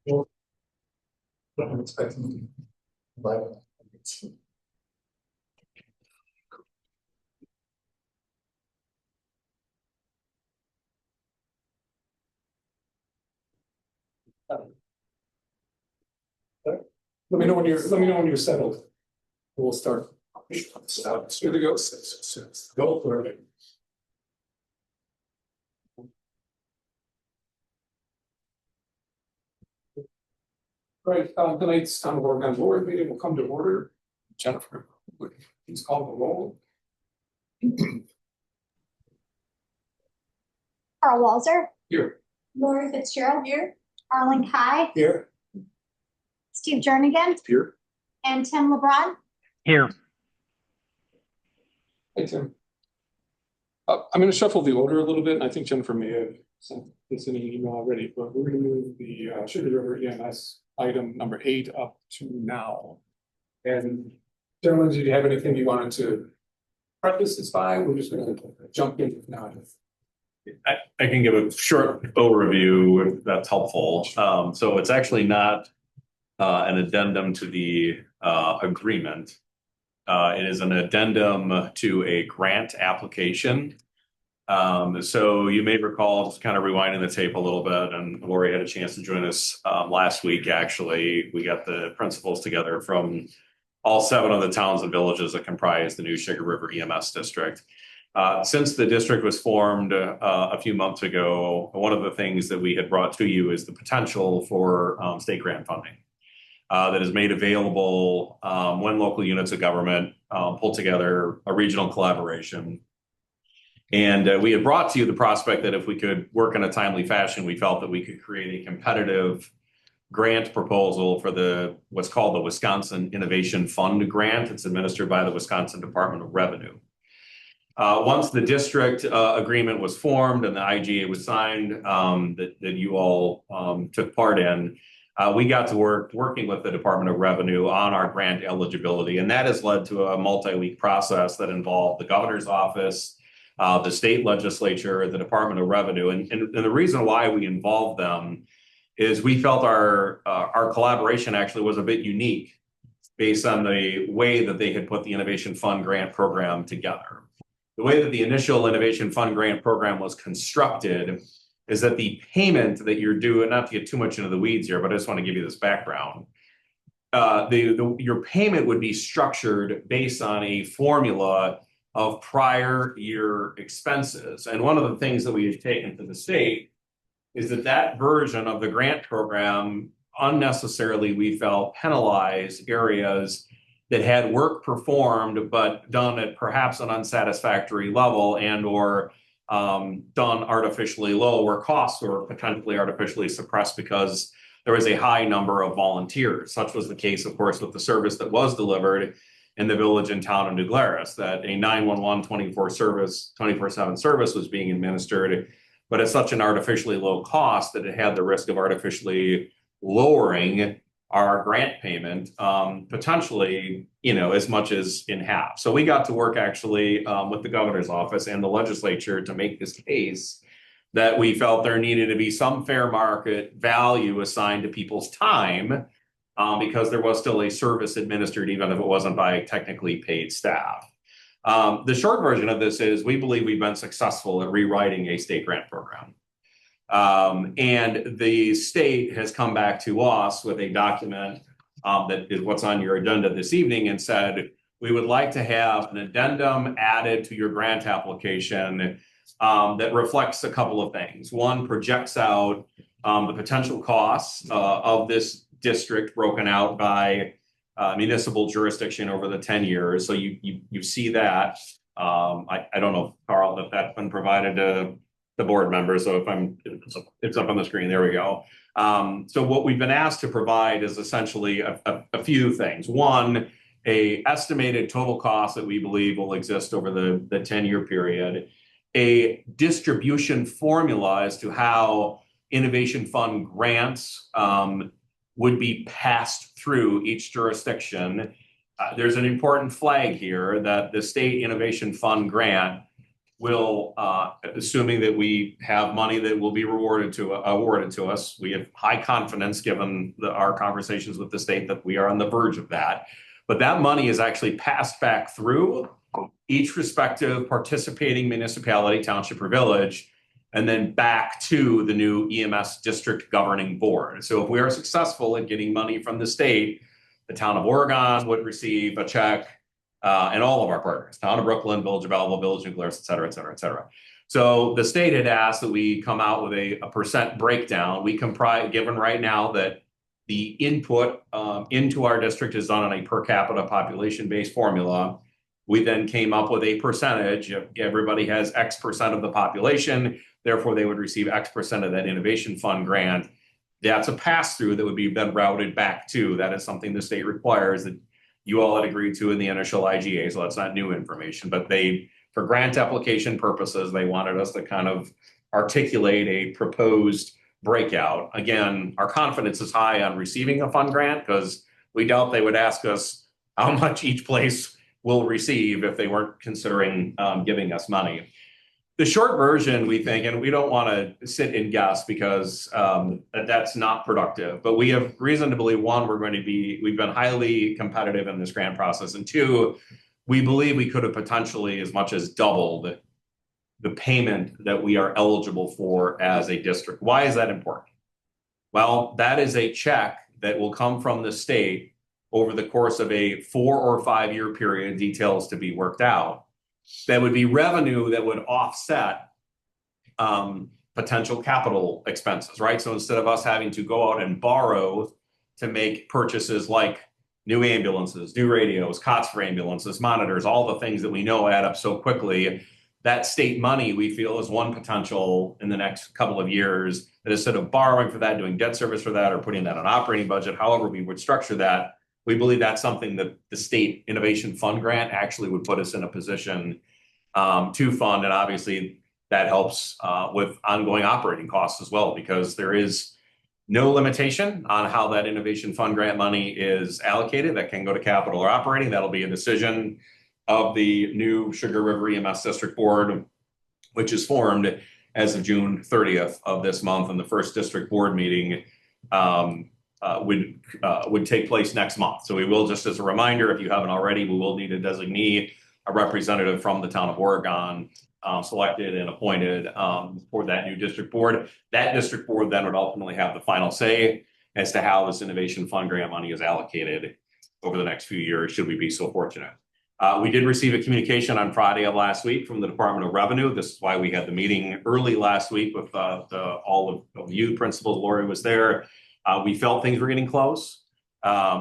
Well, I'm expecting. But let me know when you're settled. We'll start. Here we go. Go for it. Right, tonight's town of Oregon board meeting will come to order. Jennifer, please call the roll. Carl Walzer. Here. Lori Fitzgerald here. Arlen Kai. Here. Steve Jernigan. Here. And Tim LeBron. Here. Hey, Tim. I'm going to shuffle the order a little bit, and I think Jennifer may have sent this in an email already, but we're going to move the Sugar River EMS item number 8 up to now. And gentlemen, did you have anything you wanted to preface this by? We're just going to jump in now. I can give a short overview if that's helpful. So it's actually not an addendum to the agreement. It is an addendum to a grant application. So you may recall, just kind of rewinding the tape a little bit, and Lori had a chance to join us last week, actually. We got the principals together from all 7 of the towns and villages that comprise the new Sugar River EMS district. Since the district was formed a few months ago, one of the things that we had brought to you is the potential for state grant funding that is made available when local units of government pull together a regional collaboration. And we had brought to you the prospect that if we could work in a timely fashion, we felt that we could create a competitive grant proposal for what's called the Wisconsin Innovation Fund grant. It's administered by the Wisconsin Department of Revenue. Once the district agreement was formed and the IGA was signed that you all took part in, we got to working with the Department of Revenue on our grant eligibility. And that has led to a multi-week process that involved the governor's office, the state legislature, the Department of Revenue. And the reason why we involved them is we felt our collaboration actually was a bit unique based on the way that they had put the Innovation Fund grant program together. The way that the initial Innovation Fund grant program was constructed is that the payment that you're due, and not to get too much into the weeds here, but I just want to give you this background. Your payment would be structured based on a formula of prior year expenses. And one of the things that we have taken to the state is that version of the grant program unnecessarily, we felt, penalized areas that had work performed but done at perhaps an unsatisfactory level and or done artificially low, where costs were potentially artificially suppressed because there was a high number of volunteers. Such was the case, of course, with the service that was delivered in the village and town of New Glarus, that a 911 24/7 service was being administered, but at such an artificially low cost that it had the risk of artificially lowering our grant payment potentially, as much as in half. So we got to work actually with the governor's office and the legislature to make this case that we felt there needed to be some fair market value assigned to people's time because there was still a service administered, even if it wasn't by technically paid staff. The short version of this is we believe we've been successful at rewriting a state grant program. And the state has come back to us with a document that is what's on your agenda this evening and said, we would like to have an addendum added to your grant application that reflects a couple of things. One, projects out the potential costs of this district broken out by municipal jurisdiction over the 10 years. So you see that. I don't know, Carl, if that's been provided to the board members. So it's up on the screen. There we go. So what we've been asked to provide is essentially a few things. One, a estimated total cost that we believe will exist over the 10-year period, a distribution formula as to how Innovation Fund grants would be passed through each jurisdiction. There's an important flag here that the State Innovation Fund grant will, assuming that we have money that will be awarded to us, we have high confidence given our conversations with the state that we are on the verge of that. But that money is actually passed back through each respective participating municipality, township, or village, and then back to the new EMS district governing board. So if we are successful in getting money from the state, the town of Oregon would receive a check, and all of our partners, town of Brooklyn, Village of Belleville, Village of Glarus, et cetera, et cetera, et cetera. So the state had asked that we come out with a percent breakdown. We comprise, given right now that the input into our district is done on a per capita population-based formula. We then came up with a percentage. If everybody has X percent of the population, therefore they would receive X percent of that innovation fund grant. That's a pass-through that would be then routed back to. That is something the state requires that you all had agreed to in the initial IGA, so that's not new information. But they, for grant application purposes, they wanted us to kind of articulate a proposed breakout. Again, our confidence is high on receiving a fund grant because we doubt they would ask us how much each place will receive if they weren't considering giving us money. The short version, we think, and we don't want to sit and guess because that's not productive, but we have reason to believe, one, we've been highly competitive in this grant process, and two, we believe we could have potentially as much as doubled the payment that we are eligible for as a district. Why is that important? Well, that is a check that will come from the state over the course of a 4 or 5 year period, details to be worked out. That would be revenue that would offset potential capital expenses, right? So instead of us having to go out and borrow to make purchases like new ambulances, new radios, cots for ambulances, monitors, all the things that we know add up so quickly, that state money we feel is one potential in the next couple of years that instead of borrowing for that, doing debt service for that, or putting that on operating budget, however we would structure that, we believe that's something that the state innovation fund grant actually would put us in a position to fund. And obviously that helps with ongoing operating costs as well, because there is no limitation on how that innovation fund grant money is allocated. That can go to capital or operating. That'll be a decision of the new Sugar River EMS District Board, which is formed as of June 30th of this month. And the first district board meeting would take place next month. So we will, just as a reminder, if you haven't already, we will need a designee, a representative from the town of Oregon, selected and appointed for that new district board. That district board then would ultimately have the final say as to how this innovation fund grant money is allocated over the next few years, should we be so fortunate. We did receive a communication on Friday of last week from the Department of Revenue. This is why we had the meeting early last week with all of you principals. Lori was there. We felt things were getting close.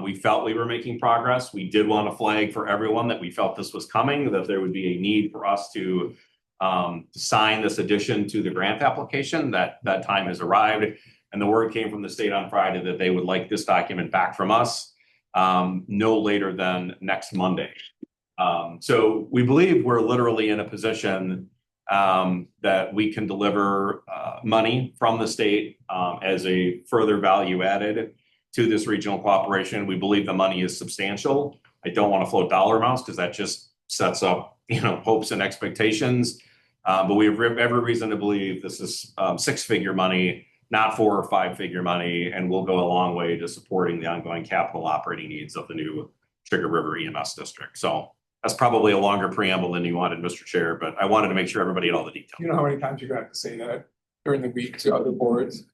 We felt we were making progress. We did want to flag for everyone that we felt this was coming, that there would be a need for us to sign this addition to the grant application. That time has arrived. And the word came from the state on Friday that they would like this document back from us no later than next Monday. So we believe we're literally in a position that we can deliver money from the state as a further value added to this regional cooperation. We believe the money is substantial. I don't want to float dollar amounts because that just sets up, hopes and expectations. But we have every reason to believe this is 6-figure money, not 4 or 5-figure money, and will go a long way to supporting the ongoing capital operating needs of the new Sugar River EMS district. So that's probably a longer preamble than you wanted, Mr. Chair, but I wanted to make sure everybody had all the details. You know how many times you're going to have to say that during the week to other boards?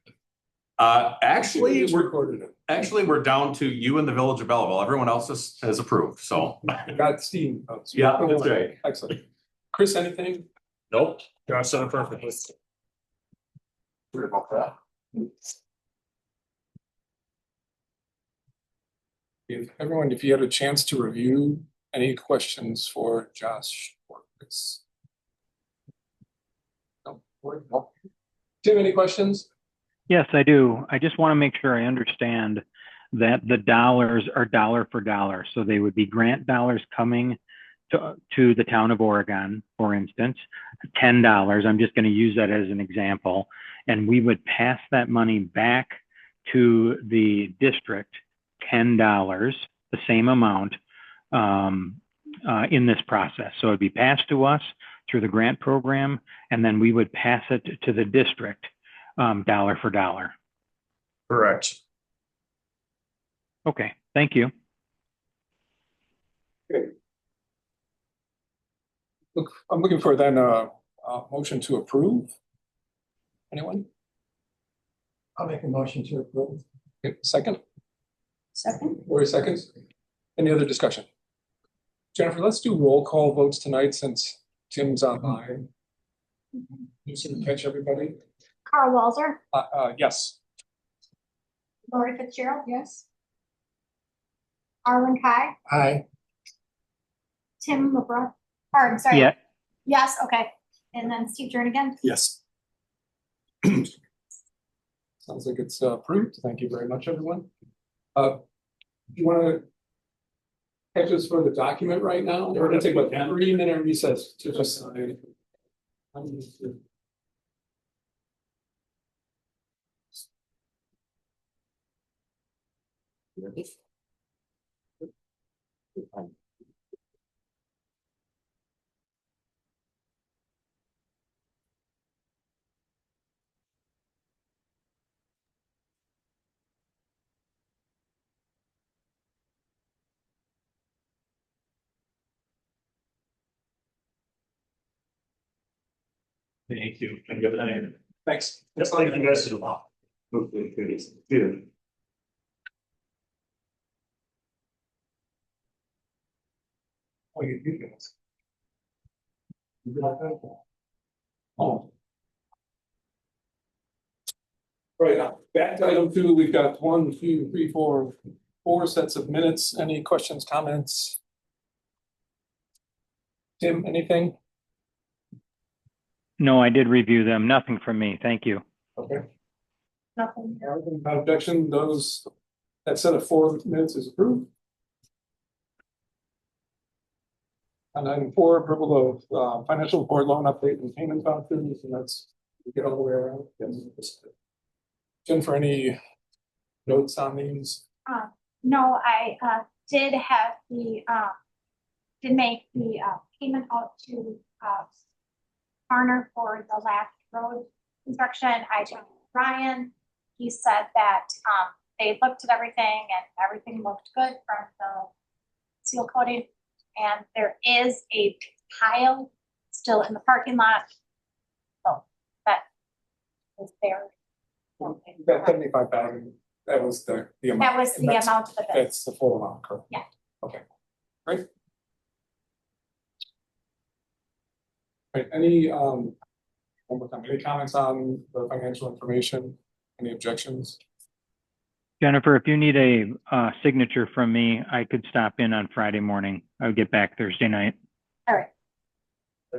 Actually, recorded it. we're down to you and the Village of Belleville. Everyone else has approved. So Got steam. yeah, that's right. Excellent. Chris, anything? Nope. Josh said it perfectly. Sorry about that. If you had a chance to review, any questions for Josh or Chris? No. Tim, any questions? Yes, I do. I just want to make sure I understand that the dollars are dollar for dollar. So they would be grant dollars coming to the town of Oregon, for instance, $10. I'm just going to use that as an example. And we would pass that money back to the district, $10, the same amount in this process. So it'd be passed to us. through the grant program, and then we would pass it to the district, dollar for dollar. Correct. Okay, thank you. Look, I'm looking for then a motion to approve. Anyone? I'll make a motion to approve. Okay, second, Second. Lori seconds. Any other discussion? Jennifer, let's do roll call votes tonight since Tim's online. You can catch everybody. Carl Walzer, Yes. Lori Fitzgerald. Yes. Arlen Kai, Aye. Tim LeBrun, or I'm sorry. Yeah, Yes, okay. And then Steve Jernigan. Yes. Sounds like it's approved. Thank you very much, everyone. Do you want to catch us for the document right now? We're gonna take a 3-minute recess to just sign. Thank you. And good night. Thanks. That's all you guys do. Good. Oh, you do this. Oh. Right, back to item 2, we've got 1, 2, 3, 4 sets of minutes. Any questions, comments? Tim, anything? no, I did review them. Nothing from me. Thank you. Okay. Nothing. Without objection, that set of 4 minutes is approved. And item 4, approval of financial report, loan update and payment vouchers, and that's, we get all the way around. Yes. Jennifer, any notes on these? No, I did have did make the payment out to Garner for the last road construction. I talked to Ryan. He said that they looked at everything and everything looked good from the seal coating. And there is a pile still in the parking lot. So that is there. That 75,000, that was the amount. That was the amount of the bid. That's the full amount, correct? Yeah. Okay, great. Right, any one more time, any comments on the financial information? Any objections? Jennifer, if you need a signature from me, I could stop in on Friday morning. I would get back Thursday night. All right.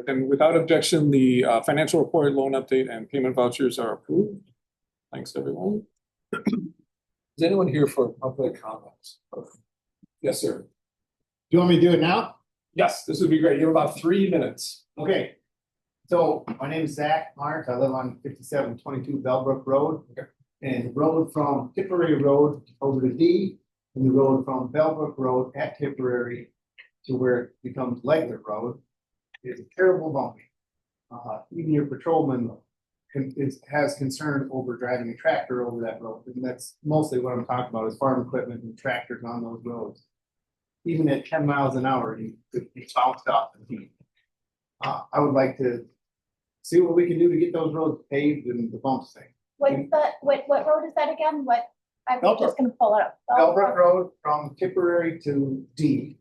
And without objection, the financial report, loan update, and payment vouchers are approved. Thanks, everyone. Is anyone here for public comments? Yes, sir. Do you want me to do it now? Yes, this would be great. You have about 3 minutes. Okay. So my name is Zach Mark. I live on 5722 Bellbrook Road. Okay. And the road from Tipperary Road over to D, and the road from Bellbrook Road at Tipperary to where it becomes Legler Road is terrible bumpy. Even your patrolman has concern over driving a tractor over that road, and that's mostly what I'm talking about is farm equipment and tractors on those roads. Even at 10 miles an hour, you could be bounced off the heat. I would like to see what we can do to get those roads paved and the bumps thing. What road is that again? I'm Bellbrook. just gonna pull it up. Bellbrook Road from Tipperary to D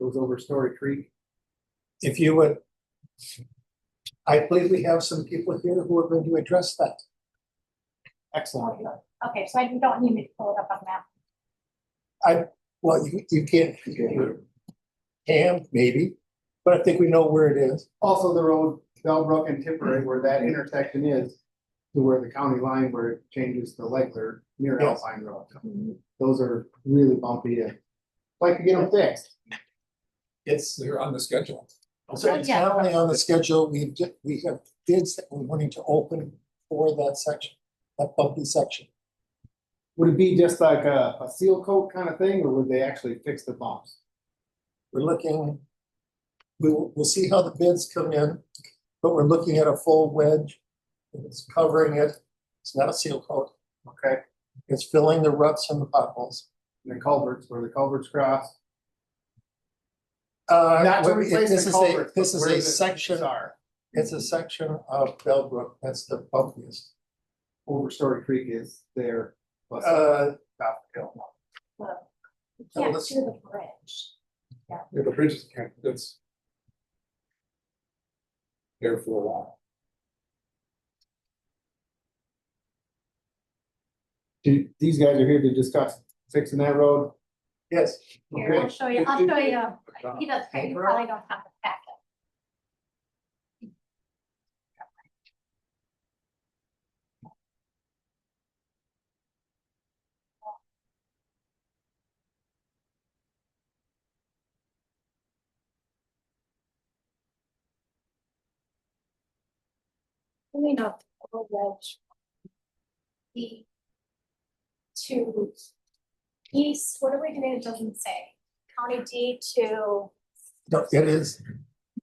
goes over Story Creek. If you would, I believe we have some people here who are going to address that. Excellent. Okay, so you don't need me to pull it up on map. Well, you can't, can, maybe, but I think we know where it is. Also the road Bellbrook and Tipperary where that intersection is to where the county line where it changes to Legler near Yes. Alpine Road. Those are really bumpy and like to get them fixed. They're on the schedule. So it's not only on the schedule, we have bids that we're wanting to open for that section, that bumpy section. Would it be just like a seal coat kind of thing or would they actually fix the bumps? We're looking we'll see how the bids come in, but we're looking at a full wedge. It's covering it. It's not a seal coat. Okay, It's filling the ruts and the potholes. and the culverts, where the culverts cross. Not Not to replace this the is a, culverts, this but is where a the section, ditches are. it's a section of Bellbrook. That's the bumpiest. Overstory Creek is there. plus top hill. You can't let's- do the bridge. Yeah, the bridges can't, that's. There for a while. These guys are here to discuss fixing that road. Yes. Here, I'll show you, I'll show you. He does, you probably don't have the packet. We know the wedge. The to east, what are we doing? It doesn't say. County D to, No, it is.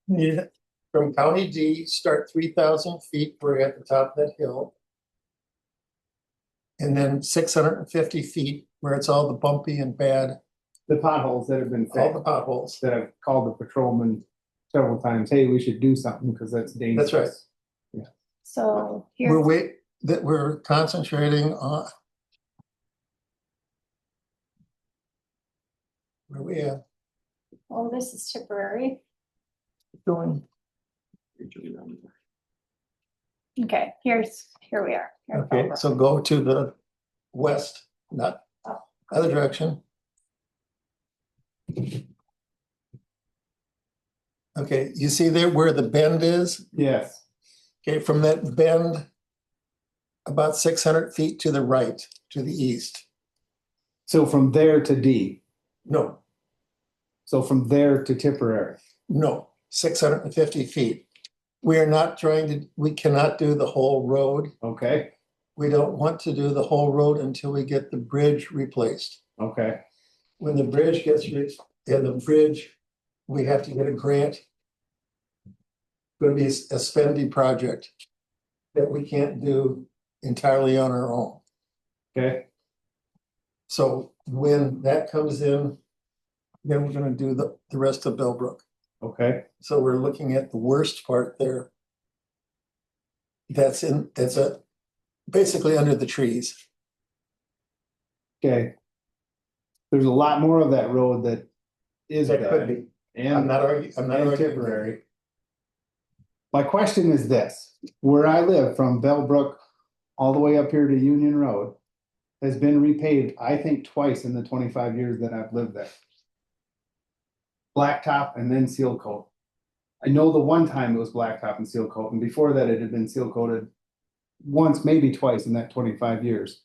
Yeah, from County D, start 3,000 feet, we're at the top of that hill. And then 650 feet, where it's all the bumpy and bad, The potholes that have been all the fixed, potholes. that I've called the patrolman several times, hey, we should do something because that's dangerous. That's right. so We're here, that we're concentrating on. Where we at? oh, this is temporary. Doing, Okay, here we are. Here's okay, Bellbrook. so go to the west, not other direction. Okay, you see there where the bend is? Yes, Okay, from that bend, about 600 feet to the right, to the east. so from there to D, No, so from there to Tipperary. no, 650 feet. We are not trying to, we cannot do the whole road. Okay, We don't want to do the whole road until we get the bridge replaced. okay, When the bridge gets reached, we have to get a grant. Going to be a spendy project that we can't do entirely on our own. okay, So when that comes in, then we're gonna do the rest of Bellbrook. okay, So we're looking at the worst part there. That's basically under the trees. okay. There's a lot more of that road that is That could bad. be. I'm And not arguing, I'm not and arguing. Tipperary. My question is this, where I live from Bellbrook all the way up here to Union Road has been repaved, I think, twice in the 25 years that I've lived there. Blacktop and then seal coat. I know the one time it was blacktop and seal coat, and before that it had been seal coated once, maybe twice in that 25 years.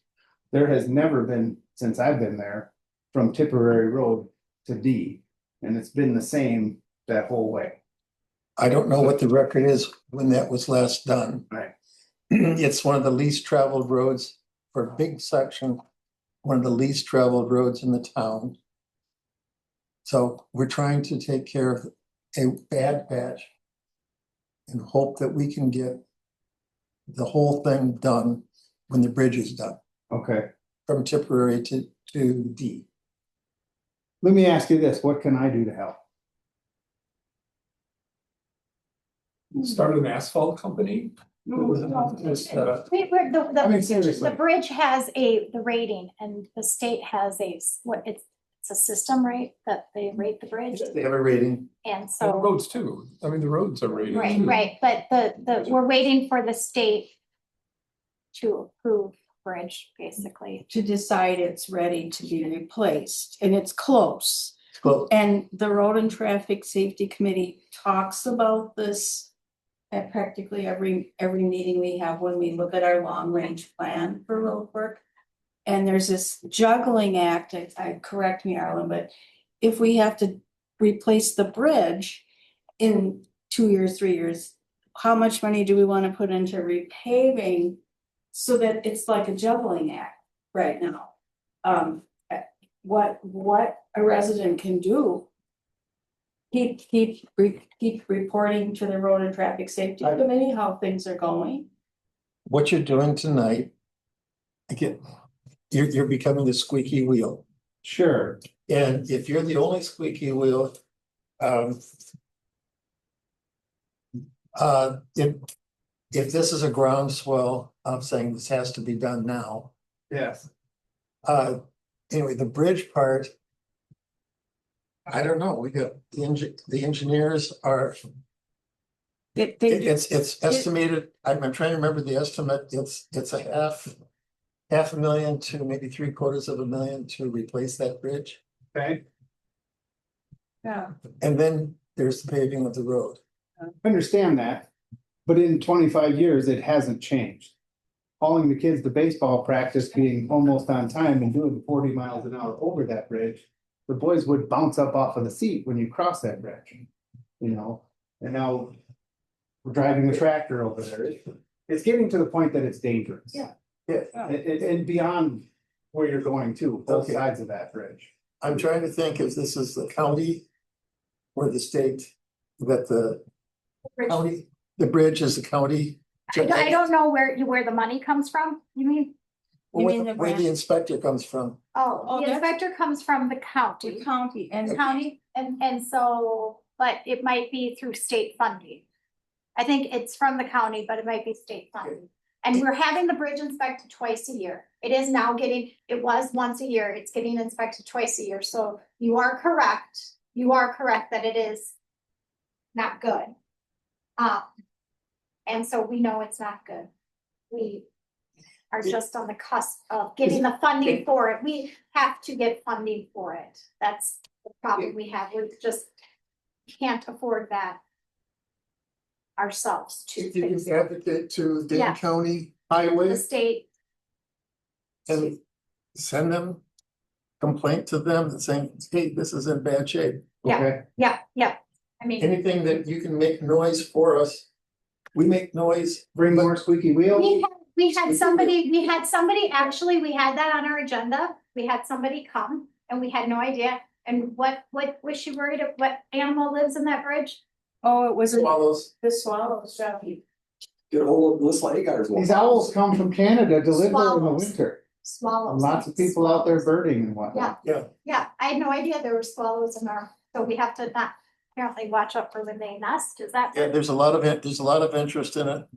There has never been, since I've been there, from Tipperary Road to D, and it's been the same that whole way. I don't know what the record is when that was last done. Right. It's one of the least traveled roads for a big section, one of the least traveled roads in the town. So we're trying to take care of a bad patch and hope that we can get the whole thing done when the bridge is done, Okay, from Tipperary to D. let me ask you this, what can I do to help? Start an asphalt company. We're, I mean, seriously. the bridge has the rating and the state has it's a system, right? That they rate the bridge They have a rating. and And the so, roads too. I mean, the roads are rated. right, too. right, but we're waiting for the state to approve bridge, basically. to decide it's ready to be replaced, and it's close. Well, And the Road and Traffic Safety Committee talks about this at practically every meeting we have when we look at our long-range plan for road work. And there's this juggling act, I correct me, Arlen, but if we have to replace the bridge in 2 years, 3 years, how much money do we want to put into repaving so that it's like a juggling act right now? What a resident can do keep reporting to the Road and Traffic Safety Committee how things are going. What you're doing tonight, again, you're becoming the squeaky wheel. Sure. And if you're the only squeaky wheel, if this is a groundswell of saying this has to be done now, Yes. anyway, the bridge part. I don't know, we got the engineers are, it's estimated, I'm trying to remember the estimate, it's a half a million to maybe $750,000 to replace that bridge. Okay, Yeah. And then there's the paving of the road. understand that, but in 25 years, it hasn't changed. Hauling the kids to baseball practice, being almost on time and doing 40 miles an hour over that bridge. The boys would bounce up off of the seat when you cross that bridge, you know, and now. We're driving a tractor over there. It's getting to the point that it's dangerous. Yeah. Yeah, and beyond where you're going to, both Okay. sides of that bridge. I'm trying to think if this is the county or the state, that the county, the bridge is the county. I don't know where the money comes from, you mean? You mean the Where the grant? inspector comes from. Oh, the that's- inspector comes from the The county. county and County, and so, but it might be through state funding. I think it's from the county, but it might be state funding. And we're having the bridge inspected twice a year. It is now it was once a year, it's getting inspected twice a year, so you are correct. You are correct that it is not good. And so we know it's not good. We are just on the cusp of getting the funding for it. We have to get funding for it. That's the problem we have. We just can't afford that ourselves to If you fix can it. advocate to Dane Yeah. County The Highway state, and send them complaint to them and saying, hey, this is in bad shape. Yeah. Okay, yeah. I mean, Anything that you can make noise for us, we make noise. bring more squeaky wheels. we had somebody, actually, we had that on our agenda. We had somebody come and we had no idea. And what was she worried of? What animal lives in that bridge? Oh, it was Swallows. the swallows, yeah. Get a hold of Melissa Agar's. These owls come from Canada to live there in the Swallows. winter. Swallows. Lots of people out there birding and whatnot. Yeah, I had no idea there were swallows in our, so we have to not apparently watch out for when they nest. Is that? Yeah, there's a lot of interest in it.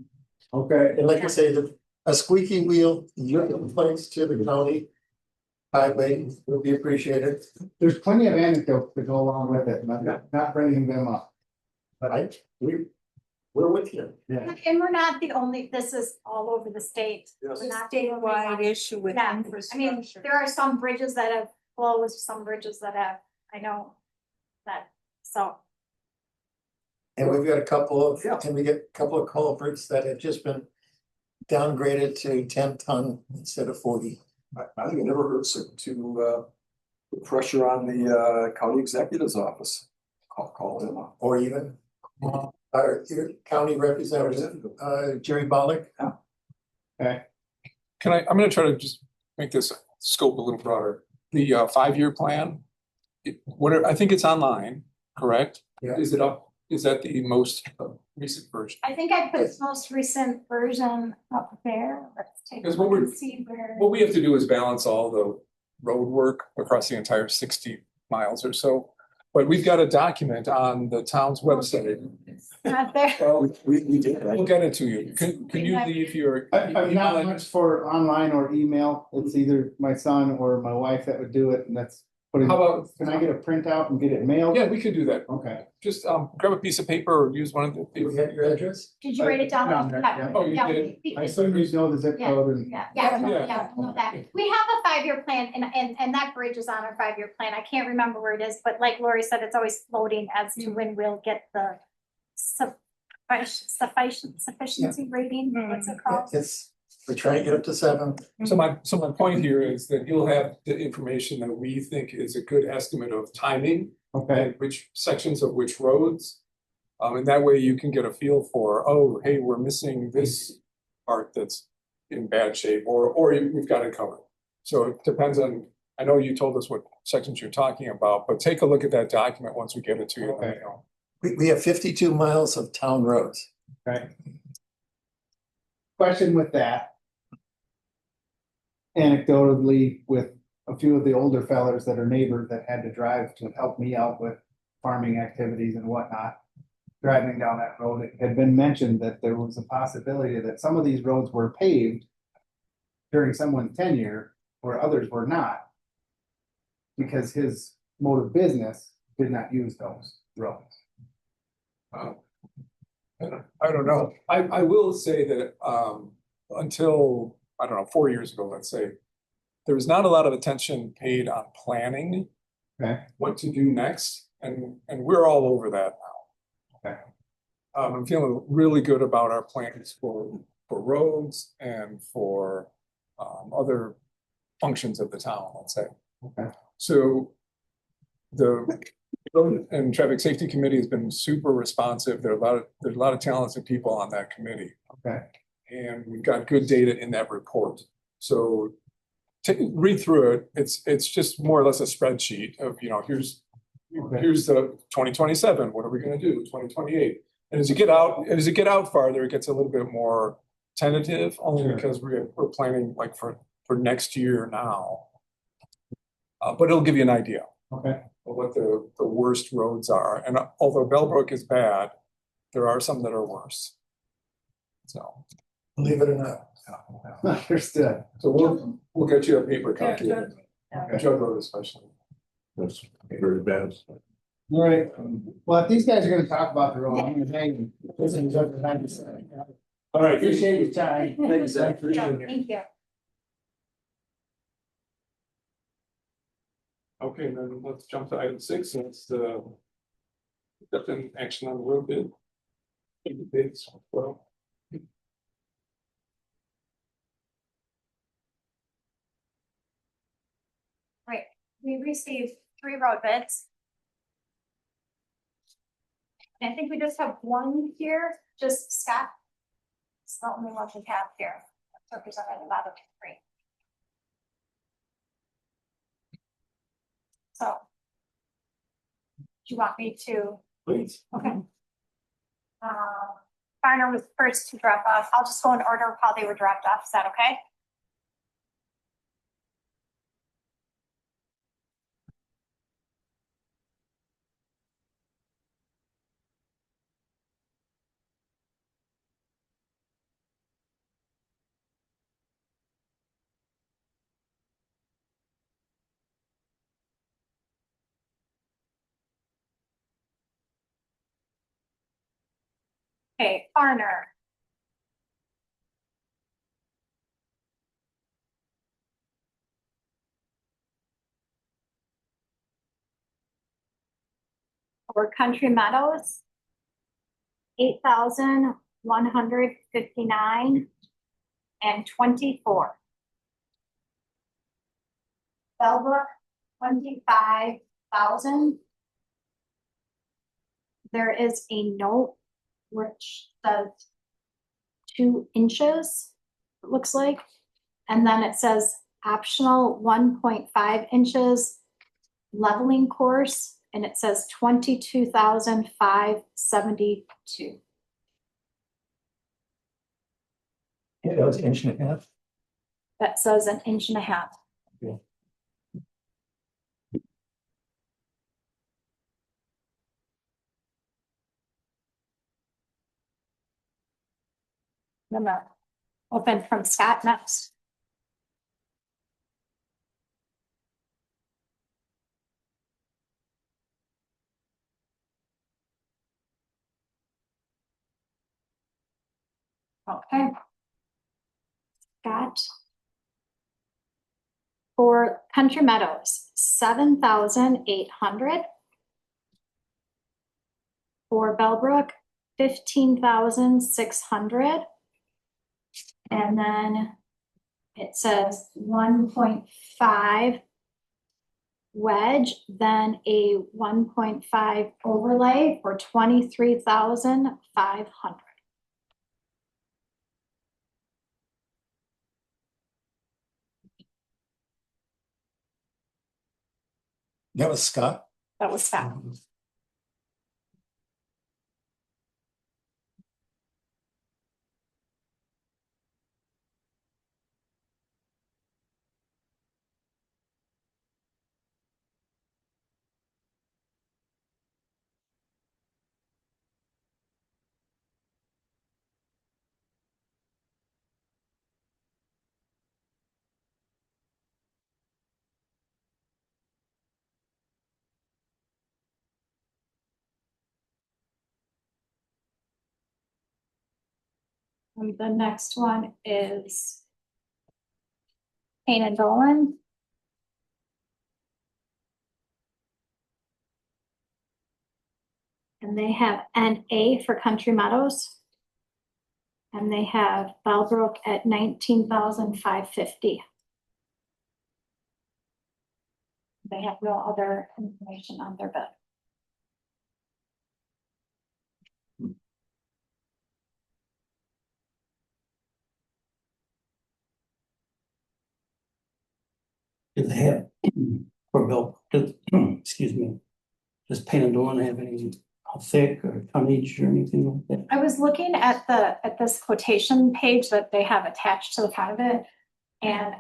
Okay, And like I say, a squeaky wheel, your complaints to the county highway would be appreciated. there's plenty of anecdotes to go along with it, and I'm not bringing them up. But we're with you. Yeah, And we're not the only, this is all over the state. Yes. We're not the only Statewide one. issue with Yeah, I mean, infrastructure. there are some bridges that have closed, some bridges that have, I know that, so. And we've got a couple of, Yeah. and we get a couple of culverts that have just been downgraded to 10-ton instead of 40. I think it never hurts to put pressure on the county executive's office. Call him up. Or even our county representative, Jerry Bollock. okay. I'm gonna try to just make this scope a little broader. The 5-year plan. I think it's online, correct? Yeah. Is it up? Is that the most recent version? I think I put the most recent version up there. Let's take a Because what look we're- and see where. What we have to do is balance all the road work across the entire 60 miles or so. But we've got a document on the town's website. It's not there. Well, we did. We'll get it to you. Can you leave your? I'm not much for online or email. It's either my son or my wife that would do it, and that's. How about? Can I get a printout and get it mailed? Yeah, we could do that. Okay. Just grab a piece of paper or use one of the. Do we have your address? Did you write it down? Down there, yeah. Oh, you Yeah, did? we- I assume you know the zip Yeah. code and. Yeah, Yeah. know that. We have a 5-year plan and that bridge is on our 5-year plan. I can't remember where it is, but like Lori said, it's always floating as to when we'll get the sufficiency rating, what's it called? We're trying to get up to 7. So my point here is that you'll have the information that we think is a good estimate of timing. Okay, And which sections of which roads. And that way you can get a feel for, oh, hey, we're missing this part that's in bad shape, or we've got it covered. So it depends on I know you told us what sections you're talking about, but take a look at that document once we get it to you. Okay. We have 52 miles of town roads. Okay. Question with that. Anecdotally, with a few of the older fellers that are neighbors that had to drive to help me out with farming activities and whatnot. Driving down that road, it had been mentioned that there was a possibility that some of these roads were paved during someone's tenure where others were not. Because his mode of business did not use those roads. I don't know. I will say that, until, I don't know, 4 years ago, let's say, there was not a lot of attention paid on planning. Okay. What to do next, and we're all over that now. Okay. I'm feeling really good about our plans for roads and for, other functions of the town, let's say. Okay. So the Road and Traffic Safety Committee has been super responsive. There's a lot of talented people on that committee. Okay. And we've got good data in that report. So read through it. It's just more or less a spreadsheet of, here's the 2027. What are we going to do? 2028. And as you get out farther, it gets a little bit more tentative, only because we're planning like for next year now. But it'll give you an idea. Okay. Of what the worst roads are. And although Bellbrook is bad, there are some that are worse. So. Believe it or not. Understood. So we'll get you a paper copy. Yeah, Judd Road especially. That's very bad. All right. Well, if these guys are gonna talk about the road, I'm gonna hang them. Listen, Judge, what I just said. All right. Appreciate your time. Thanks, Zach, for Yeah, being here. thank you. Okay, then let's jump to item 6. And it's the accepting action on the road bid. Bids, well. Right, we received 3 road bids. And I think we just have one here, just Scott. It's the only one we have here, represented out of 3. So. Do you want me to? Please. Okay. Farner was first to drop off. I'll just go in order of how they were dropped off. Is that okay? Okay, Farner. Or Country Meadows. 8,159 and 24. Bellbrook, 25,000. There is a note which says 2 inches, it looks like. And then it says optional 1.5 inches leveling course, and it says 22,572. Yeah, that was 1.5 inches. That says 1.5 inches. Okay. I'm gonna open from Scott next. Okay. Scott. For Country Meadows, 7,800. For Bellbrook, 15,600. And then it says 1.5 wedge, then a 1.5 overlay for 23,500. That was Scott. That was Scott. And the next one is Payne and Dolan. And they have NA for Country Meadows. And they have Bellbrook at 19,550. They have no other information on their bid. Do they have, for Bill, excuse me, does Payne and Dolan have any, how thick or tonnage or anything like that? I was looking at this quotation page that they have attached to the front of it. And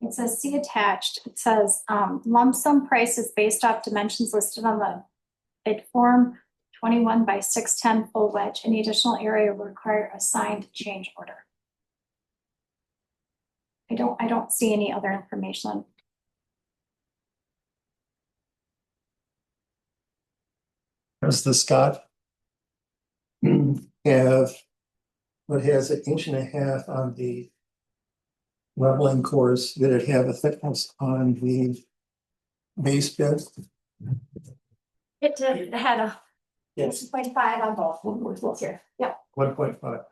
it says see attached. It says lump sum price is based off dimensions listed on the bid form, 21 by 610 full wedge. Any additional area will require a signed change order. I don't see any other information. Does the Scott have what has an inch and a half on the leveling course? Did it have a thickness on the base bed? It did. It had a Yes. 6.5 on both. Here. Yep. 1.5.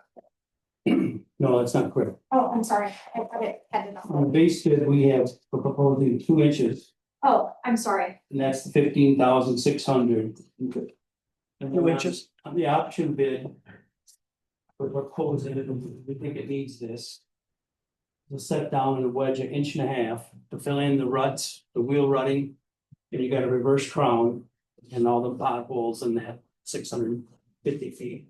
No, that's not correct. Oh, I'm sorry. I put it had it On the on. base bid, we have, we're proposing 2 inches, Oh, I'm sorry. and that's the 15,600. And then 2 inches? On the option bid, we're proposing, we think it needs this. We'll set down in a wedge 1.5 inches to fill in the ruts, the wheel rutting, and you got a reverse crown and all the potholes in that 650 feet.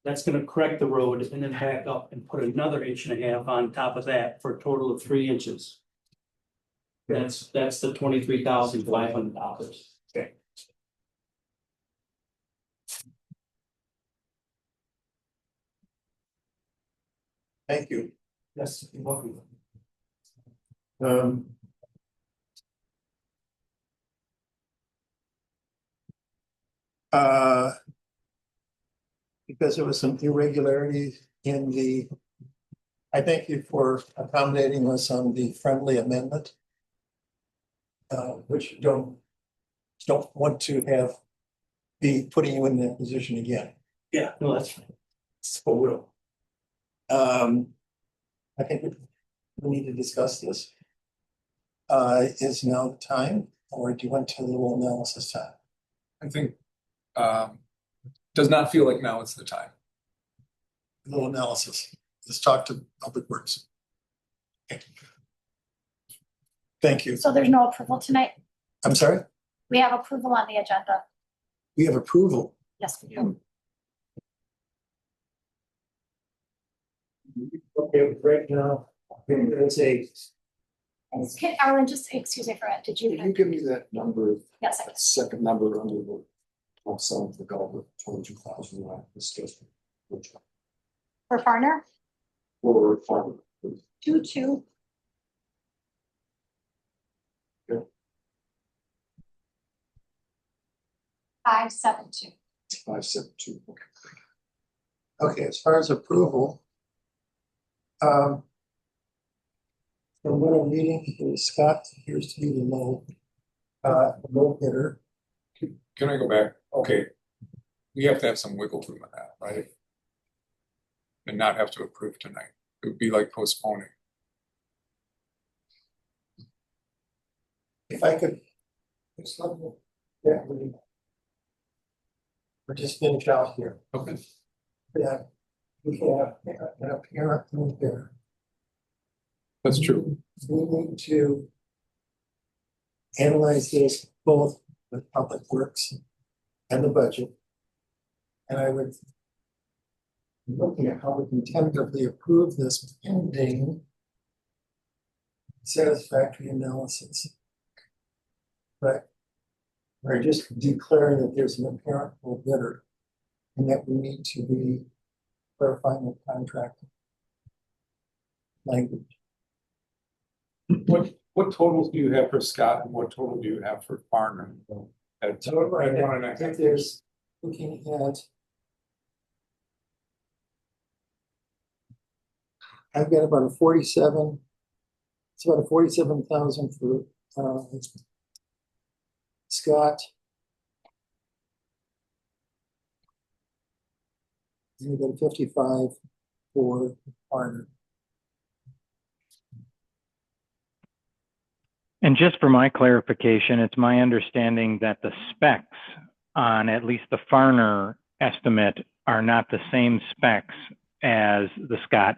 That's gonna correct the road and then back up and put another 1.5 inches on top of that for a total of 3 inches. That's the $23,500. Okay. Thank you. Yes, you're welcome. Um. Because there was some irregularity in the, I thank you for accommodating us on the friendly amendment. Which don't want to have, be putting you in that position again. Yeah, no, that's fine. So will. I think we need to discuss this. Is now the time, or do you want to a little analysis time? I think, does not feel like now it's the time. A little analysis. Let's talk to Public Works. Okay. Thank you. So there's no approval tonight? I'm sorry? We have approval on the agenda. We have approval. Yes, we do. Okay, right now, it's a, Can Arlen just excuse me for it? Did Can you you? give me that number, Yes, I that second number under the, I'm selling the Gulliver, 22,000, this just. For Farner, For farm, 22. Good. 572. 572, okay. okay, as far as approval. From what I'm reading, Scott appears to be the low bidder. Can I go back? Okay. We have to have some wiggle room on that, right? And not have to approve tonight. It would be like postponing. If I could. It's not, yeah, we're just finish out here. Okay. Yeah, we have an apparent low bidder. That's true. We need to analyze this both with Public Works and the budget. And I would be looking at how we can tentatively approve this pending satisfactory analysis. Right? We're just declaring that there's an apparent low bidder and that we need to be clarifying the contract language. What totals do you have for Scott and what total do you have for Farner? At So right, one and a I half think years. there's looking at. I've got about a 47. It's about a 47,000 for Scott. And about 55 for Farner. And just for my clarification, it's my understanding that the specs on at least the Farner estimate are not the same specs as the Scott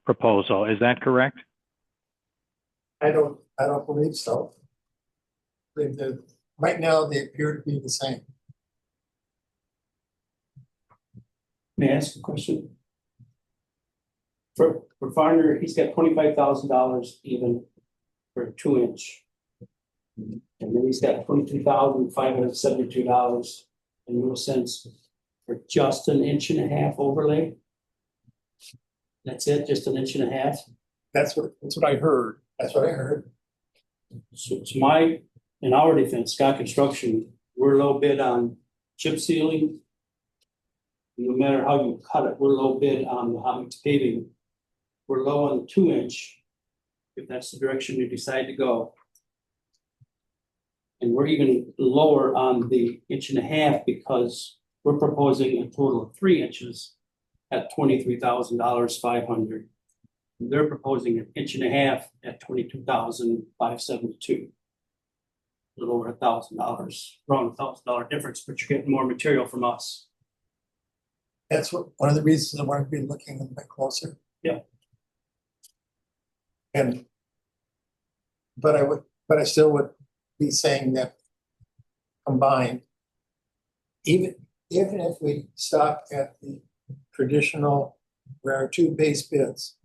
proposal. Is that correct? I don't believe so. Right now, they appear to be the same. May I ask a question? For Farner, he's got $25,000 even for a 2-inch. And then he's got $22,572 in real sense for just an 1.5 inch overlay. That's it, just an 1.5 inch. That's what I heard. That's what I heard. So it's in our defense, Scott Construction, we're low bid on chip sealing. No matter how you cut it, we're low bid on the hot mix paving. We're low on the 2-inch, if that's the direction you decide to go. And we're even lower on the 1.5 inch because we're proposing a total of 3 inches at $23,500. They're proposing an 1.5 inch at $22,572. A little over $1,000, around $1,000 difference, but you're getting more material from us. That's one of the reasons I want to be looking a bit closer. Yeah. But I still would be saying that combined, even if we stop at the traditional, there are 2 base bids,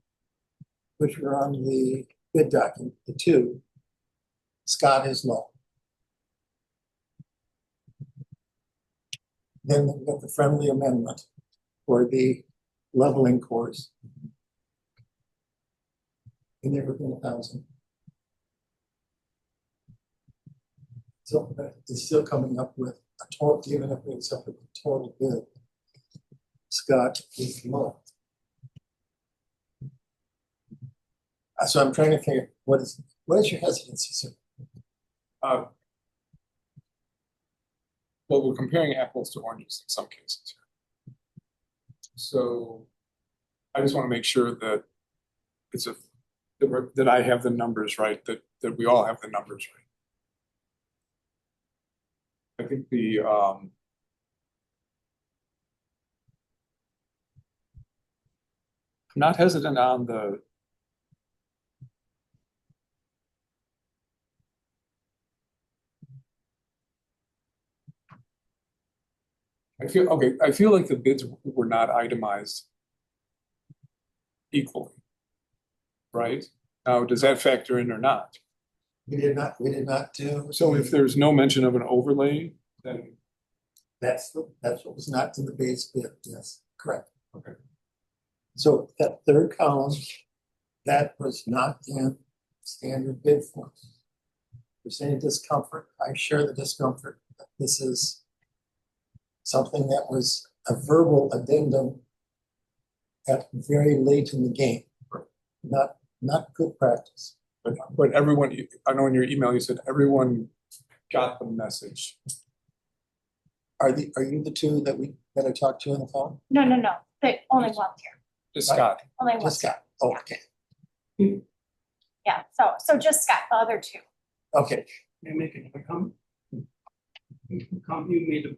which are on the bid document, the 2, Scott is low. Then we've got the friendly amendment for the leveling course. And never been 1,000. So it's still coming up with a total, even if we accept a total bid. Scott is low. So I'm trying to figure what is your hesitancy, sir? Well, we're comparing apples to oranges in some cases. So I just want to make sure that that I have the numbers right, that we all have the numbers right. I think I'm not hesitant on the I feel like the bids were not itemized equally. Right? Now, does that factor in or not? We did not do. So if there's no mention of an overlay, then that's what was not in the base bid. Yes, correct. Okay. So that third column, that was not in standard bid form. There's any discomfort. I share the discomfort. This is something that was a verbal addendum at very late in the game. Not good practice. But everyone, I know in your email you said everyone got the message. Are you the 2 that I talked to on the phone? No, the only one's here, Just Scott. only one. Just Scott. Oh, okay. Yeah, so just Scott, the other 2. Okay. May I make a comment? You made a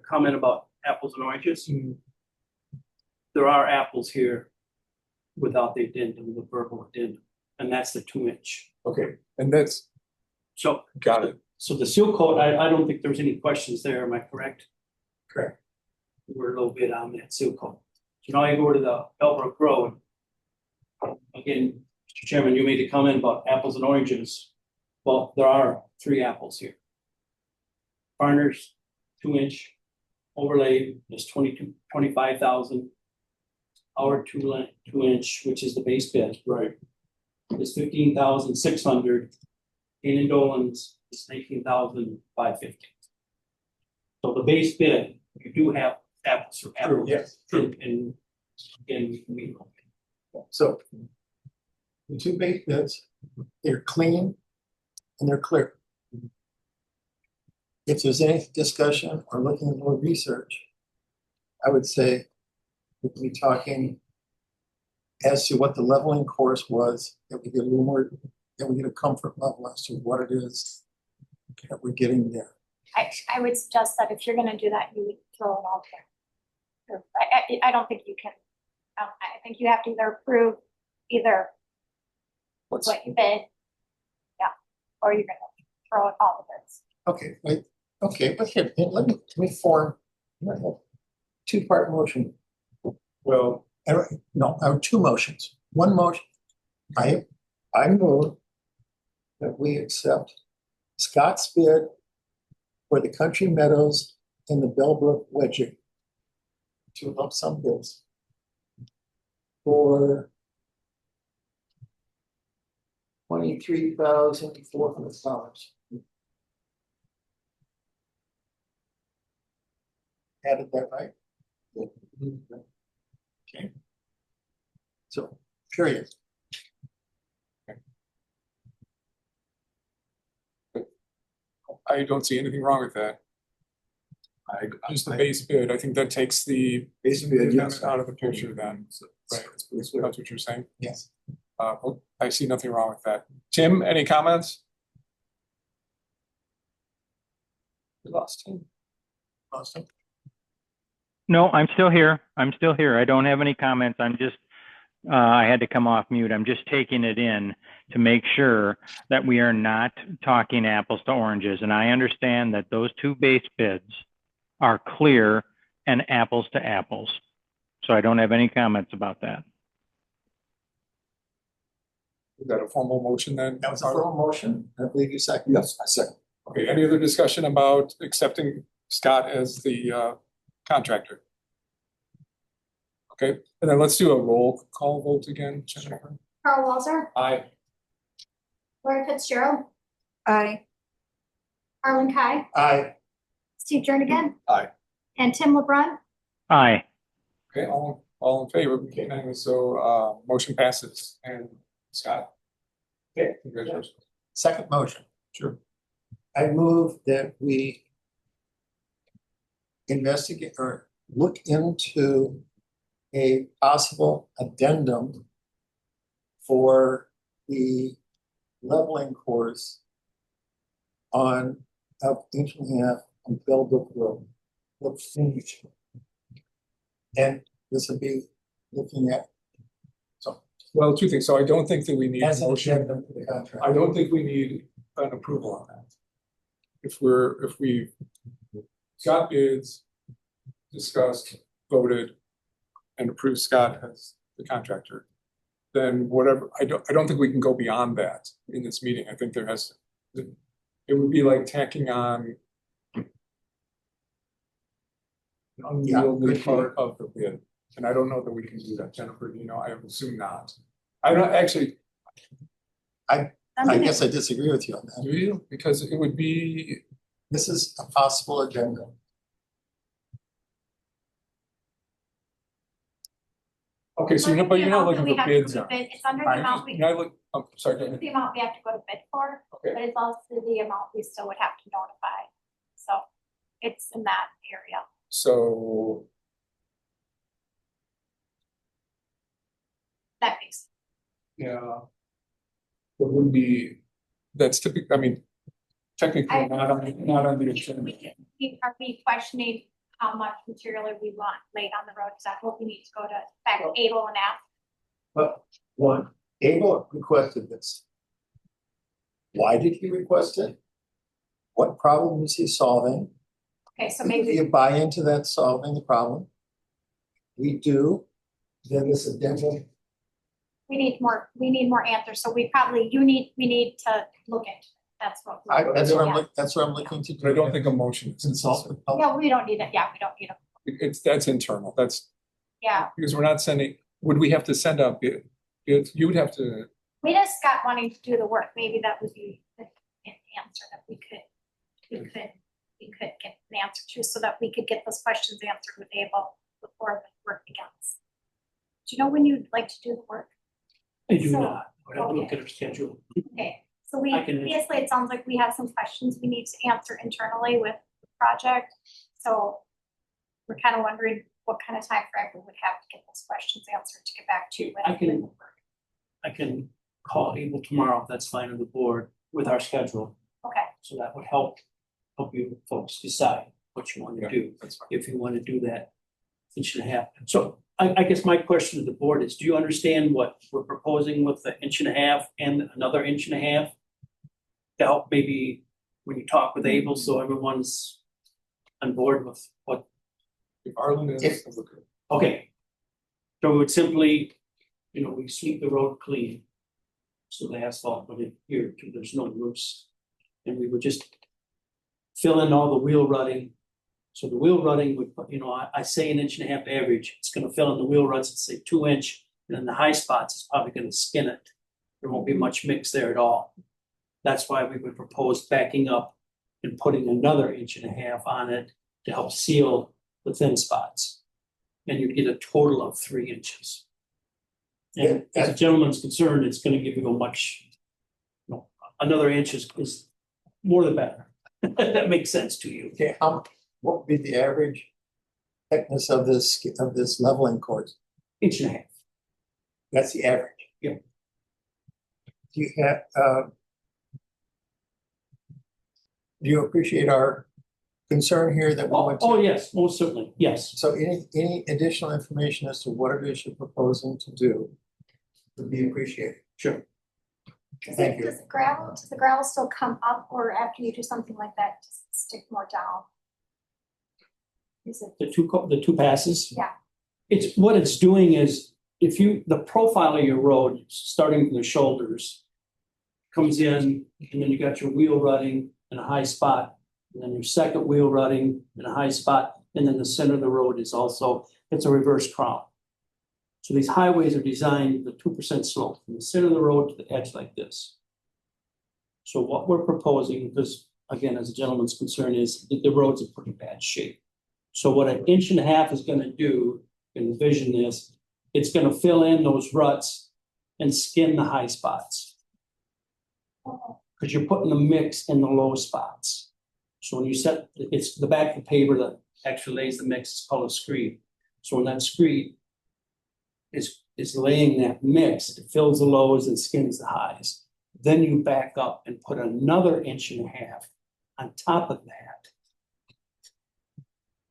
comment about apples and oranges. There are apples here without the addendum, the verbal addendum, and that's the 2 inch. Okay, and that's So, Got it. so the seal coat, I don't think there's any questions there, am I correct? Correct. We're a little bit on that seal coat. So now you go to the Bellbrook Road. Again, Mr. Chairman, you made a comment about apples and oranges. Well, there are 3 apples here. Farners, 2-inch overlay is 25,000. Our 2-inch, which is the base bid, Right. is 15,600. Kane Dolan's is 19,550. So the base bid, you do have apples for apples. Yes, true. And we. So the 2 base bids, they're clean and they're clear. If there's any discussion or looking at more research, I would say we could be talking as to what the leveling course was, that we get a little more, that we get a comfort level as to what it is that we're getting there. I would suggest that if you're gonna do that, you would throw it all there. I don't think you can, I think you have to either approve either What's, what you bid. Yeah, or you're gonna throw it all the bids. Okay, wait, okay, but here, let me form a 2-part motion. well, No, I have 2 motions. One motion, I move that we accept Scott's bid for the Country Meadows and the Bellbrook wedging. 2 lump sum bids for $23,400. Added that right? Okay. So, period. I don't see anything wrong with that. Just the base bid, I think that takes the Base bid, yes. out of the picture then. Right, that's what you're saying. Yes. I see nothing wrong with that. Tim, any comments? We lost Tim. Awesome. No, I'm still here. I'm still here. I don't have any comments. I'm just, I had to come off mute. I'm just taking it in to make sure that we are not talking apples to oranges. And I understand that those 2 base bids are clear and apples to apples. So I don't have any comments about that. Is that a formal motion then? That was a formal motion. I believe you seconded. Yes, I second. Okay, any other discussion about accepting Scott as the contractor? Okay, and then let's do a roll call vote again, Jennifer. Carl Walzer, Aye. Lori Fitzgerald. Aye. Arlen Kai, Aye. Steve Jernigan. Aye. And Tim LeBrun. Aye. Okay, all in favor, okay, and so motion passes, and Scott. Okay, congratulations. Second motion. Sure. I move that we investigate or look into a possible addendum for the leveling course on up inch and a half on Bellbrook Road. Look finished. And this would be looking at, so Well, 2 things, so I don't think that we need a as an motion. addendum to the contract. I don't think we need an approval on that. If we got bids, discussed, voted, and approved Scott as the contractor, then whatever, I don't think we can go beyond that in this meeting. I think there has, it would be like tacking on an unwieldy good part of the bid, and I don't know that we can do that, Jennifer, you know, I assume not. I don't, actually, I guess I disagree with you on that. do you? Because it would be, This is a possible addendum. okay, so but you're not looking for bids on. It's under the amount we, Can I look, oh, sorry, go it's ahead. the amount we have to go to bid for, Okay. but it's also the amount we still would have to notify. So it's in that area. So, That makes, yeah. It would be, that's typical, I mean, technically not on the agenda. are we questioning how much material we want laid on the road? Is that what we need to go to, back to Able and ask? But one, Abel requested this. Why did he request it? What problem is he solving? Okay, so Do maybe, you buy into that solving the problem? We do, then this addendum, we need more answers, so we need to look into it. That's what. that's what I'm, Yeah. that's what I'm looking to But I do. don't think a motion is Consult necessary. with public. No, we don't need it, yeah, we don't need it, That's internal, that's, yeah. because we're not sending, would we have to send out bid? You would have to, We just got wanting to do the work, maybe that would be an answer that we could get an answer to, so that we could get those questions answered with Abel before the work begins. Do you know when you'd like to do the work? I do So- not, I have to look okay. at our schedule. Okay, so we, I can- obviously, it sounds like we have some questions we need to answer internally with the project. So we're kind of wondering what kind of time frame we would have to get those questions answered to get back to you. I can- I can call Abel tomorrow, if that's fine with the board, with our schedule, Okay, so that would help you folks decide what you want to Yeah, do, that's fine. if you want to do that. Inch and a half. So I guess my question to the board is, do you understand what we're proposing with the inch and a half and another inch and a half? To help maybe when you talk with Abel, so everyone's on board with what, if Arlen is. okay. So we would simply, we sweep the road clean. So the asphalt would adhere to, there's no loose. And we would just fill in all the wheel rutting. So the wheel rutting would, I say an inch and a half average, it's gonna fill in the wheel ruts, let's say 2 inch, and then the high spots is probably gonna skin it. There won't be much mix there at all. That's why we would propose backing up and putting another inch and a half on it to help seal the thin spots. And you'd get a total of 3 inches. And as a gentleman's concerned, it's gonna give you a much, another inch is more the better. That makes sense to you. Okay, what would be the average thickness of this leveling course? Inch and a half. That's the average. Yeah. Do you appreciate our concern here that we went to? Oh, yes, most certainly, yes. So any additional information as to what it is you're proposing to do would be appreciated. Sure. Thank you. Does the gravel still come up, or after you do something like that, does it stick more down? Is it, The two passes. Yeah. It's, what it's doing is, the profile of your road, starting from the shoulders, comes in, and then you got your wheel rutting in a high spot, and then your second wheel rutting in a high spot, and then the center of the road is also, it's a reverse crown. So these highways are designed with 2% slope from the center of the road to the edge like this. So what we're proposing, because again, as a gentleman's concern, is that the road's in pretty bad shape. So what an inch and a half is gonna do, envision this, it's gonna fill in those ruts and skin the high spots. Because you're putting the mix in the low spots. So when you set, it's the back of the paver that actually lays the mix, it's called a screed. So when that screed is laying that mix, it fills the lows and skins the highs. Then you back up and put another inch and a half on top of that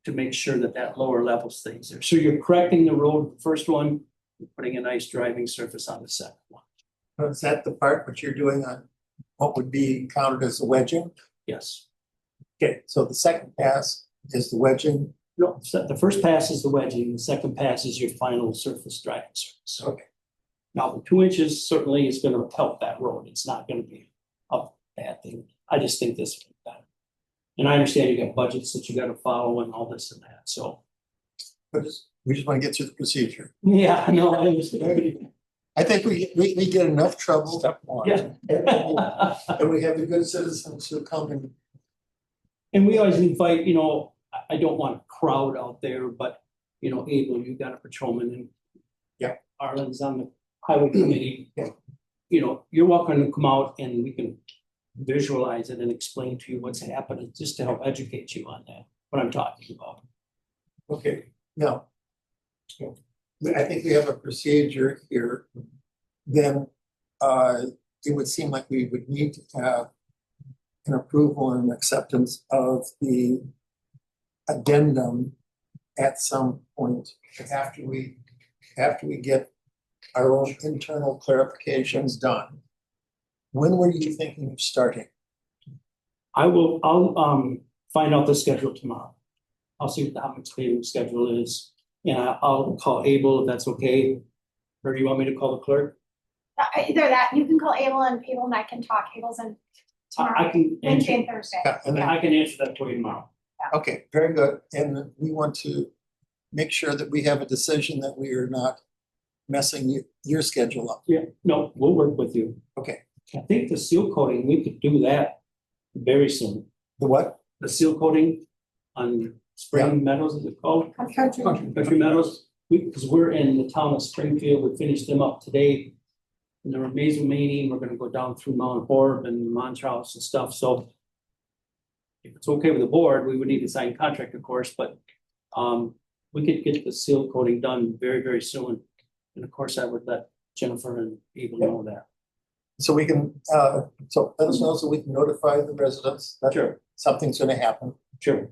to make sure that that lower level stays there. So you're correcting the road, the first one, you're putting a nice driving surface on the second one. Is that the part which you're doing on what would be counted as the wedging? Yes. Okay, so the second pass is the wedging. No, so the first pass is the wedging, the second pass is your final surface driving surface. Okay. Now, the 2 inches certainly is gonna help that road. It's not gonna be a bad thing. I just think this would be better. And I understand you got budgets that you gotta follow and all this and that, so. We just want to get through the procedure. Yeah, no, I understand. I think we get enough trouble. Step one. Yeah. And we have the good citizens who come and And we always invite, I don't want a crowd out there, but, Abel, you got a patrolman and. Yeah. Arlen's on the highway committee. Yeah. You're welcome to come out and we can visualize it and explain to you what's happening, just to help educate you on that, what I'm talking about. okay, now. I think we have a procedure here. Then it would seem like we would need to have an approval and acceptance of the addendum at some point after we get our own internal clarifications done. When were you thinking of starting? I'll find out the schedule tomorrow. I'll see what the Hopkins paving schedule is, and I'll call Abel if that's okay. Or do you want me to call the clerk? Either that, you can call Abel and I can talk. Abel's in I tomorrow, can Wednesday answer, and Thursday. Yeah, and then- I can answer that for you tomorrow. Okay, very good. And we want to make sure that we have a decision that we are not messing your schedule up. Yeah, no, we'll work with you. Okay, I think the seal coating, we could do that very soon. the what? The seal coating on Spring Meadows, is it called? Country Meadows, because we're in the town of Springfield, we finished them up today. And they're amazing meeting, we're gonna go down through Mount Horeb and Montrose and stuff, so. If it's okay with the board, we would need to sign contract, of course, but we could get the seal coating done very, very soon. And of course, I would let Jennifer and Abel know that. So we can, so let us know so we can notify the residents that Sure. something's gonna happen. Sure.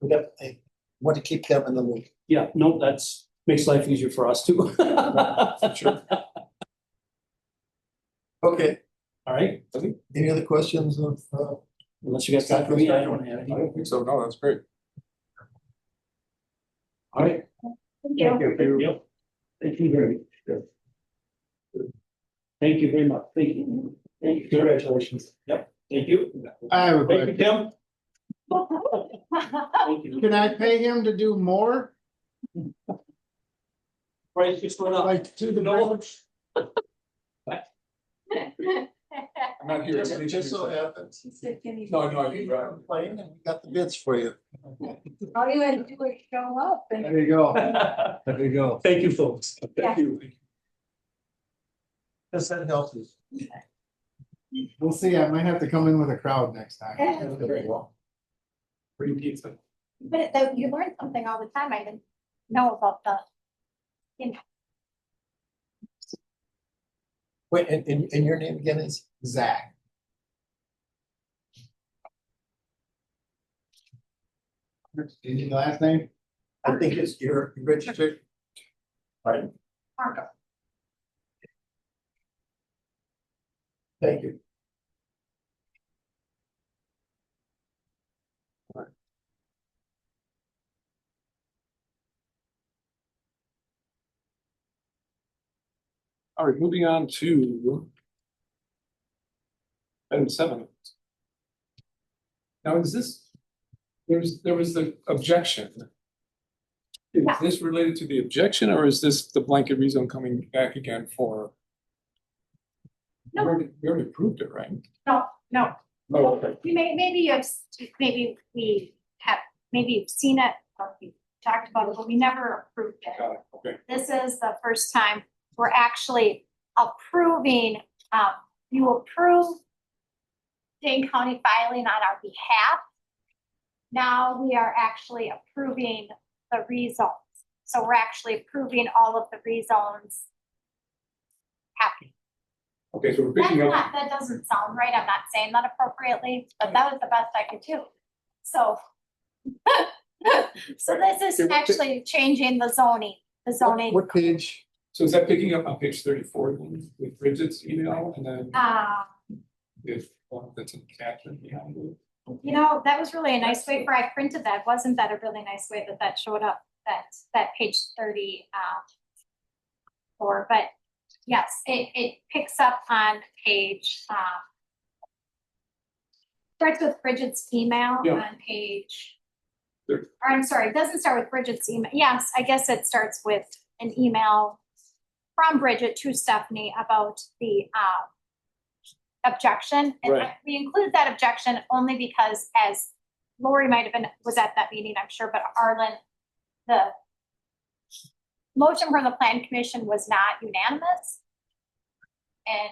We got, I want to keep them in the loop. Yeah, no, that's makes life easier for us too. Sure. Okay, All right, any other questions of, unless you guys got for me, I don't have any. I don't think so. No, that's great. All right. Thank you. Yep. Thank you very much. Thank you very much. Thank you. Thank you. Congratulations. Yep. Thank you. I have a Thank you, question. Tim. Thank you. Can I pay him to do more? Price just went up. Like to the No. village? I'm not here. just so happens. No, no, I think, right. Playing and we got the bids for you. All you had to do is show up and. There you go. There you go. Thank you, folks. Thank you. Does that help you? We'll see. I might have to come in with a crowd next time. Free pizza. But you learn something all the time. I didn't know about the. Wait, and your name again is? Zach. Your last name? I think it's your registered. Pardon? Marco. Thank you. All right, moving on to item 7. Now, is this, there was the objection. Is Yeah. this related to the objection, or is this the blanket rezone coming back again for? No. We already approved it, right? No. Oh, okay. You maybe maybe we have, maybe you've seen it or we talked about it, but we never approved it. Got it, okay. This is the first time we're actually approving, you approve Dane County filing on our behalf. Now we are actually approving the rezones. So we're actually approving all of the rezones happening. Okay, so we're That's picking up, not, that doesn't sound right. I'm not saying that appropriately, but that was the best I could do. So. So this is actually changing the zoning, What page? so is that picking up on page 34 then with Bridget's email and then if one that's in caption behind it? You know, that was really a nice way for, I printed that. Wasn't that a really nice way that showed up, that page 30, but yes, it picks up on page, starts with Bridget's email Yeah. on page. There. Or I'm sorry, it doesn't start with Bridget's email. Yes, I guess it starts with an email from Bridget to Stephanie about the objection. And Right. we included that objection only because, as Lori might have been, was at that meeting, I'm sure, but Arlen, the motion from the plan commission was not unanimous. And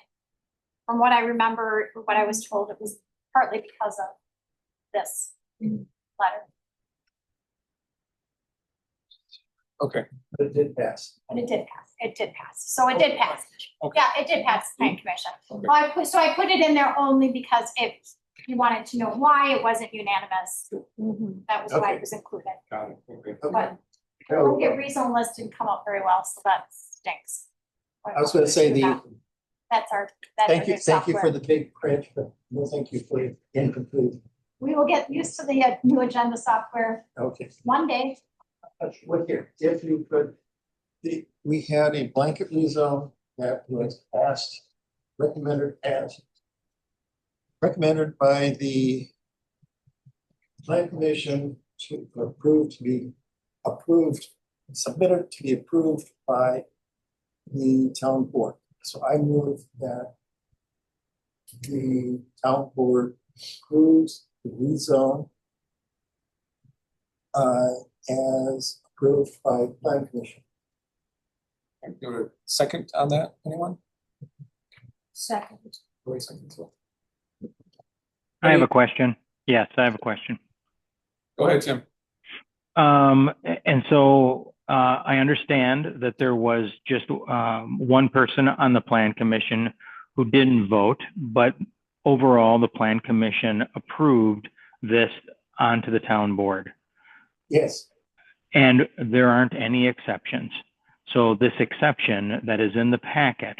from what I remember, what I was told, it was partly because of this letter. Okay, But it did pass. But it did pass. It did pass. So it did pass. Okay. Yeah, it did pass the plan commission. Okay. Well, I put it in there only because if you wanted to know why it wasn't unanimous, that was why Okay. it was included. got it, okay. But the rezone list didn't come up very well, so that stinks. I was gonna say the That's our. that's Thank our you, new thank you for software. the big print, but no, thank you for the incomplete. We will get used to the new agenda software Okay. one day. Look here, if you could, we had a blanket rezone that was passed, recommended by the plan commission to be approved, submitted to be approved by the town board. So I move that the town board approves the rezone as approved by plan commission. Go to second on that, anyone? Second. Wait a second. So- I have a question. Yes, I have a question. Go ahead, Tim. And so I understand that there was just one person on the plan commission who didn't vote, but overall the plan commission approved this onto the town board. Yes, And there aren't any exceptions. So this exception that is in the packet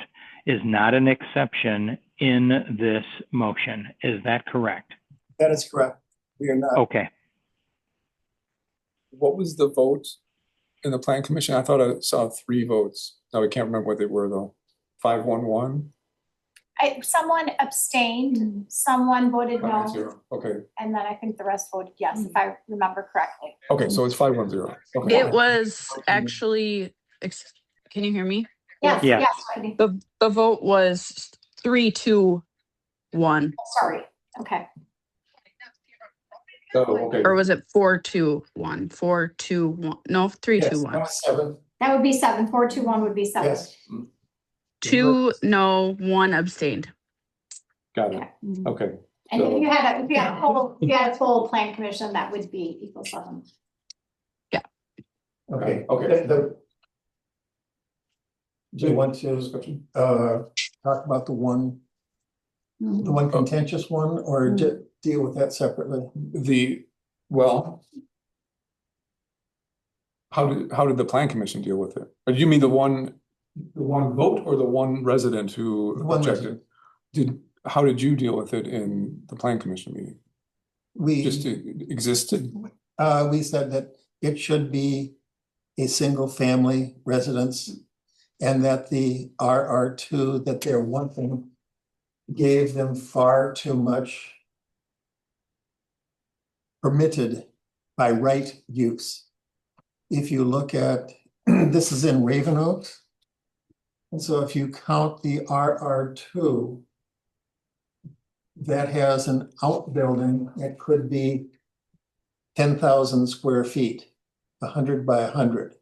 is not an exception in this motion. Is that correct? that is correct. We are not. Okay. What was the vote in the plan commission? I thought I saw 3 votes. No, I can't remember what they were though. 5-1-1? Someone abstained, someone voted no, 5-0. Okay, and then I think the rest voted yes, if I remember correctly. okay, so it's 5-1-0. Okay. It was actually, can you hear me? Yes, Yeah. yes, Heidi. The vote was 3-2-1, Sorry, okay. Oh, okay. or was it 4-2-1? 4-2-1, no, 3-2-1. Yes, 7, That would be 7, 4-2-1 would be 7. yes. 2 no, 1 abstained. Got it. Yeah. Okay. And if you had a full plan commission, that would be equal 7. Okay, Okay. Do you want to talk about the one contentious one, or deal with that separately? How did the plan commission deal with it? Or you mean the one vote or the one resident who The one objected? How did you deal with it in the plan commission meeting? Just it existed? We said that it should be a single family residence, and that the RR2 that they're wanting gave them far too much permitted by right use. If you look at, this is in Raven Oaks. And so if you count the RR2, that has an outbuilding that could be 10,000 square feet, 100 by 100,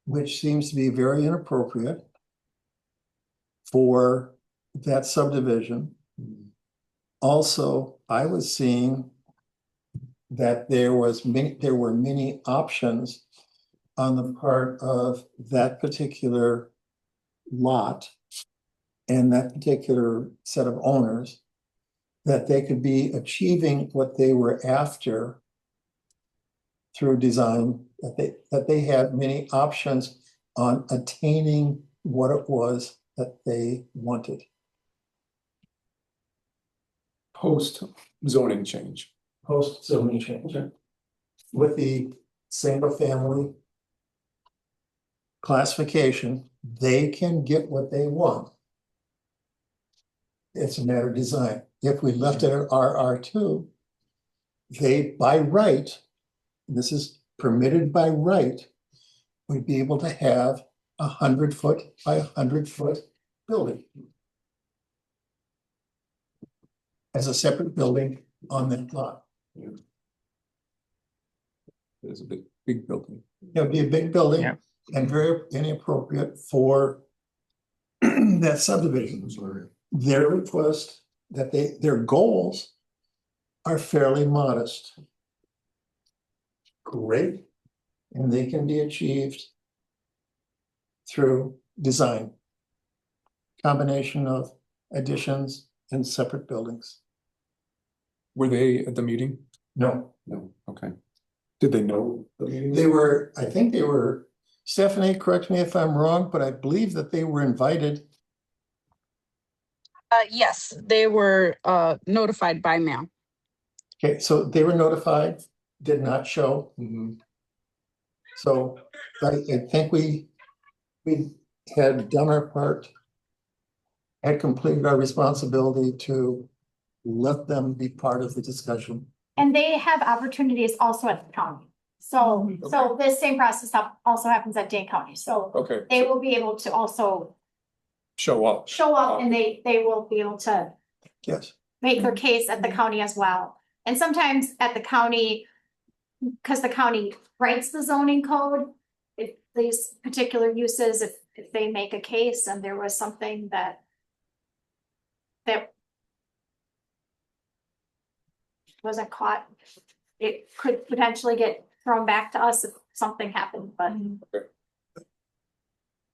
which seems to be very inappropriate for that subdivision. Also, I was seeing that there were many options on the part of that particular lot and that particular set of owners, that they could be achieving what they were after through design, that they had many options on attaining what it was that they wanted. Post zoning change. Post zoning change. Okay. With the single family classification, they can get what they want. It's a matter of design. If we left it at RR2, they, by right, this is permitted by right, would be able to have 100-foot by 100-foot building as a separate building on that lot. It's a big building. It would be a big building. Yeah. And very inappropriate for that subdivision. Their request that their goals are fairly modest. Great, and they can be achieved through design. Combination of additions and separate buildings. Were they at the meeting? No, No. Okay. Did they know the meeting? I think they were, Stephanie, correct me if I'm wrong, but I believe that they were invited Yes, they were notified by mail. Okay, so they were notified, did not show. So I think we had done our part. Had completed our responsibility to let them be part of the discussion. And they have opportunities also at the county. So this same process also happens at Dane County. So Okay, they will be able to also show up. show up and they will be able to Yes. make their case at the county as well. And sometimes at the county, because the county writes the zoning code, if these particular uses, if they make a case and there was something that wasn't caught, it could potentially get thrown back to us if something happened, but.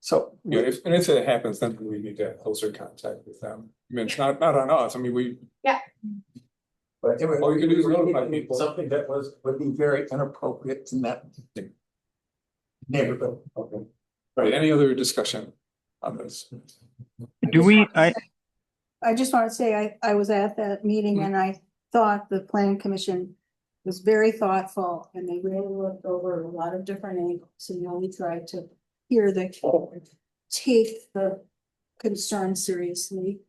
So Yeah, if it happens, then we need to have closer contact with them. I mean, it's not on us. I mean, but anyway, All you can do is notify people. something that would be very inappropriate in that neighborhood. Okay. Right, any other discussion on this? Do we, I just want to say, I was at that meeting and I thought the planning commission was very thoughtful and they really looked over a lot of different angles and really tried to take the concern seriously.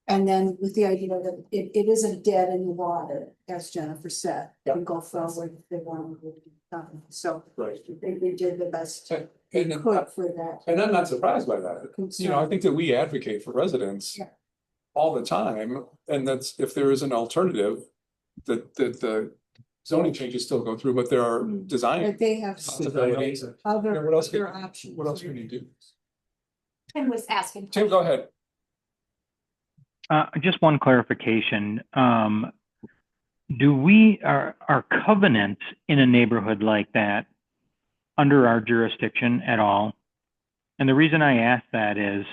And then with the idea that it isn't dead in the water, as Jennifer said, and go forward if they want to. So Right. they did the best they And could for that. I'm not surprised by that. You know, I think that we advocate for residents Yeah. all the time, and that's if there is an alternative, that the zoning changes still go through, but there are design That they have possibilities. Yeah, other what else options. What else can you do? Tim was asking. Tim, go ahead. just one clarification. Do are covenants in a neighborhood like that under our jurisdiction at all? And the reason I ask that is,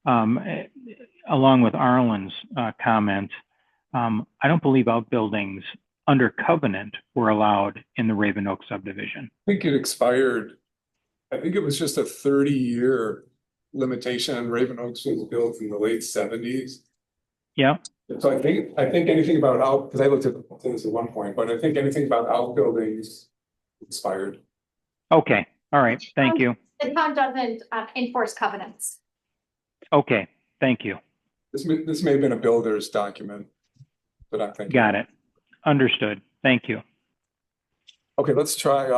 along with Arlen's comment, I don't believe outbuildings under covenant were allowed in the Raven Oak subdivision. I think it expired. I think it was just a 30-year limitation, and Raven Oaks was built in the late 70s. Yeah. So I think anything about because I looked at this at one point, but I think anything about outbuildings expired. Okay. All right. Thank you. The town doesn't enforce covenants. Okay. Thank you. This may have been a builder's document, but I think. Got it. Understood. Thank you. Okay, let's try,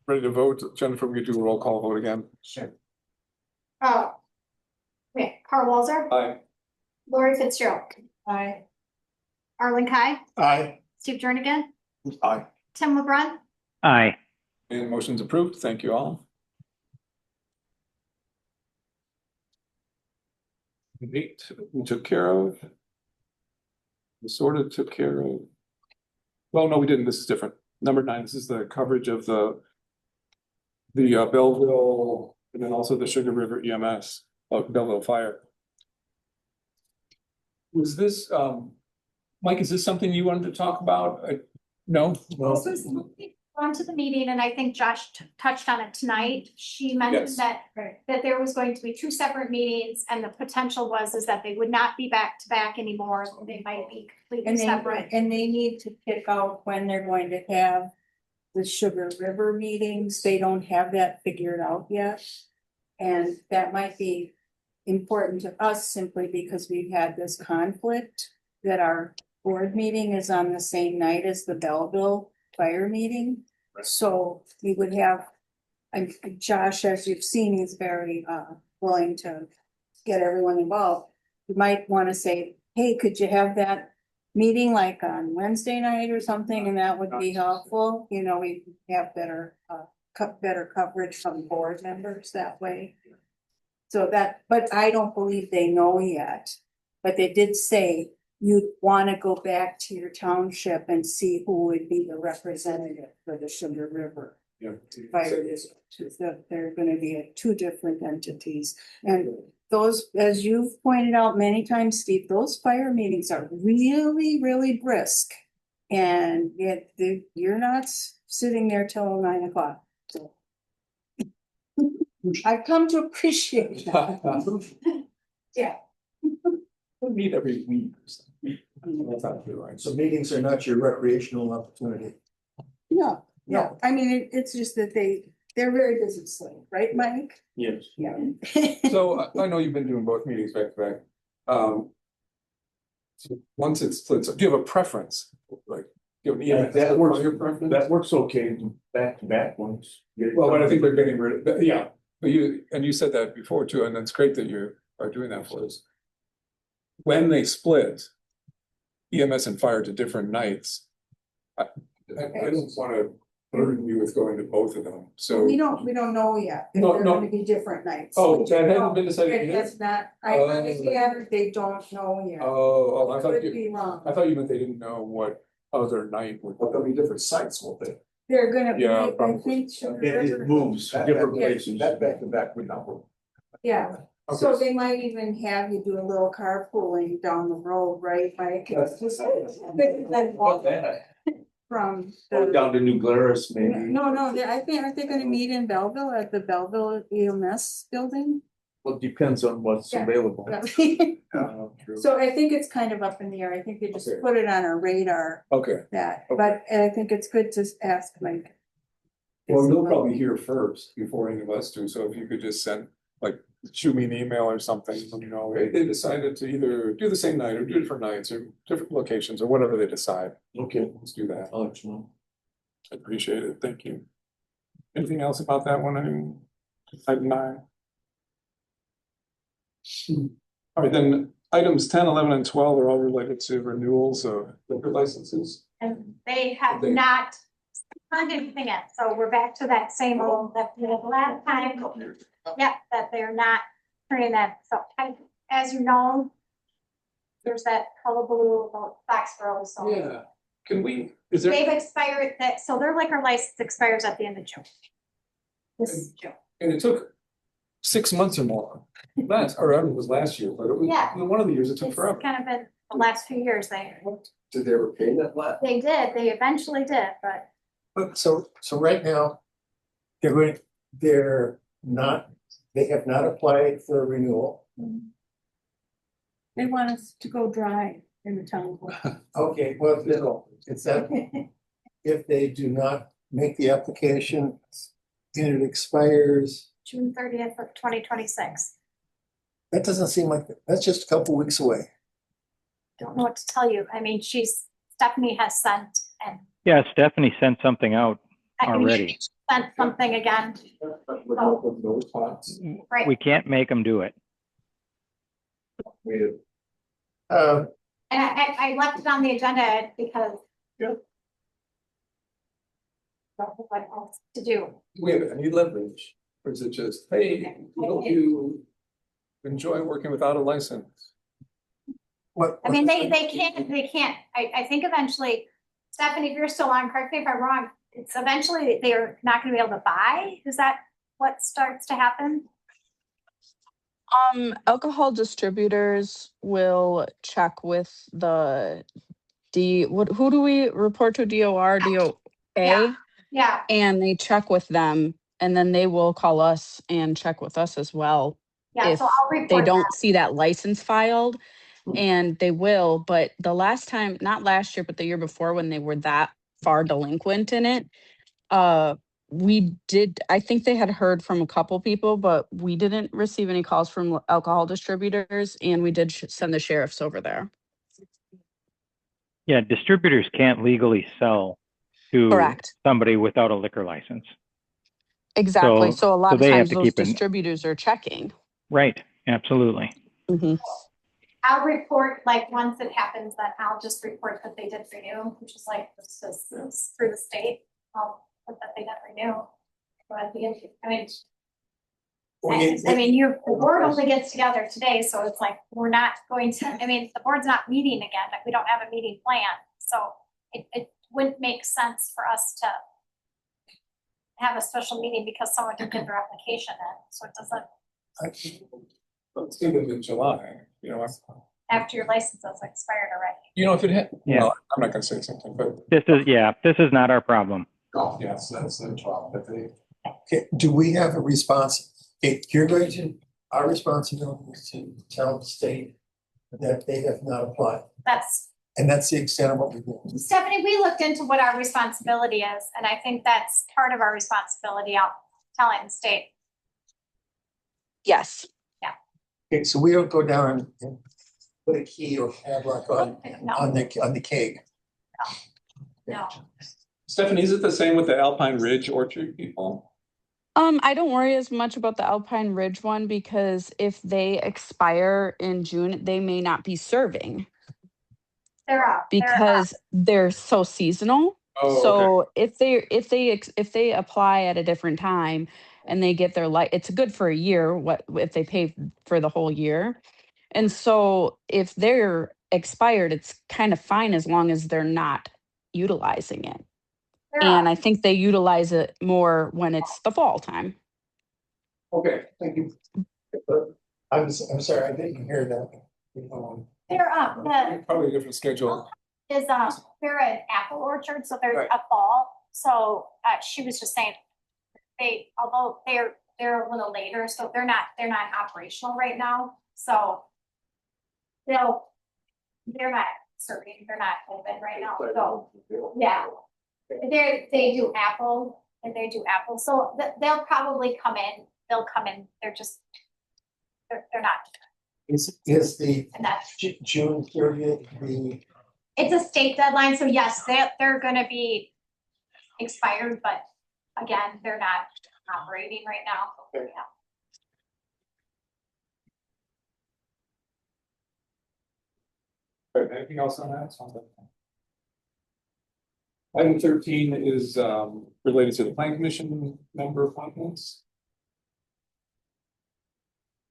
ready to vote. Jennifer, we could do a roll call vote again. Sure. Okay, Carl Walzer, Aye. Lori Fitzgerald. Aye. Arlen Kai, Aye. Steve Jernigan, Aye. Tim LeBrun, Aye. And motion's approved. Thank you all. Eight, we took care of. We sort of took care of. Well, no, we didn't. This is different. Number 9, this is the coverage of the Belleville, and then also the Sugar River EMS, Belleville Fire. Was this, Mike, is this something you wanted to talk about? No? This was on to the meeting, and I think Josh touched on it tonight. She mentioned Yes. that there was going to be 2 separate meetings, and the potential is that they would not be back to back anymore. They might be completely And separate. they need to pick out when they're going to have the Sugar River meetings. They don't have that figured out yet. And that might be important to us simply because we've had this conflict that our board meeting is on the same night as the Belleville fire meeting. So we would have, and Josh, as you've seen, is very willing to get everyone involved. You might want to say, hey, could you have that meeting like on Wednesday night or something? And that would be helpful. You know, we have better coverage from board members that way. So that, but I don't believe they know yet. But they did say you'd want to go back to your township and see who would be the representative for the Sugar River Yeah. fire district. That they're going to be 2 different entities. And those, as you've pointed out many times, Steve, those fire meetings are really, really brisk. And yet you're not sitting there till 9 o'clock. So I've come to appreciate that. Yeah. We meet every week or something. That's not true, right? So meetings are not your recreational opportunity. No, no, I mean, it's just that they're very busy, right, Mike? Yes. Yeah. So I know you've been doing both meetings back to back. So once it splits, do you have a preference? Like, you know, EMS, That works, your preference? that works okay, back to back ones. Well, but I think they're getting rid of, but yeah, but you said that before too, and it's great that you are doing that for us. When they split EMS and fire to different nights, I don't wanna burden you with going to both of them, so. We don't know yet, if No, they're no. gonna be different nights. Oh, We that don't hasn't know. been decided It yet? has not, they don't know yet. Oh, I thought Could you, be wrong. I thought you meant they didn't know what other night would. But there'll be different sites, won't they? They're gonna be, Yeah, I probably. think. Sugar It River- moves different places. That back to back would not work. Yeah, Okay. so they might even have you do a little carpooling down the road, right, Mike? That's just. Then walk from the. Down to New Glarus, maybe. No, I think, aren't they gonna meet in Belleville at the Belleville EMS building? Well, it depends on what's Yeah. available. True. So I think it's kind of up in the air. I think they just Okay. put it on our radar Okay, that, Okay. but I think it's good to ask Mike. well, you'll probably hear first before any of us do, so if you could just send, like, shoot me an email or something, you know, hey, they decided to either do the same night or do different nights or different locations or whatever they decide. Okay, Let's do that. I'll let you know. I appreciate it, thank you. Anything else about that one? I mean, item 9. All right, then, items 10, 11, and 12 are all related to renewals of liquor licenses. And they have They- not turned anything in, so we're back to that same old that we had last time. Yep, that they're not turning that, so as you know. There's that hullabaloo about Foxborough, so. Yeah, can we, is there? They've expired that, so their liquor license expires at the end of June. This is June. And it took 6 months or more. Last, or it was last year, but it was, Yeah. one of the years it took It's forever. kind of been the last few years Did they ever pay that last? they eventually did, but But so right now, they have not applied for a renewal. They want us to go dry in the town. Okay, well, it's that, if they do not make the application and it expires, June 30th of 2026. that doesn't seem like, that's just a couple weeks away. Don't know what to tell you. I mean, Stephanie has sent and. Yeah, Stephanie sent something out I mean, already. she Sent something again, With those spots. right? We can't make them do it. And I left it on the agenda because. Yeah. Don't know what else to do. Do we have any leverage? Or is it just, hey, we hope you enjoy working without a license? What? I mean, they can't, I think eventually, Stephanie, if you're still on, correct me if I'm wrong, it's eventually they're not gonna be able to buy, is that what starts to happen? Alcohol distributors will check with the who do we report to? DOR, DOA? Yeah. Yeah, And they check with them and then they will call us and check with us as well. yeah, If so I'll report They don't that. see that license filed and they will, but the last time, not last year, but the year before when they were that far delinquent in it, I think they had heard from a couple people, but we didn't receive any calls from alcohol distributors and we did send the sheriffs over there. Yeah, distributors can't legally sell to Correct. somebody without a liquor license. Exactly. So a lot of they have times to those keep distributors are checking. Right, absolutely. Mhm. I'll report, like, once it happens, then I'll just report that they did renew, which is like, this is through the state, but that they didn't renew. But I mean, I mean, the board only gets together today, so it's like, we're not going to, I mean, the board's not meeting again, like, we don't have a meeting planned, so it wouldn't make sense for us to have a special meeting because someone didn't get their application in, so it doesn't, Let's do them in July, you know, after your license is expired already. you know, if it had, Yeah. well, I'm not gonna say something, but. This is not our problem. Oh, yes, that's the problem, but they. Okay, do we have a response? If you're going to, our responsibility is to tell the state that they have not applied. And that's the extent of what we do. Stephanie, we looked into what our responsibility is, and I think that's part of our responsibility out telling the state. Yes. Okay, so we don't go down and put a key or padlock on the keg. No. Stephanie, is it the same with the Alpine Ridge Orchard people? I don't worry as much about the Alpine Ridge one because if they expire in June, they may not be serving They're up. because they're so seasonal. Oh, So if they apply at a different time and they get their it's good for a year. What if they pay for the whole year? And so if they're expired, it's kind of fine as long as they're not utilizing it. And I think they utilize it more when it's the fall time. Okay, thank you. I'm sorry, I didn't hear that. They're up. Probably a different schedule. They're an apple orchard, so there's Right. a fall. So she was just saying although they're a little later, so they're not operational right now. So they're not serving, they're not open right now. So yeah, they do apple and they do apple. So they'll probably come in. They'll come in. They're not. Is the And that's June 30th the? it's a state deadline, so yes, they're gonna be expired, but again, they're not operating right now. Okay. Yeah. Right, anything else on that? Item 13 is related to the plan commission member appointments.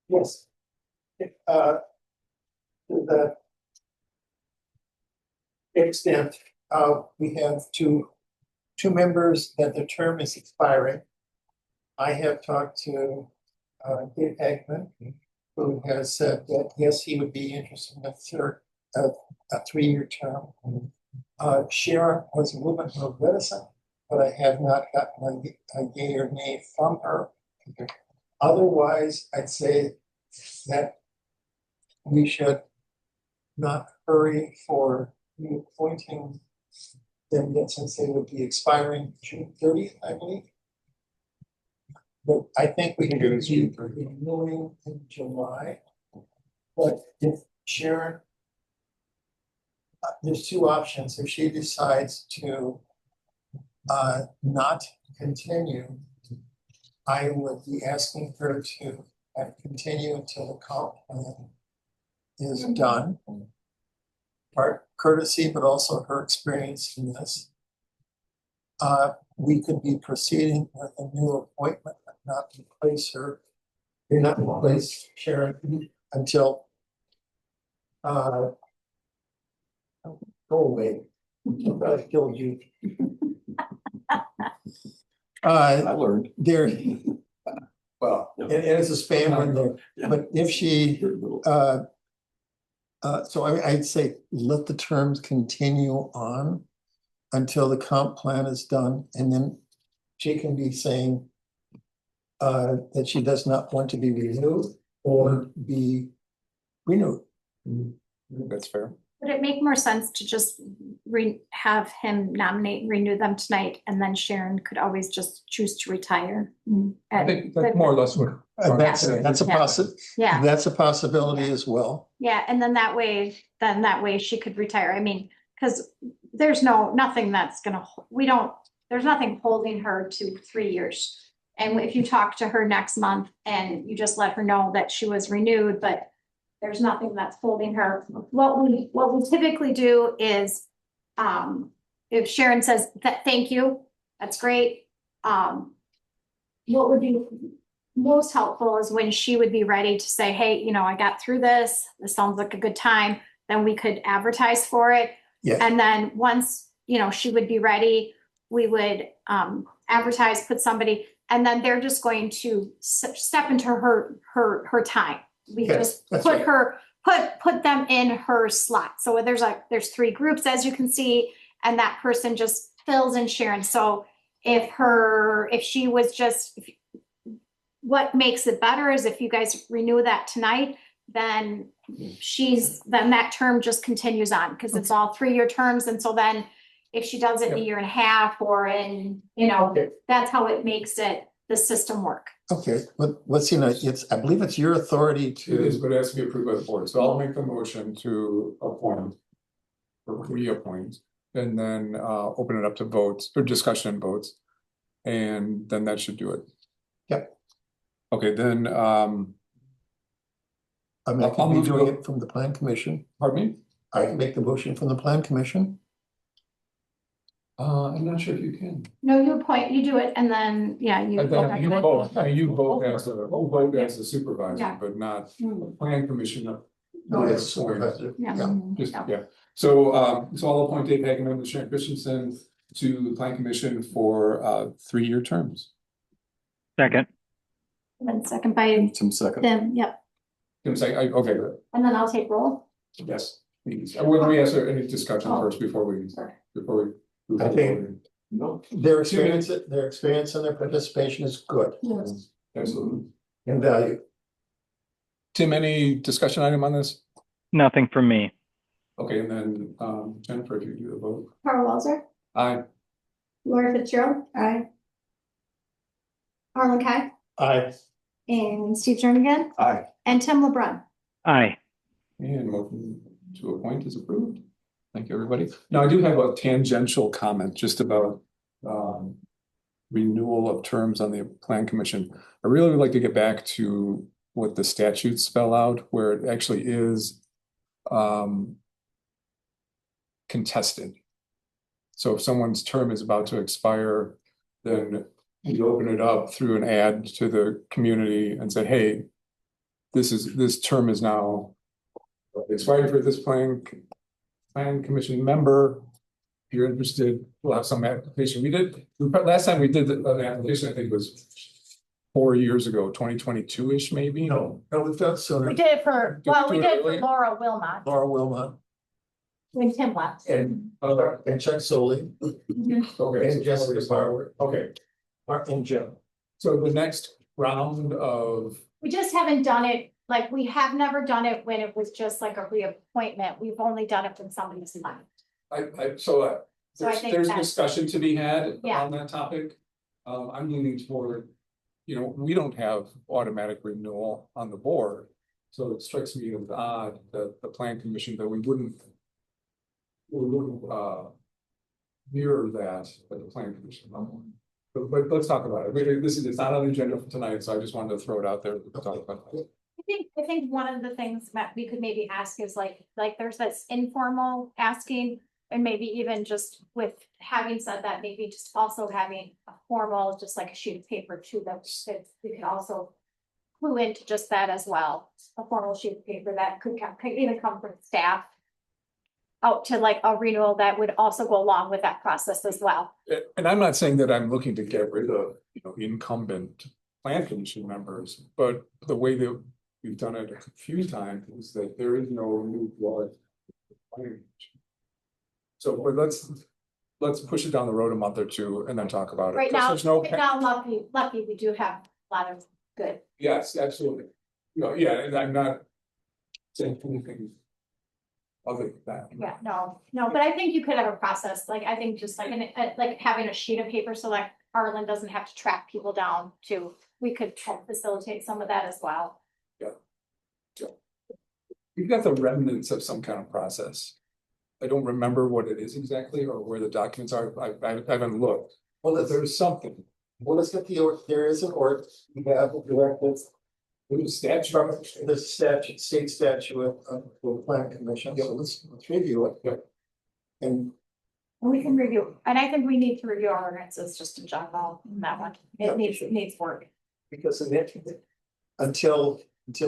Yes. To the extent, we have two members that the term is expiring. I have talked to Dave Eggman, who has said that, yes, he would be interested in a 3-year term. Sharon was a little bit more reticent, but I have not gotten a yay or nay from her. Otherwise, I'd say that we should not hurry for reappointing them yet, since they would be expiring June 30th, I believe. But I think we can do renewing in July. But if Sharon, there's two options. If she decides to not continue, I would be asking her to continue until the comp plan is done. Part courtesy, but also her experience in this. We could be proceeding with a new appointment, but not replace her. You're not replace Sharon until go away. I thought I killed you. I learned. There, Well. and it's a spam window, but if she, so I'd say let the terms continue on until the comp plan is done, and then she can be saying that she does not want to be renewed or be renewed. That's fair. Would it make more sense to just have him nominate and renew them tonight, and then Sharon could always just choose to retire? I think that's more or less what. That's Yeah. That's a possibility as well. Yeah, and then that way she could retire. I mean, because there's nothing that's gonna, there's nothing holding her to 3 years. And if you talk to her next month and you just let her know that she was renewed, but there's nothing that's holding her. What we typically do is, if Sharon says that, thank you, that's great. What would be most helpful is when she would be ready to say, hey, I got through this. This sounds like a good time. Then we could advertise for it. Yeah. And then once, she would be ready, we would advertise, put somebody, and then they're just going to step into her time. We Yes, just put them in her slot. So there's 3 groups, as you can see, and that person just fills in Sharon. So what makes it better is if you guys renew that tonight, then then that term just continues on, because it's all 3-year terms, and so then if she does it in a year and a half or in, Okay. that's how it makes the system work. Okay, but let's see, now, I believe it's your authority It is, to, but it has to be approved by the board, so I'll make the motion to appoint. Or reappoint, and then open it up to votes or discussion and votes. And then that should do it. Yep. Okay, then I'm not I'll move doing to- it from the plan commission. pardon me? I can make the motion from the plan commission. I'm not sure if you can. No, you do it, and then, yeah, you. And then you vote, you vote as the supervisor, Yeah. but not Hmm. the plan commissioner. No, it's supervisor. Yeah. Just, Yeah. yeah, so I'll appoint Dave Hageman and Sharon Christensen to the plan commission for 3-year terms. Second. And then second by Tim second. Tim, yep, Can say, okay, and then I'll take roll. yes, please. Let me ask her any discussion Oh. first before we. Sorry. move I think- No. Their experience and their participation is good Yes. Absolutely. and value. Tim, any discussion item on this? Nothing from me. Okay, and then Jennifer, if you do the vote. Carl Walzer, Aye. Laura Fitzgerald, aye. Harlan Kai, Aye. and Steve Jernigan, Aye. and Tim LeBrun. Aye. And motion to appoint is approved. Thank you, everybody. Now, I do have a tangential comment just about renewal of terms on the plan commission. I really would like to get back to what the statutes spell out, where it actually is contested. So if someone's term is about to expire, then you open it up through an ad to the community and say, hey, this term is now expired for this plan commission member. If you're interested, we'll have some application. Last time we did an application, I think was 4 years ago, 2022-ish maybe. No, we've done sooner. We did it for, well, we Do it did it for early? Laura Wilmot Laura Wilmot when Tim left. and Chuck Soley Okay. and Jessica Barber Okay, and Jim. so the next round of, We just haven't done it, like, we have never done it when it was just like a reappointment. We've only done it when somebody's left. So I there's think there's that's- discussion to be had Yeah. on that topic. I'm leaning toward, we don't have automatic renewal on the board. So it strikes me as odd that the plan commission, that we wouldn't mirror that at the plan commission level. But let's talk about it. It's not on the agenda for tonight, so I just wanted to throw it out there to talk about it. I think one of the things that we could maybe ask is like there's this informal asking, and maybe even just with having said that, maybe just also having a formal, just like a sheet of paper too, that we could also clue into just that as well. A formal sheet of paper that could even come from staff out to like a renewal that would also go along with that process as well. And I'm not saying that I'm looking to get rid of, incumbent plan commission members, but the way that we've done it a few times is that there is no new blood. So but let's push it down the road a month or two and then talk about it. Right 'Cause now, there's no. lucky, we do have a lot of good. Yes, absolutely. Yeah, and I'm not saying anything other than that. Yeah, no, but I think you could have a process, like, I think just like, like having a sheet of paper, so like Arlen doesn't have to track people down to, we could help facilitate some of that as well. You've got the remnants of some kind of process. I don't remember what it is exactly or where the documents are. I haven't looked. Well, But there's something. let's get there is an we have directives. There's a statute. There's statute, state statute for the plan commission, so let's review it. Yep. And We can review, and I think we need to review our ordinances just in general, in that one, it needs work. because until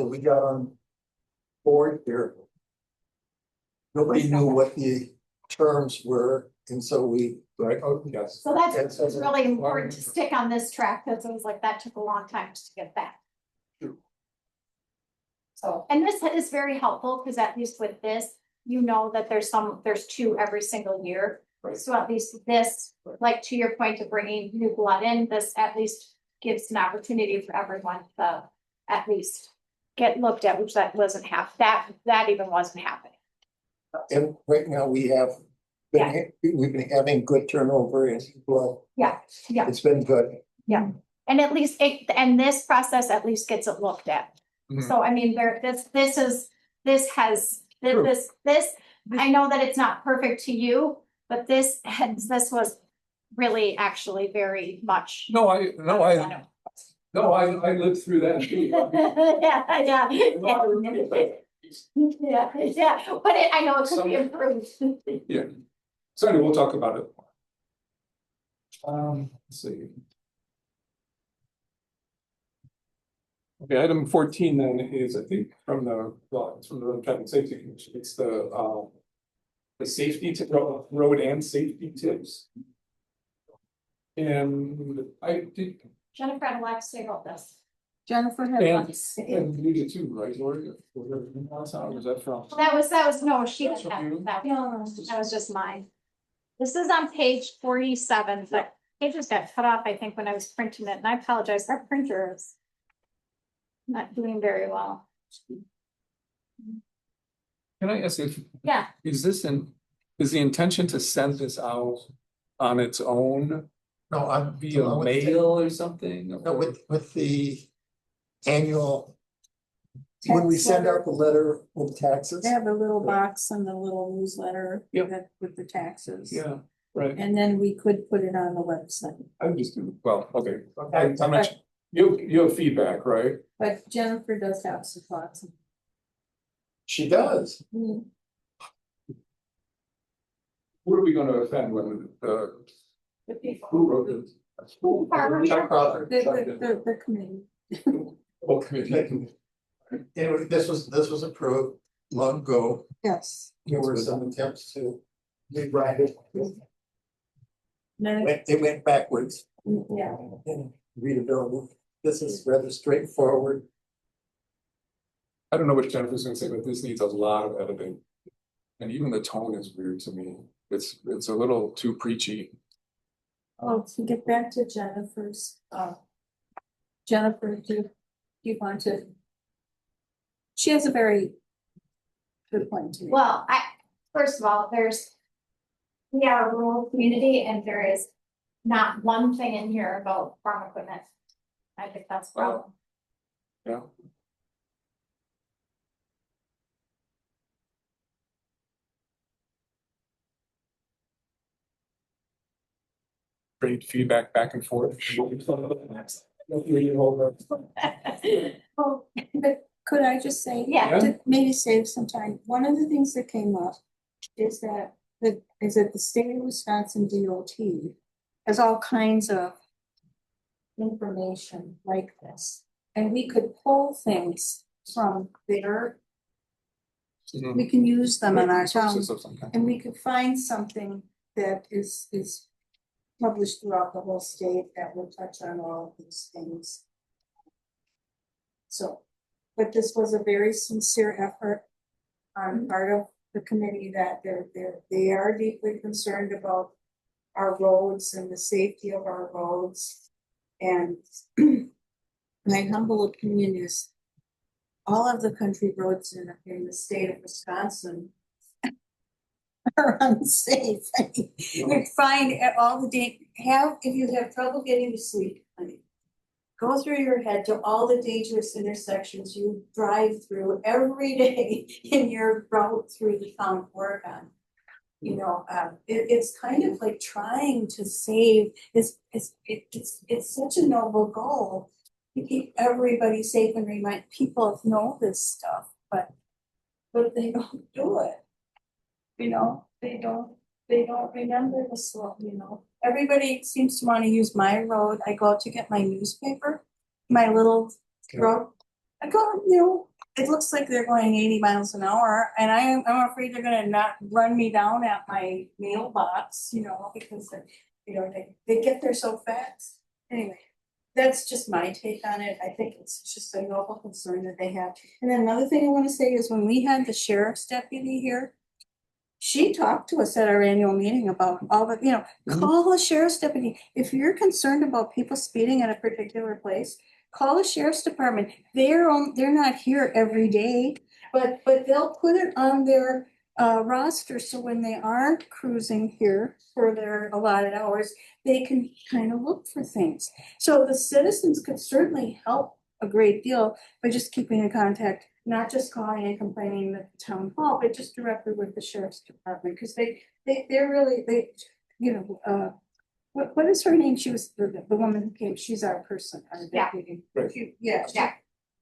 we got on board here, nobody knew what the terms were, and so we. Right, oh, yes. So that's it's really important to stick on this track, because it was like, that took a long time just to get back. So, and this is very helpful, because at least with this, that there's 2 every single year. Right. So at least this, like to your point of bringing new blood in, this at least gives an opportunity for everyone to at least get looked at, which that wasn't that even wasn't happening. And right now we have, we've been having good turnover in blood. Yeah, yeah. It's been good. Yeah, and at least and this process at least gets it looked at. Mhm. So I mean, this I know that it's not perfect to you, but this was really actually very much. I lived through that. too. Yeah, but I know it could be improved. Yeah. So anyway, we'll talk about it. Let's see. Okay, item 14 then is, I think, from the Traffic Safety Commission. It's the safety road and safety tips. And I did. Jennifer had a lot to say about this. Jennifer had And lots to say. you did too, right, Lori? Was that from? No, she That's didn't from you? have that was just mine. This is on page 47, but it just got cut off, I think, when I was printing it, and I apologize, our printer is not doing very well. Can I ask if, Yeah, is the intention to send this out on its own No, I'm via mail or something? No, with the annual, when we send out the letter with taxes. They have a little box and the little newsletter Yep. with the taxes. Yeah, right. And then we could put it on the website. I'm just, well, okay. I'm not, you have feedback, right? But Jennifer does have some thoughts. She does. Mm, Who are we gonna offend when The people. who wrote this? Chuck Crawford. The committee. Whole committee. Anyway, this was approved long ago. Yes. There were some attempts to rewrite it. No, It went backwards. yeah. And readability. This is rather straightforward. I don't know what Jennifer's gonna say, but this needs a lot of editing. And even the tone is weird to me. It's a little too preachy. Oh, to get back to Jennifer's, Jennifer, do you want to? She has a very good point to make. well, first of all, we are a rural community and there is not one thing in here about farm equipment. I think that's a problem. Yeah. Great feedback back and forth. Oh, but could I just say? Yeah. To maybe save some time, one of the things that came up is that the state of Wisconsin DOT has all kinds of information like this. And we could pull things from there. We can use them in our town, Sources of some kind. and we could find something that is published throughout the whole state that will touch on all of these things. So, but this was a very sincere effort on part of the committee that they are deeply concerned about our roads and the safety of our roads. And my humble opinion is all of the country roads in the state of Wisconsin are unsafe. I mean, you find all the day, if you have trouble getting to sleep, honey, go through your head to all the dangerous intersections you drive through every day in your route through the town of Oregon. You know, it's kind of like trying to save. It's such a noble goal to keep everybody safe and remind people know this stuff, but they don't do it. You know, they don't remember the slow, you know. Everybody seems to want to use my road. I go out to get my newspaper, my little road. I go, you know, it looks like they're going 80 miles an hour, and I'm afraid they're gonna not run me down at my mailbox, you know, because they get there so fast. Anyway, that's just my take on it. I think it's just a noble concern that they have. And then another thing I want to say is when we had the sheriff's deputy here, she talked to us at our annual meeting about all the, call the sheriff's deputy. If you're concerned about people speeding at a particular place, call the sheriff's department. They're not here every day, but they'll put it on their roster, so when they aren't cruising here for their allotted hours, they can kind of look for things. So the citizens could certainly help a great deal by just keeping in contact, not just calling and complaining at the town hall, but just directly with the sheriff's department, because they're really, you know, what is her name? She was the woman who came, she's our person, our Yeah. deputy. Right. Yeah, Yeah.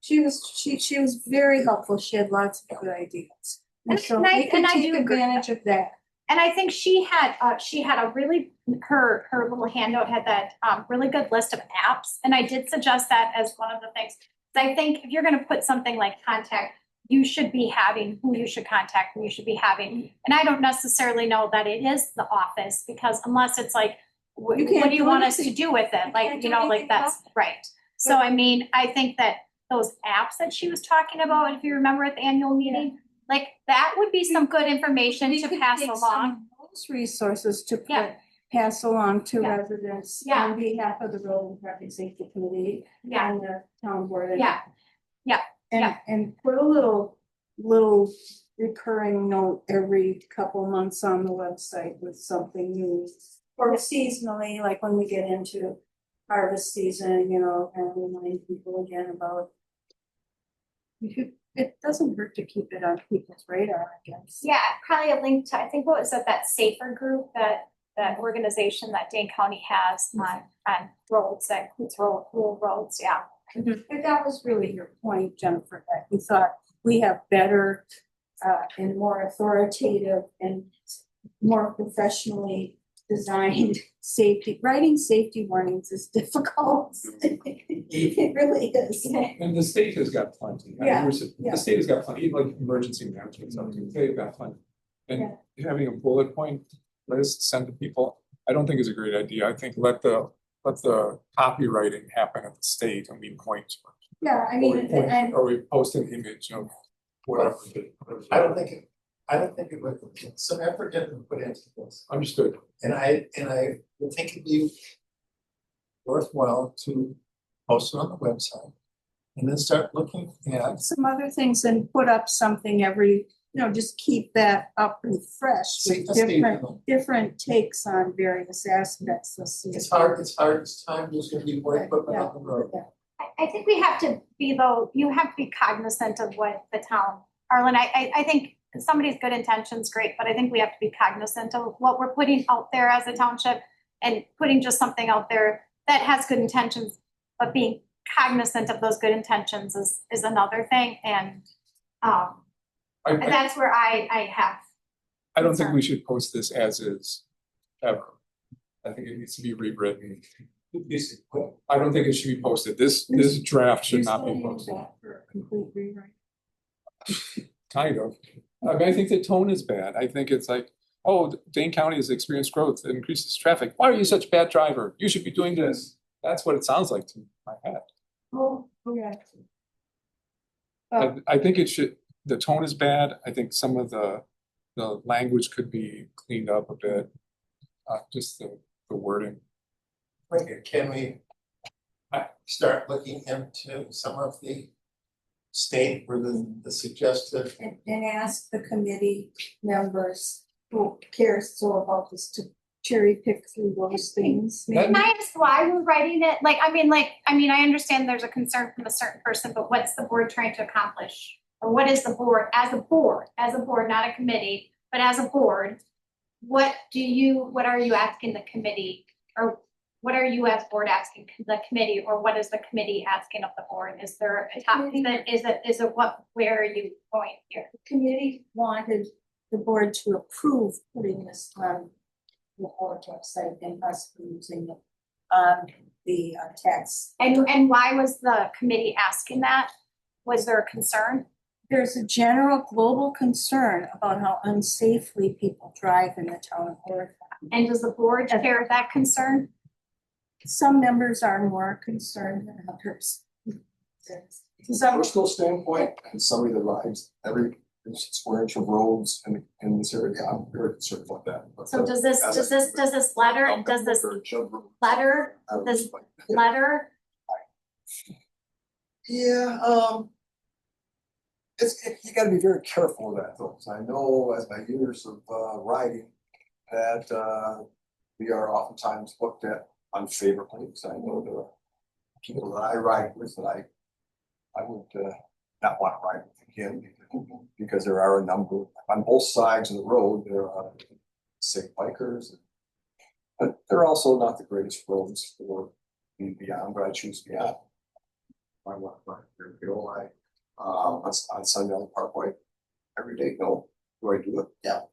she was very helpful. She had lots of good ideas. And so And I- we can and I take do agree. advantage of that. And I think she had a really, her little handout had that really good list of apps. And I did suggest that as one of the things. I think if you're gonna put something like contact, you should be having who you should contact, who you should be having. And I don't necessarily know that it is the office, because unless it's like, what You can't do you do want us to anything. do with it? can't Like, do you know, like anything that's right. So I mean, I think that those apps that she was talking about, if you remember at the annual meeting, like that would be some good information We to could pass take some along. of those resources to Yeah. pass along to Yeah. residents Yeah. on behalf of the Road and Traffic Safety Committee Yeah, and the town board. And- yeah, yeah, yeah. And put a little recurring note every couple months on the website with something new. Or seasonally, like when we get into harvest season, you know, and remind people again about. It doesn't hurt to keep it on people's radar, I guess. Yeah, probably a link to, I think what was it, that Safer group, that organization that Dane County has on roads, that includes rural roads, yeah. But that was really your point, Jennifer, that we thought we have better and more authoritative and more professionally designed safety, writing safety warnings is difficult. It really is. And the state has got plenty. I mean, Yeah, The state has got plenty, like emergency management, something, they've got plenty. And having a bullet point list sent to people, I don't think is a great idea. I think let the copywriting happen at the state and we point to it. Yeah, I Or mean, we and or we post an image of whatever. I don't think it would, some effort had been put into this. Understood. And I would think it'd be worthwhile to post it on the website and then start looking at. some other things and put up something every, you know, just keep that up and fresh See, with the state, different takes on various aspects of safety. it's hard, it's time, there's gonna be more equipment on the road. I think we have to be, though, you have to be cognizant of what the town, Arlen, I think somebody's good intentions, great, but I think we have to be cognizant of what we're putting out there as a township, and putting just something out there that has good intentions, but being cognizant of those good intentions is another thing, and that's where I have. I don't think we should post this as is ever. I think it needs to be rewritten. I don't think it should be posted. This draft should not be posted. For a complete rewrite. Kind of. I mean, I think the tone is bad. I think it's like, oh, Dane County has experienced growth that increases traffic. Why are you such a bad driver? You should be doing this. That's what it sounds like to my head. Oh, yeah. I think it should, the tone is bad. I think some of the language could be cleaned up a bit. Just the wording. Can we start looking into some of the state or the suggested? And ask the committee members who cares so about this to cherry pick through those things. That- Can I ask why we're writing it? I mean, I understand there's a concern from a certain person, but what's the board trying to accomplish? Or what is the board, not a committee, but as a board, what are you asking the committee? Or what are you as board asking the committee, or what is the committee asking of the board? Is there a topic that, is it where are you going here? The committee wanted the board to approve putting this on the board website and us using it on the tax. And why was the committee asking that? Was there a concern? There's a general global concern about how unsafely people drive in the town of Oregon. And does the board share that concern? Some members are more concerned than others. From a personal standpoint, and somebody that rides every square inch of roads in this area, I'm very concerned about that. But, So does this letter, Yeah, you gotta be very careful with that though, 'cause I know as my years of riding that we are oftentimes looked at unfavorably, because I know there are people that I ride with that I would not want to ride with again, because there are a number on both sides of the road, there are safe bikers. But they're also not the greatest roads for me beyond, but I choose beyond. I want to go, on Sun Valley Parkway every day. No, do I do it? Yeah.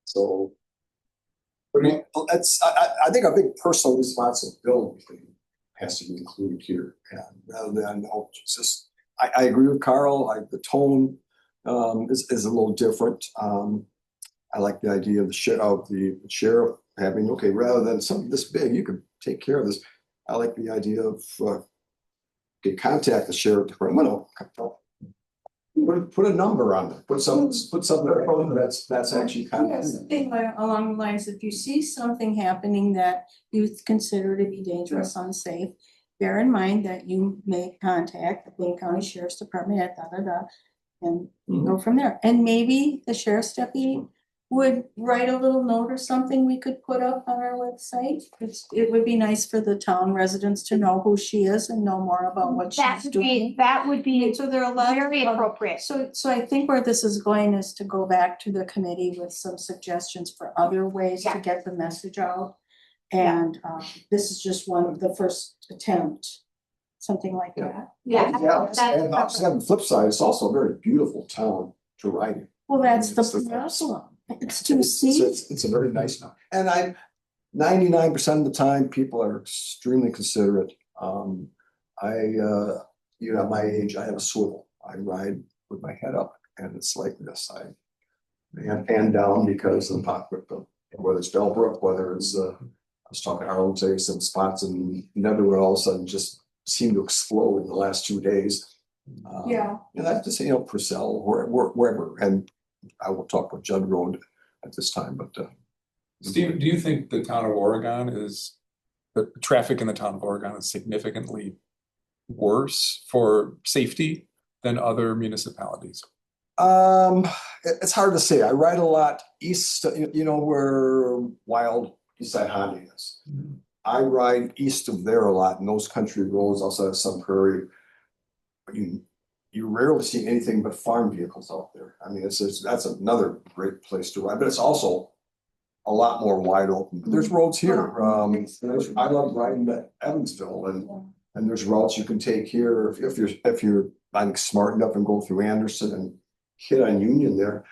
So, I mean, I think a big personal responsibility has to be included here, and rather than, oh, just, I agree with Carl, the tone is a little different. I like the idea of the sheriff having, okay, rather than something this big, you could take care of this. I like the idea of contact the sheriff department. Put a number on it. Put something that's actually kind of. Yes, thing along the lines, if you see something happening that you consider to be dangerous, unsafe, bear in mind that you may contact the Blaine County Sheriff's Department at and go from there. And maybe the sheriff's deputy would write a little note or something we could put up on our website. It would be nice for the town residents to know who she is and know more about what she's doing. That would be So there are a lot very of appropriate. So I think where this is going is to go back to the committee with some suggestions for other ways to get the message out. And this is just one of the first attempt, something like that. Yeah. And obviously on the flip side, it's also a very beautiful town to ride in. Well, that's the It's problem. It's to see. It's a very nice town. And 99% of the time, people are extremely considerate. You know, at my age, I have a swivel. I ride with my head up, and it's like this. And down because of the pocket, whether it's Bellbrook, whether it's I was talking to Arlington, some spots in Netherwood all of a sudden just seem to explode in the last 2 days. And that's just, Purcell, wherever. And I will talk with Judd Road at this time, but. Steve, do you think the town of Oregon the traffic in the town of Oregon is significantly worse for safety than other municipalities? It's hard to say. I ride a lot east, where Wild Eastside Honda is. I ride east of there a lot, in those country roads outside of Sun Prairie. But you rarely see anything but farm vehicles out there. I mean, that's another great place to ride, but it's also a lot more wide open. There's roads here. I love riding to Evansville, and there's routes you can take here if you're I think smart enough and go through Anderson and hit on Union there.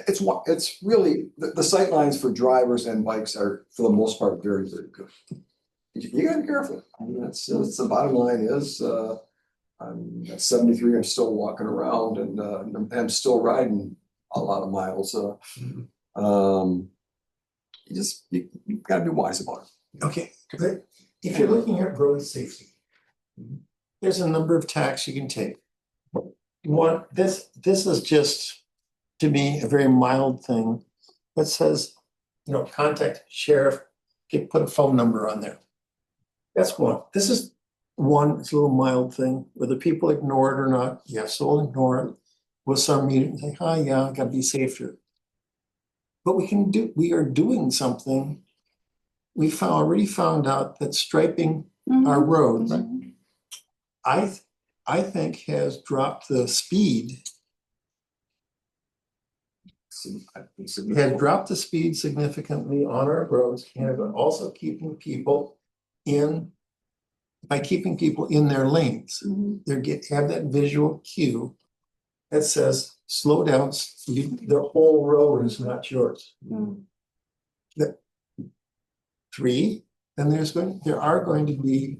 It's really the sight lines for drivers and bikes are for the most part very, very good. You gotta be careful. I mean, that's the bottom line is I'm at 73, I'm still walking around and I'm still riding a lot of miles. You gotta be wise about it. Okay, if you're looking at road safety, there's a number of tacks you can take. This is just, to me, a very mild thing that says, contact sheriff, put a phone number on there. That's one. This is one, it's a little mild thing, whether people ignore it or not. Yes, they'll ignore it. With some meeting, say, hi, I gotta be safer. But we are doing something. We already found out that striping our roads, I think has dropped the speed. Has dropped the speed significantly on our roads, and also keeping people in their lanes. They have that visual cue that says, slow down, the whole road is not yours. Three, and there are going to be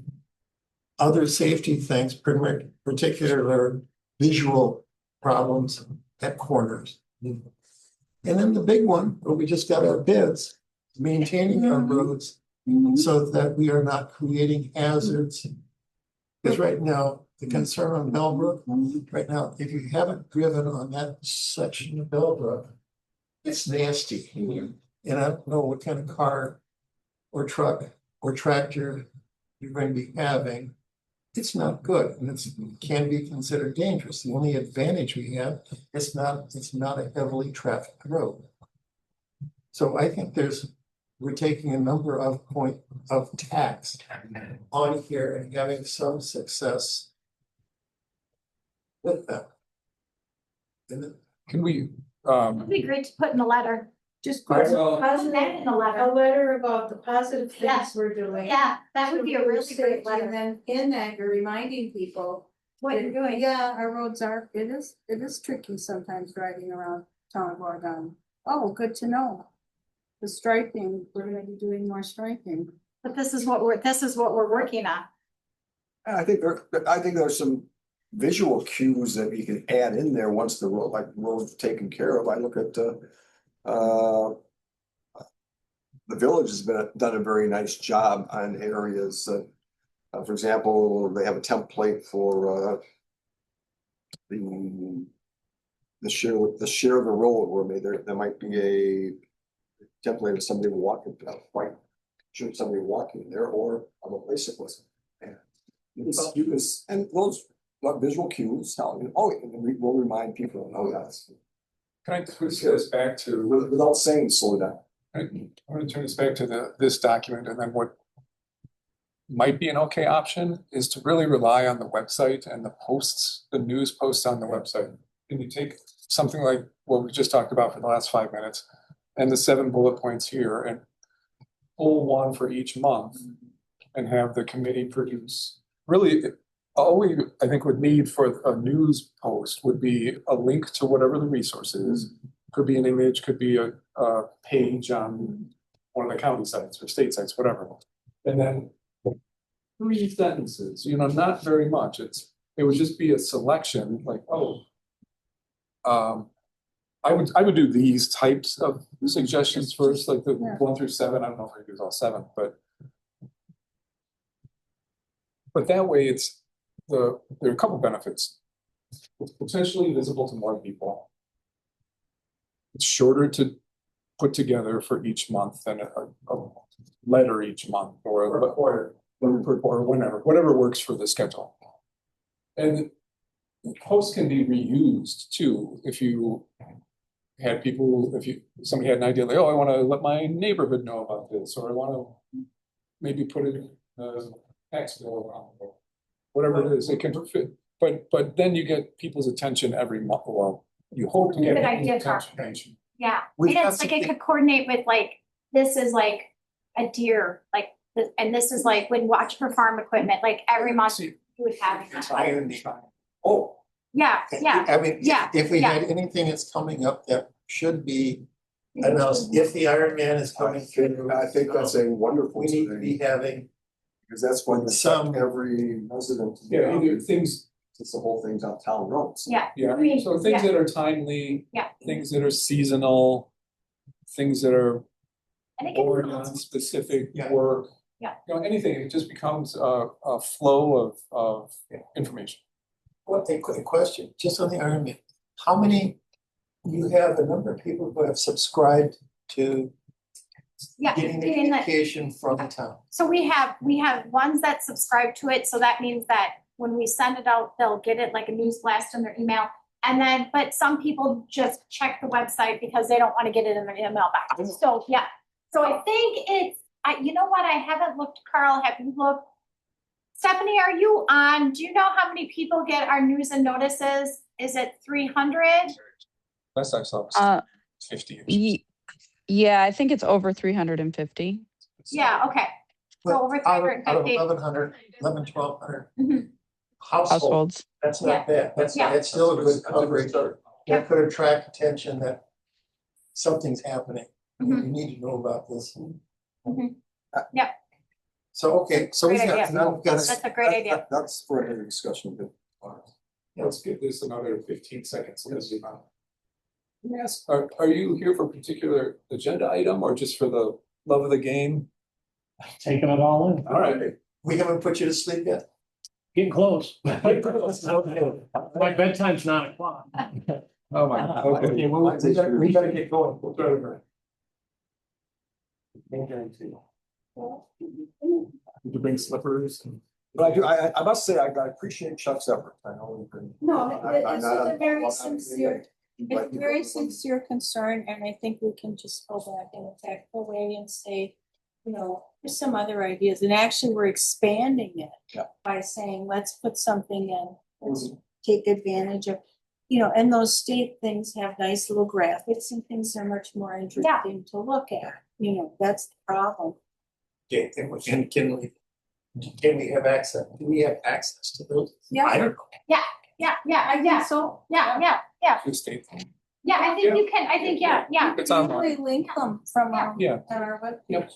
other safety things, particular visual problems at corners. And then the big one, where we just got our bids, maintaining our roads so that we are not creating hazards. Because right now, the concern on Bellbrook, right now, if you haven't driven on that section of Bellbrook, it's nasty. And I don't know what kind of car or truck or tractor you're going to be having. it's not good and it's can be considered dangerous. The only advantage we have, it's not a heavily trafficked road. So I think we're taking a number of point of tax on here and having some success with them. And Can we, It'd be great to put in the letter. Just I put will- Put that in the a letter. letter about the positive Yeah. things we're doing. Yeah, that would be a really great And letter, then in that, you're reminding people. what you're doing. Yeah, our roads are, it is tricky sometimes driving around town of Oregon. Oh, good to know. The striping, we're gonna be doing more striping. But this is what we're working on. And I think there's some visual cues that we can add in there once the road, like the road's taken care of. I look at, the village has done a very nice job on areas, for example, they have a template for, the share of the road where maybe there might be a template of somebody walking, quite sure somebody walking there or of a bicyclist. And you can, and those visual cues, we'll remind people, oh, yes, can I twist this back to, without saying slow down. I want to turn this back to this document, and then what might be an okay option is to really rely on the website and the posts, the news posts on the website. And you take something like what we just talked about for the last 5 minutes and the 7 bullet points here and pull one for each month and have the committee produce. Really, all we, I think, would need for a news post would be a link to whatever the resource is. Could be an image, could be a page on one of the county sites or state sites, whatever. And then 3 sentences, not very much. It would just be a selection like, I would do these types of suggestions first, like the 1 through 7. I don't know if I do all 7, but that way there are a couple benefits. It's potentially visible to more people. It's shorter to put together for each month than a letter each month or a quarter or whatever works for the schedule. And posts can be reused too. If you had somebody had an idea like, I want to let my neighborhood know about this, or I want to maybe put it in a tax bill around, or whatever it is, it can fit. But then you get people's attention every month. Well, you hope to get Good idea, people's Carl. attention. Yeah, We've and got it's like something- it could coordinate with like, this is like a deer, like, and this is like when watch for farm equipment, like every month See, you would have. oh, Yeah, yeah, I mean, yeah, if we yeah. had anything that's coming up that should be announced, if the Iron Man is coming through. I think that's a wonderful We need to be thing, having because that's when every resident. either things. It's the whole thing's on town roads. Yeah. Yeah, I mean, so things that are timely. Yeah. Things that are seasonal, things that are And it can be Oregon specific Yeah. work. Yeah. Anything, it just becomes a flow of information. What a quick question, just on the Iron Man. How many, you have a number of people who have subscribed to Yeah, getting the getting the, communication from the town? so we have ones that subscribe to it, so that means that when we send it out, they'll get it like a news blast in their email. And then, but some people just check the website because they don't want to get it in their email box. So, yeah. So I think you know what, I haven't looked, Carl, have you looked? Stephanie, are you on? Do you know how many people get our news and notices? Is it 300? Last I saw was 50. Yeah, I think it's over 350. Yeah, okay. So over Out of 350. 1,100 Mhm. households, Households. that's not bad, that's Yeah. still a good coverage. start. That could attract attention that something's happening, you Mhm. need to know about this. Mhm. Yeah. So, okay, so we've Great got, idea. now we've got, That's a great idea. That's for another discussion, but. Let's give this another 15 seconds. Yes, are you here for a particular agenda item or just for the love of the game? Taking it all in. All right. we haven't put you to sleep yet? Getting close. My bedtime's 9 o'clock. Oh my God. Okay. Okay, well, we gotta get going. We'll try to- Did you bring slippers? But I must say, I appreciate Chuck's effort. I know we've been. No, I'm it's not a very I'm not- sincere, Like it's a very sincere concern, and I think we can just go back in a tactful way and say, you know, there's some other ideas, and actually we're expanding it. Yeah. By saying, let's put something in, let's Mhm. take advantage of, you know, and those state things have nice little graphics and things that are much more interesting to look at, you know, that's the problem. Okay, and can we have access, do we have access to those? Yeah. I don't know. Yeah, so, Yeah. The state thing. Yeah, I think you can, I think, yeah. It's we online. link them from Yeah. our web. Yep.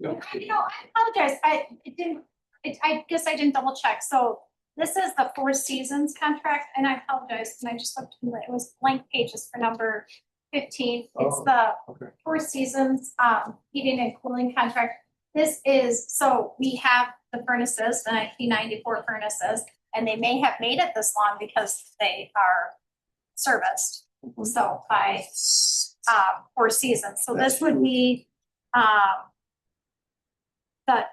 You know, I apologize, I guess I didn't double check, so this is the Four Seasons contract, and I apologize, and I just looked, it was blank pages for number 15. It's Oh, the okay. Four Seasons, heating and cooling contract. This is, so we have the furnaces, the 1994 furnaces, and they may have made it this long because they are serviced. So by, Four Seasons, so this would be,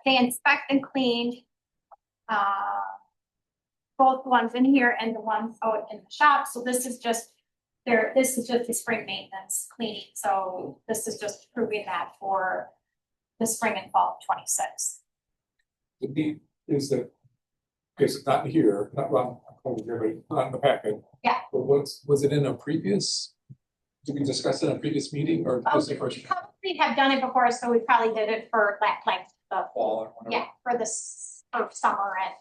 they inspect and clean, both the ones in here and the ones out in the shop, so this is just the spring maintenance cleaning, so this is just proving that for the spring and fall of 26. Is that, okay, so not here, not over here, but not in the packet. Yeah. But was it in a previous, did we discuss it in a previous meeting or Oh, was we it first probably have done it before, so we probably did it for like the, fall or whatever? yeah, for the summer and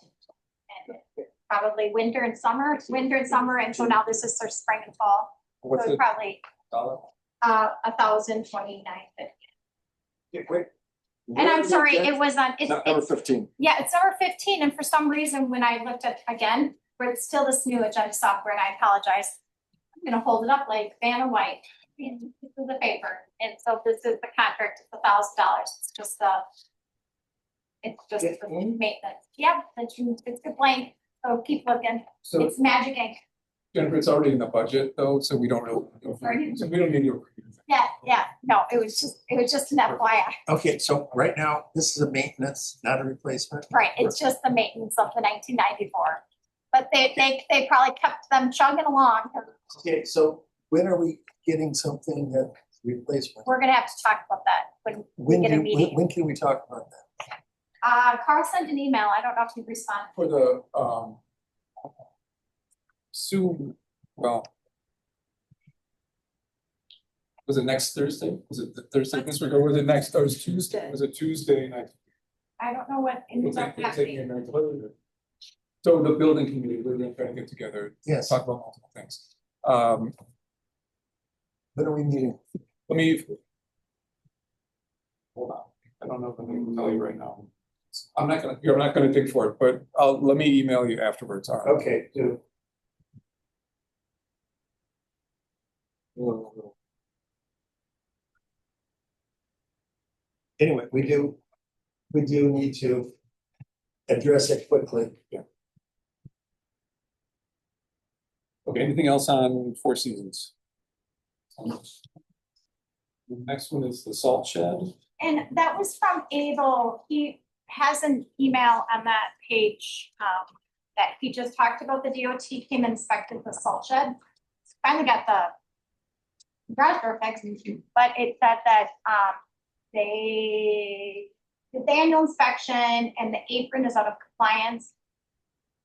probably winter and summer, and so now this is their spring and fall. What's So it? probably Dollar? 1,029.50. Yeah, wait. And I'm sorry, it was on, Number it's, 15. yeah, it's number 15, and for some reason, when I looked at again, where it's still this new agenda software, and I apologize. I'm gonna hold it up like Vanna White. This is the paper, and so this is the contract, it's $1,000, it's just the maintenance, yep, it's the blank, so keep looking, So it's magic ink, Jennifer, it's already in the budget though, so we don't really, Right. so we don't need to. yeah, no, it was just an FYI, Okay, so right now, this is a maintenance, not a replacement. right, it's just the maintenance of the 1994. But they probably kept them chugging along, 'cause Okay, so when are we getting something that replacement? we're gonna have to talk about that when we When get a do, meeting. when can we talk about that? Carl sent an email, I don't know if he responded. For the, soon, well. Was it next Thursday? Was it the Thursday this week or was it next, or was it Tuesday? Was it Tuesday night? I don't know what ended up happening. So the building committee, we're gonna try to get together, Yes, talk about multiple things. when are we meeting? Let me. Hold on, I don't know if I can tell you right now. I'm not gonna dig for it, but let me email you afterwards. All right. Okay, do. Anyway, we do need to address it quickly. Okay, anything else on Four Seasons? The next one is the salt shed. And that was from Abel, he has an email on that page, that he just talked about, the DOT came and inspected the salt shed. Finally got the garage door fixed, but it said that, they did the annual inspection and the apron is out of compliance.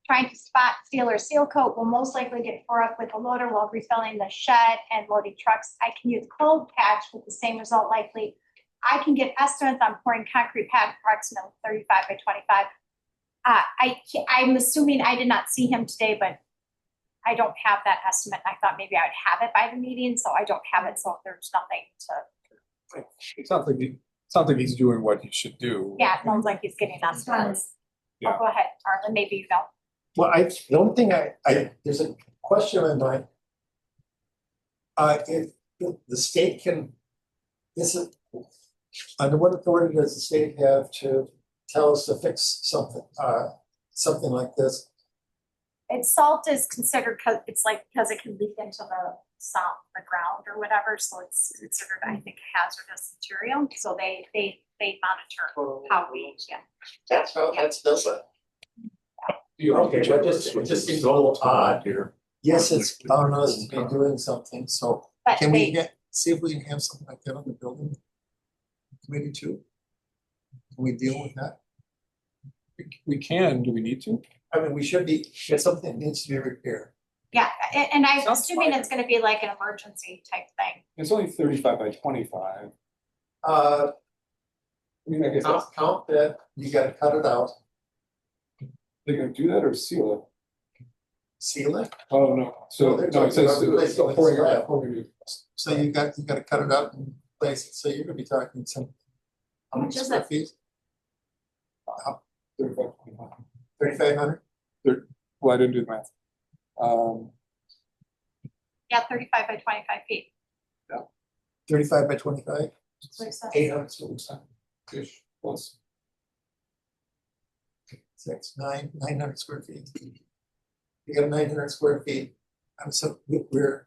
Trying to spot seal or seal coat will most likely get tore up with a loader while refilling the shed and loading trucks. I can use cold patch with the same result likely. I can give estimates on pouring concrete pad approximately 35 by 25. I'm assuming, I did not see him today, but I don't have that estimate. I thought maybe I would have it by the meeting, so I don't have it, so there's nothing to. It sounds like he's doing what he should do. Yeah, it sounds like he's getting estimates. Yeah. Oh, go ahead, Arlen, maybe you know. Well, the only thing there's a question in my mind. If the state can, under what authority does the state have to tell us to fix something like this? Salt is considered, because it can leak into the ground or whatever, so it's considered, I think, hazardous material, so they monitor how we, yeah. That's how that's done. Okay, but it just seems a little odd here. Yes, it's on us to be doing something, so But can we they, see if we can have something like that on the building committee too? Can we deal with that? We can, do we need to? I mean, we should be, if something needs to be repaired. yeah, and I'm Sounds assuming fine. it's gonna be like an emergency type thing. It's only 35 by 25. Uh, I mean, I guess that's, count that, you gotta cut it out, they're gonna do that or seal it? seal it, Oh, no, so, No, they're no, it says, talking about it's still replacing pouring the out, pouring. so you gotta cut it out and place it, so you're gonna be talking some. How How much much is square it? feet? 35, 25. 3,500? Well, I didn't do the math. Yeah, 35 by 25 feet. 35 by 25? That's what it says. 800 square ish plus. Six, 900 square feet. You got 900 square feet. I'm so, we're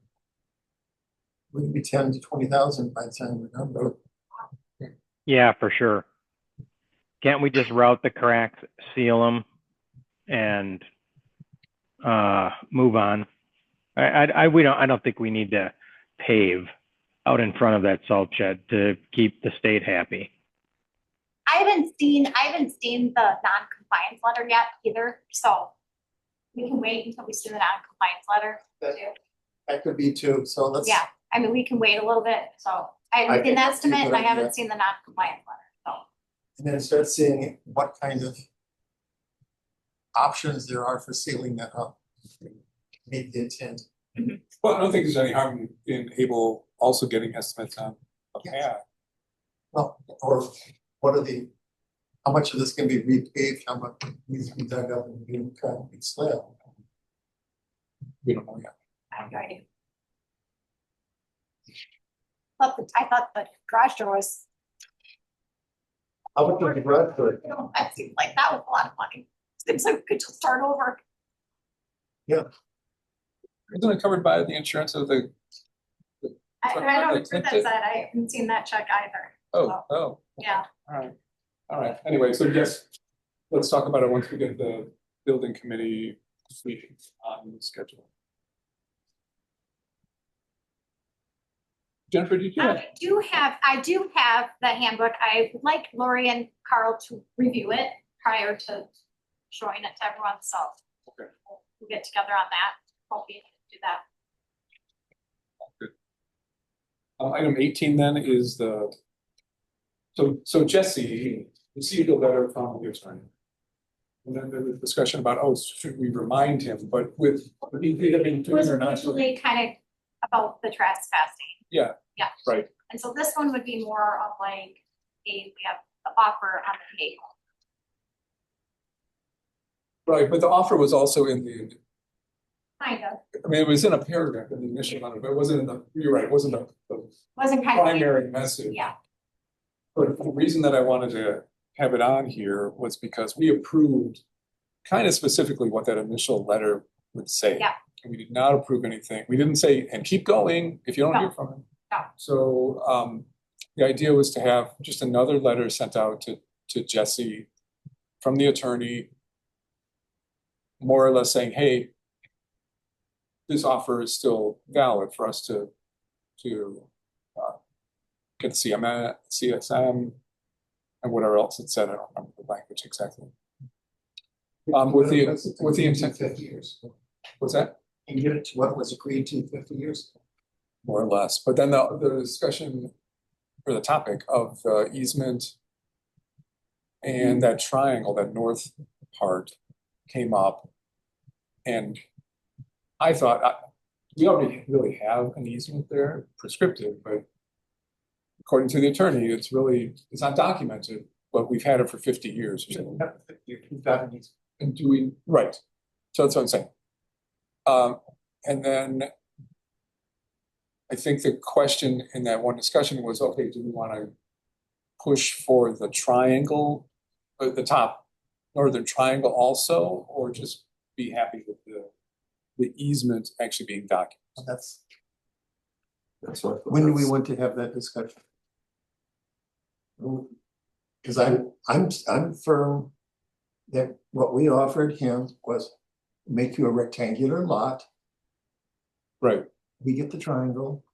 gonna be 10 to 20,000 by the time we're done, but Yeah, for sure. Can't we just route the cracks, seal them, and move on? I don't think we need to pave out in front of that salt shed to keep the state happy. I haven't seen the non-compliance letter yet either, so we can wait until we see the non-compliance letter too. that could be too, so let's. Yeah, I mean, we can wait a little bit, so I I did think an that's a good estimate and I idea. haven't seen the non-compliance letter, so. And then start seeing what kind of options there are for sealing that up. Meet the intent. Well, I don't think there's any harm in Able also getting estimates on a Yes. pad. Well, or what are the, how much of this can be repaved, how much needs to be dug up and be concrete slab? We don't know yet. I have no idea. I thought the garage door was, How much of the garage door? you know, that seemed like that was a lot of money. Seems like we could just start over. Isn't it covered by the insurance of the? I don't know what Like, that said, I haven't seen that check either. Oh, Yeah, all right. Anyway, so yes, let's talk about it once we get the building committee meeting on the schedule. Jennifer, did you have? I do have the handbook. I would like Lori and Carl to review it prior to showing it to everyone, so. Okay. We'll get together on that. Hope you can do that. Item 18 then is the, so Jesse received a letter from the attorney. And then there was discussion about, oh, should we remind him, but with. It was originally kind of about the trespassing. Yeah. Yeah. Right. And so this one would be more of like, hey, we have the offer on the table. Right, but the offer was also in the, Kind of, I mean, it was in a paragraph in the initial letter, but it wasn't in the, you're right, it wasn't the wasn't kind of. primary message. Yeah, But the reason that I wanted to have it on here was because we approved kind of specifically what that initial letter would say. Yeah. And we did not approve anything. We didn't say, and keep going if you don't No. hear from him. No. So the idea was to have just another letter sent out to Jesse from the attorney, more or less saying, hey, this offer is still valid for us to get CSM and whatever else it said. I don't remember the language exactly. With the intent. 50 years. What's that? And give it to what was agreed to 50 years ago. More or less. But then the discussion for the topic of the easement and that triangle, that north part came up. And I thought, we already really have an easement there, prescriptive, but according to the attorney, it's not documented, but we've had it for 50 years. or something. You've got an easement. And doing, right. So that's what I'm saying. And then I think the question in that one discussion was, okay, do we want to push for the triangle, or the top northern triangle also, or just be happy with the easement actually being documented? That's what. when do we want to have that discussion? Because I'm firm that what we offered him was make you a rectangular lot. Right, We get the triangle.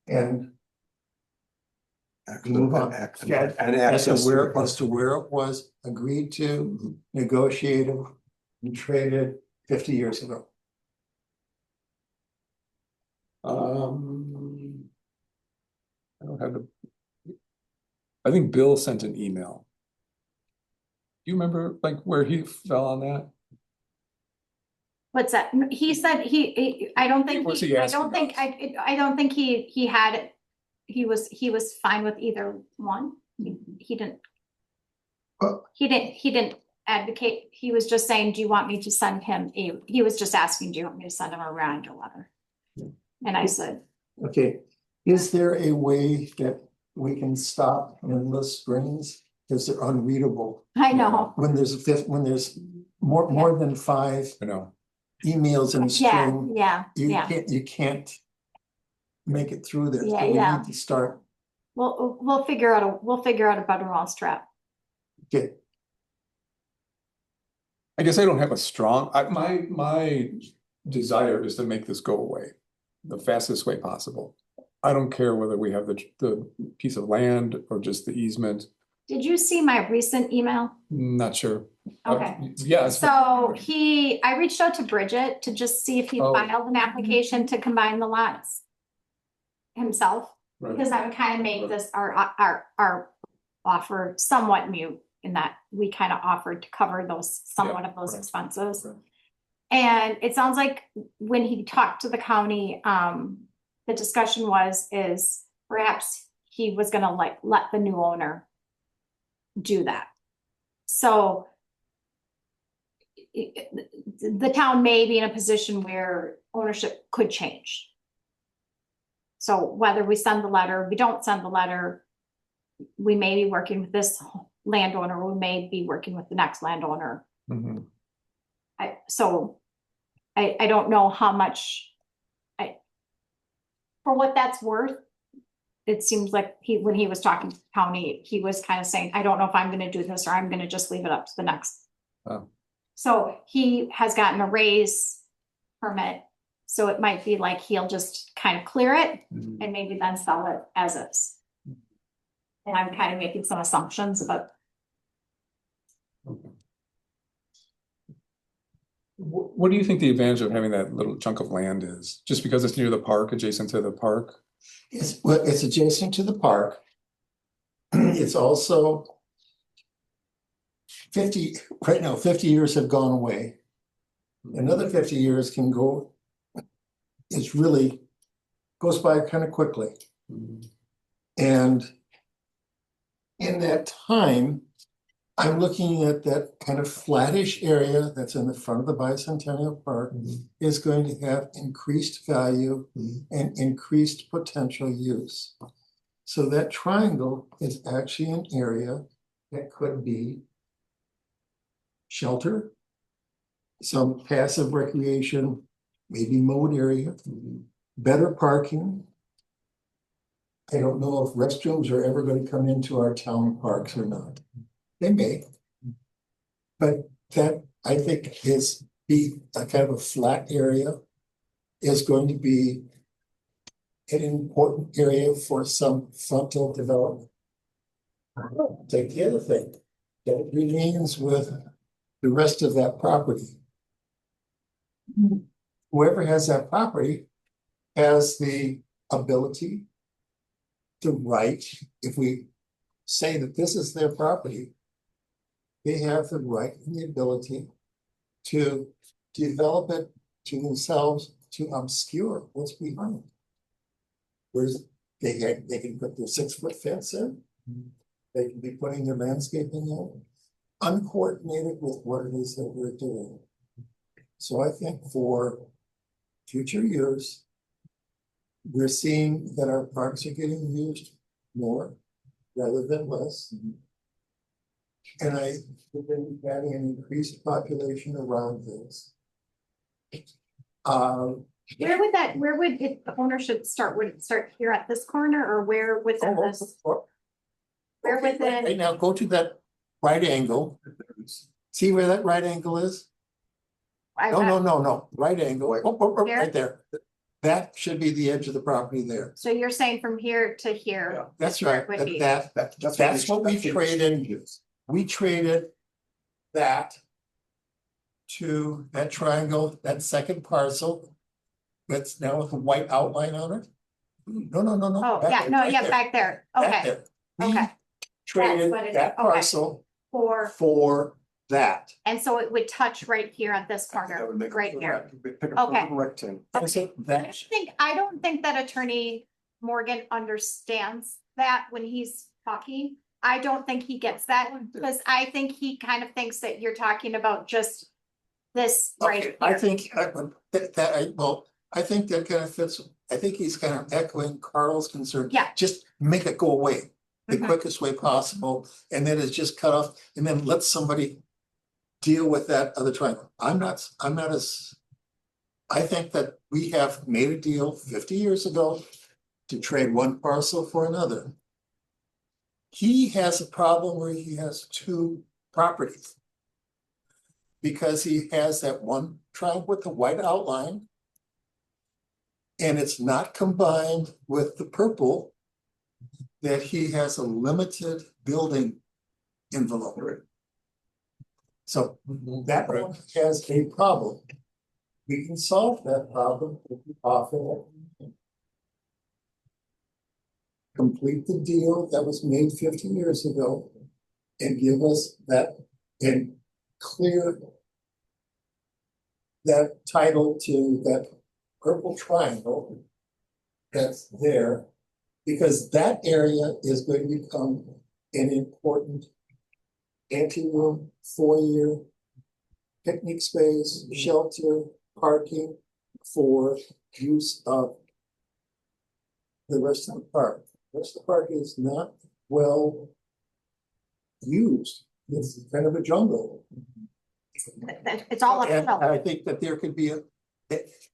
And move on. And as access. to where it was agreed to, negotiated, and traded 50 years ago. I don't have the. I think Bill sent an email. Do you remember like where he fell on that? What's that? He said I don't think, What's he I asking don't think, us? I don't think he had it. He was fine with either one. He didn't. He didn't advocate. He was just saying, do you want me to send him he was just asking, do you want me to send him a Reminder letter? And I said, Okay, is there a way that we can stop endless strings? Because they're unreadable. I know. When there's more than 5 I know. emails in a Yeah, string, yeah, you yeah. can't make it through there. Yeah, So we yeah. need to start. We'll figure out a better mousetrap. Okay, I guess I don't have a strong, my desire is to make this go away the fastest way possible. I don't care whether we have the piece of land or just the easement, Did you see my recent email? not sure. Okay. Yes. So I reached out to Bridget to just see if he Oh. filed an application to combine the lots himself, Right. because I would kind of make this our offer somewhat mute in that we kind of offered to cover somewhat of those right. expenses. Right. And it sounds like when he talked to the county, the discussion is perhaps he was gonna let the new owner do that. So the town may be in a position where ownership could change. So whether we send the letter, we don't send the letter, we may be working with this landowner, we may be working with the next landowner. Mhm. I don't know how much for what that's worth. It seems like when he was talking to the county, he was kind of saying, I don't know if I'm gonna do this or I'm gonna just leave it up to the next. Oh. So he has gotten a raise permit, so it might be like he'll just kind of clear it Mhm. and maybe then sell it as is. And I'm kind of making some assumptions, but Okay. What do you think the advantage of having that little chunk of land is? Just because it's near the park, adjacent to the park? it's adjacent to the park. It's also 50 years have gone away. Another 50 years can go. It's really goes by kind of quickly. Mhm. And in that time, I'm looking at that kind of flattish area that's in the front of the Bicentennial Park is going to have increased value and increased potential use. So that triangle is actually an area that could be shelter, some passive recreation, maybe mowed area, better parking. I don't know if restrooms are ever going to come into our town parks or not. They may. But that, I think, be a kind of a flat area is going to be an important area for some frontal development. Take the other thing, that it remains with the rest of that property. Whoever has that property has the ability to right, if we say that this is their property, they have the right and the ability to develop it to themselves to obscure what's behind. Whereas they can put their 6-foot fence in, they can be putting their landscaping in, uncoordinated with what it is that we're doing. So I think for future years, we're seeing that our parks are getting used more rather than less. And I have been having an increased population around this. where would the ownership start? Would it start here at this corner or where within this? Where within? Right now, go to that right angle See where that right angle is? I No, read- no, no, no, right angle, Here? right there. That should be the edge of the property there. So you're saying from here to here? That's is where right, it would be. that's what we traded. We traded that to that triangle, that second parcel. That's now with a white outline on it. No, no, no, no. Oh, back yeah, there, no, right yeah, there, back there. back Okay, there. We okay. Traded what it is, that okay. parcel for, that. and so it would touch right here at this That corner, would make it right a here. pick a Okay. perfect rectangle. And so that, I don't think that Attorney Morgan understands that when he's talking. I don't think he gets that, because I think he kind of thinks that you're talking about just this right okay, here. I think I think that kind of fits, I think he's kind of echoing Carl's concern. Yeah. Just make it go away the Mhm. quickest way possible, and then it's just cut off, and then let somebody deal with that other triangle. I'm not as, I think that we have made a deal 50 years ago to trade one parcel for another. He has a problem where he has two properties. Because he has that one triangle with the white outline. And it's not combined with the purple. That he has a limited building envelope. So that one has a problem. We can solve that problem if we offer it. Complete the deal that was made 50 years ago and give us that and clear that title to that purple triangle that's there, because that area is going to become an important anteroom, foyer, picnic space, shelter, parking for use of the rest of the park. The rest of the park is not well used. It's kind of a jungle. It's all And uphill. I think that there could be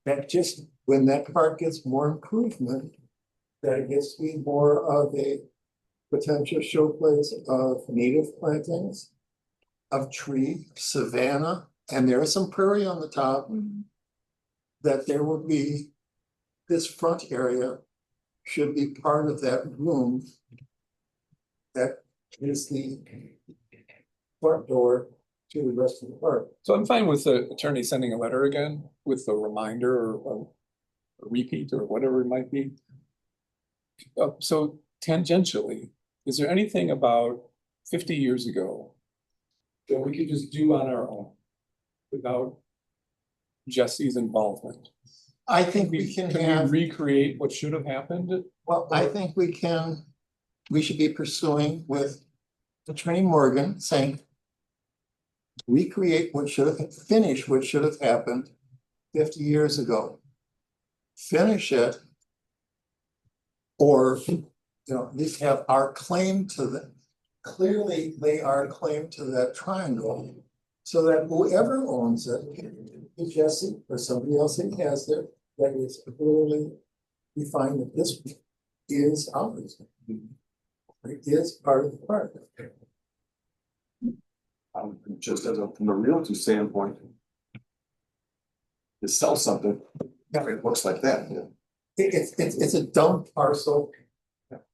that just when that park gets more improvement, that it gets to be more of a potential showplace of native plantings, of tree, savanna, and there is some prairie on the top. That there will be, this front area should be part of that room. That is the front door to the rest of the park. So I'm fine with the attorney sending a letter again with a reminder or a repeat or whatever it might be. So tangentially, is there anything about 50 years ago that we could just do on our own without Jesse's involvement? I think we can have, recreate what should have happened? well, I think we should be pursuing with Attorney Morgan saying. Recreate what should have, finish what should have happened 50 years ago. Finish it. Or, at least have our claim to the, clearly lay our claim to that triangle. So that whoever owns it, Jesse or somebody else that has there, that is clearly defined that this is ours. It is part of the park. Just as from a realty standpoint. To sell something, it looks like that, yeah. It's a dumb parcel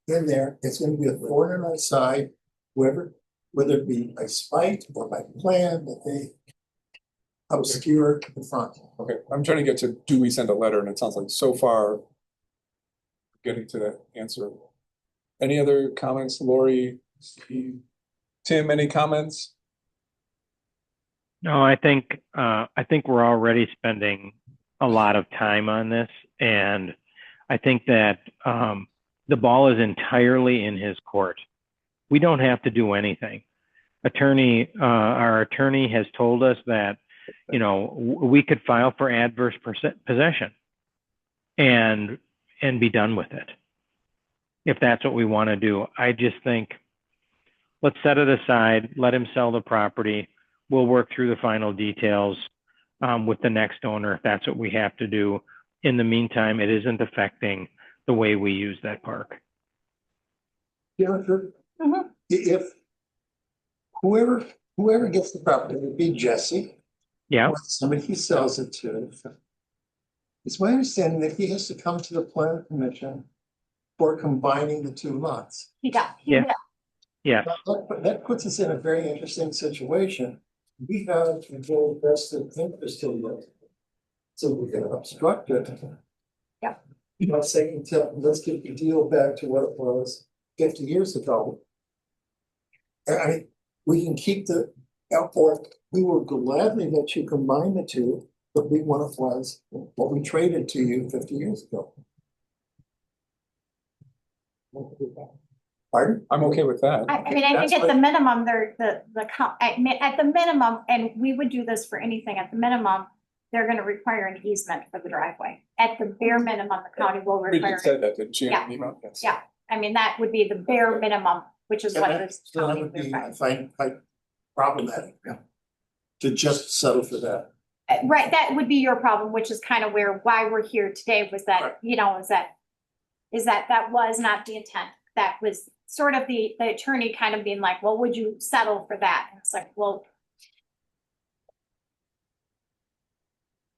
in there. It's gonna be a thorn in our side, whether it be by spite or by plan that they obscure the front. Okay, I'm trying to get to, do we send a letter? And it sounds like so far getting to that answer. Any other comments, Lori, Steve, Tim, any comments? No, I think we're already spending a lot of time on this, and I think that the ball is entirely in his court. We don't have to do anything. Our attorney has told us that, we could file for adverse possession and be done with it. If that's what we want to do. I just think, let's set it aside, let him sell the property. We'll work through the final details with the next owner if that's what we have to do. In the meantime, it isn't affecting the way we use that park. Jennifer, if whoever whoever gets the property would be Jesse. Yeah, Or somebody he sells it to. It's my understanding that he has to come to the plan commission for combining the two lots. He does. He Yeah. will. yeah, That puts us in a very interesting situation. We have a very vested interest in it. So we're gonna obstruct it. Yeah. You know, saying, let's get the deal back to what it was 50 years ago. I mean, we can keep the airport, we will gladly let you combine the two, but we want it was what we traded to you 50 years ago. Pardon? I'm okay with that. I mean, I think at the minimum, at the minimum, and we would do this for anything, at the minimum, they're gonna require an easement for the driveway. At the bare minimum, the county will We require, did say that, didn't you? Yeah. Yes. Yeah. I mean, that would be the bare minimum, which is what this So that county would be, requires. I find quite problematic, to just settle for that. Right, that would be your problem, which is kind of why we're here today was Right. that, you know, is that that was not the intent. That was sort of the attorney kind of being like, well, would you settle for that? And it's like, well,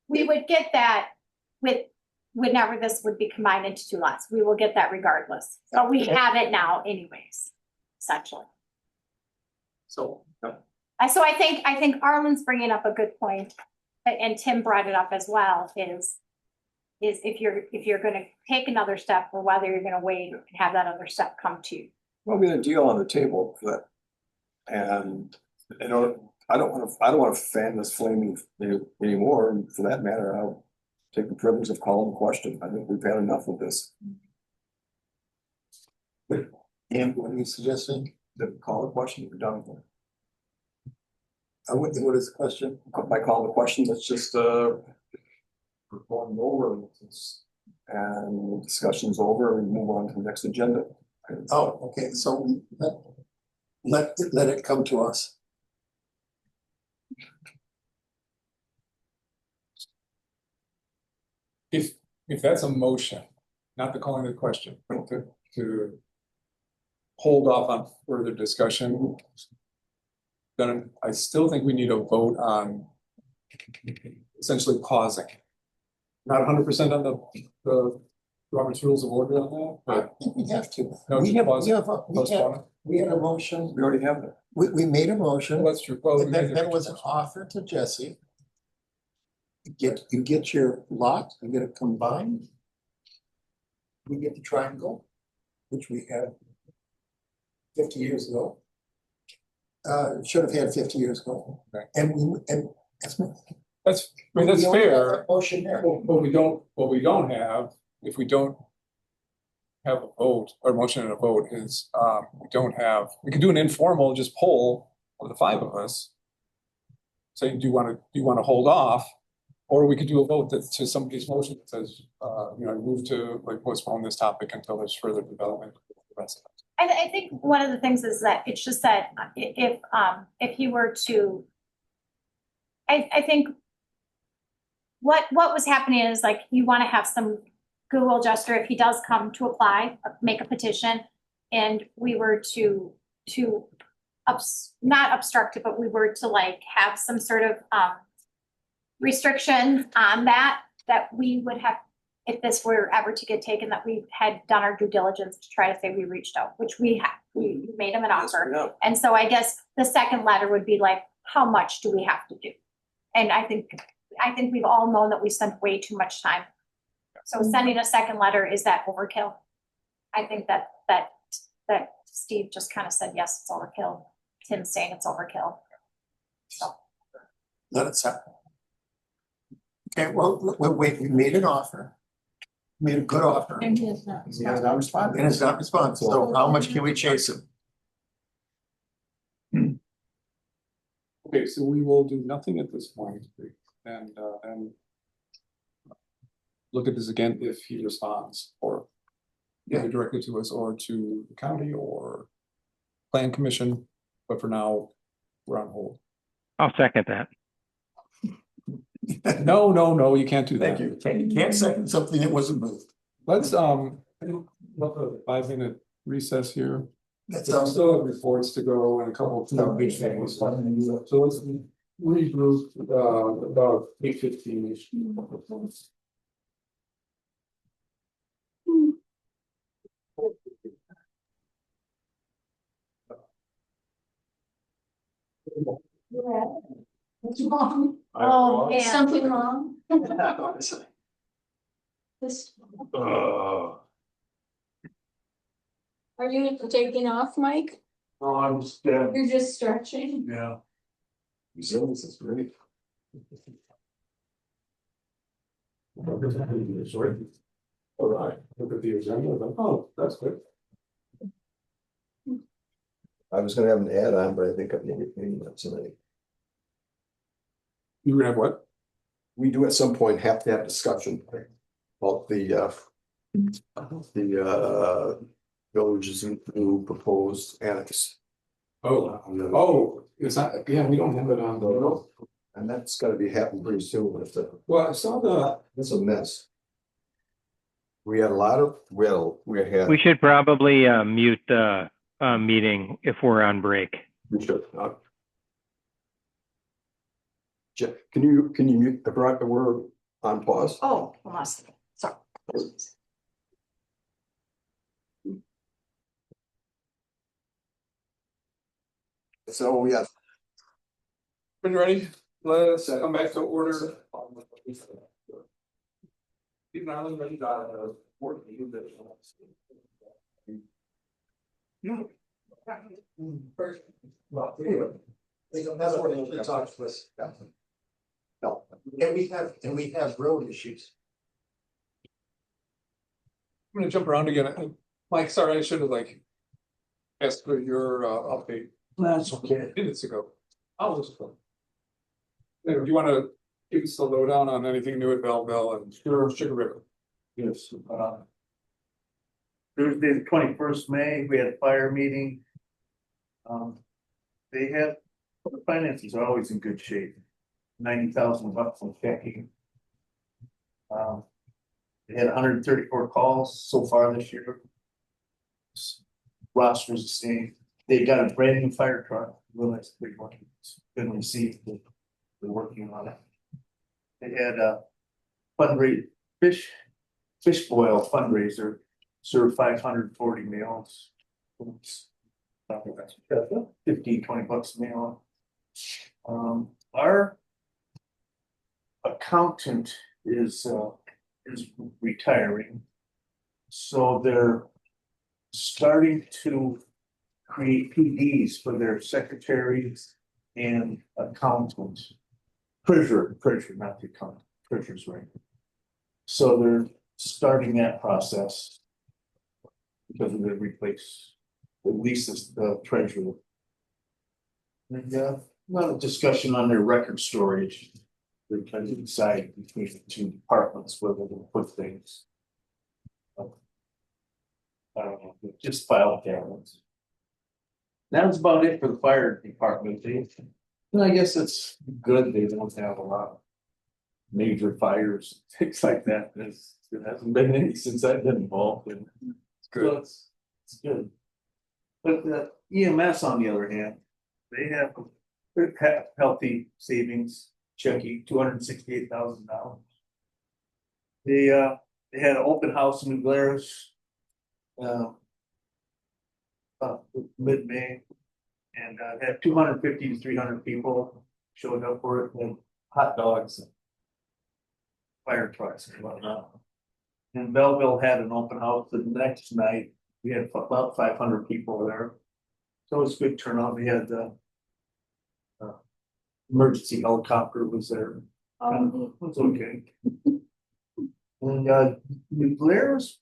we would get that whenever this would be combined into two lots. We will get that regardless. But we have it now anyways, essentially. So, So I think Arlen's bringing up a good point, and Tim brought it up as well, is if you're gonna take another step, or whether you're gonna wait and have that other step come to you. Well, we had a deal on the table for that. And, you know, I don't wanna fan this flame anymore, and for that matter, I'll take the privilege of calling the question. I think we've had enough of this. And what are you suggesting? Call the question, we're done with it. What is the question? By calling the question, let's just, we're going over and discussion's over and move on to the next agenda. Oh, okay, so let it come to us. If that's a motion, not the calling the question, but to hold off on further discussion, then I still think we need a vote on essentially pausing. Not 100% on the Robert's Rules of Order on that, but We have to. No, We just have, pause we it. have, we had a motion, We already have that. we made a motion, that's true. Well, and then there was an offer to Jesse. You get your lot, you get it combined. We get the triangle, which we had 50 years ago. Should have had 50 years ago. Okay. And that's we only have fair. a motion there. What we don't have, if we don't have a vote or motion and a vote is, we could do an informal just poll of the five of us. Saying, do you want to hold off? Or we could do a vote that to somebody's motion that says, move to like postpone this topic until there's further development. I think one of the things is that it's just that if he were to, I think what was happening is like you want to have some goodwill gesture if he does come to apply, make a petition, and we were to not obstruct it, but we were to like have some sort of restriction on that we would have, if this were ever to get taken, that we had done our due diligence to try to say we reached out, which we have. We made him an offer. Yeah. And so I guess the second letter would be like, how much do we have to do? And I think we've all known that we spent way too much time. So sending a second letter, is that overkill? I think that Steve just kind of said, yes, it's overkill. Tim's saying it's overkill. So. Let it happen. Okay, well, wait, we made an offer. Made a good offer. And he is not. Yeah, not responding. And it's not responsive, so how much can we chase him? Okay, so we will do nothing at this point and look at this again if he responds, or either directly to us or to the county or plan commission. But for now, we're on hold. I'll second that. No, you can't do that. Thank you. You can't second something that wasn't moved. Let's, 5-minute recess here. That So we sounds. still have reports to go and a couple of big things. So let's regroup, about 8:15-ish. What's wrong? Oh, Is man. something wrong? This, are you taking off, Mike? Oh, I'm just, You're just stretching? yeah. Resilience is great. All right, look at the agenda, oh, that's good. I was gonna have an add-on, but I think I'm maybe not tonight. You gonna have what? We do at some point have to have discussion about the villages new proposed annex. Oh, it's not, yeah, we don't have it on the, And that's gotta be happening pretty soon, but well, I saw the, it's a mess. We had a lot of, we had. We should probably mute the meeting if we're on break. We should. Jeff, can you mute the broad, we're on pause? Oh, hold on a second. Sorry. So, yeah. been ready, let's come back to order. Stephen Island, ready, Well, anyway, that's what we talked to us. No. And we have road issues. I'm gonna jump around again. Mike, sorry, I should have asked for your update That's okay. minutes ago. I'll just go. Do you wanna give us the lowdown on anything new at Belleville and Sugar River? Yes, Thursday, the 21st May, we had a fire meeting. They have, the finances are always in good shape. $90,000 in checking. They had 134 calls so far this year. Roster's the same. They got a brand new fire truck, real nice big one. It's been received. They're working on it. They had a fundraiser, fish boil fundraiser, served 540 meals. 15, 20 bucks a meal. Our accountant is retiring. So they're starting to create PDs for their secretaries and accountants. Treasurer, not the accountant, treasurer's right. So they're starting that process. Because of the replace, at least the treasurer. And a lot of discussion on their record storage. They're trying to decide between the two departments whether to put things. I don't know, just file cabinets. That's about it for the fire department. And I guess it's good they don't have a lot of major fires, things like that. There hasn't been any since I've been involved in. So it's good. But the EMS, on the other hand, they have healthy savings checking $268,000. They had an open house in New Glarus mid-May, and had 250 to 300 people showed up for it, and hot dogs, and fire trucks and whatnot. And Belleville had an open house the next night. We had about 500 people there. So it was a good turnout. We had the emergency helicopter was there. It was okay. And New Glarus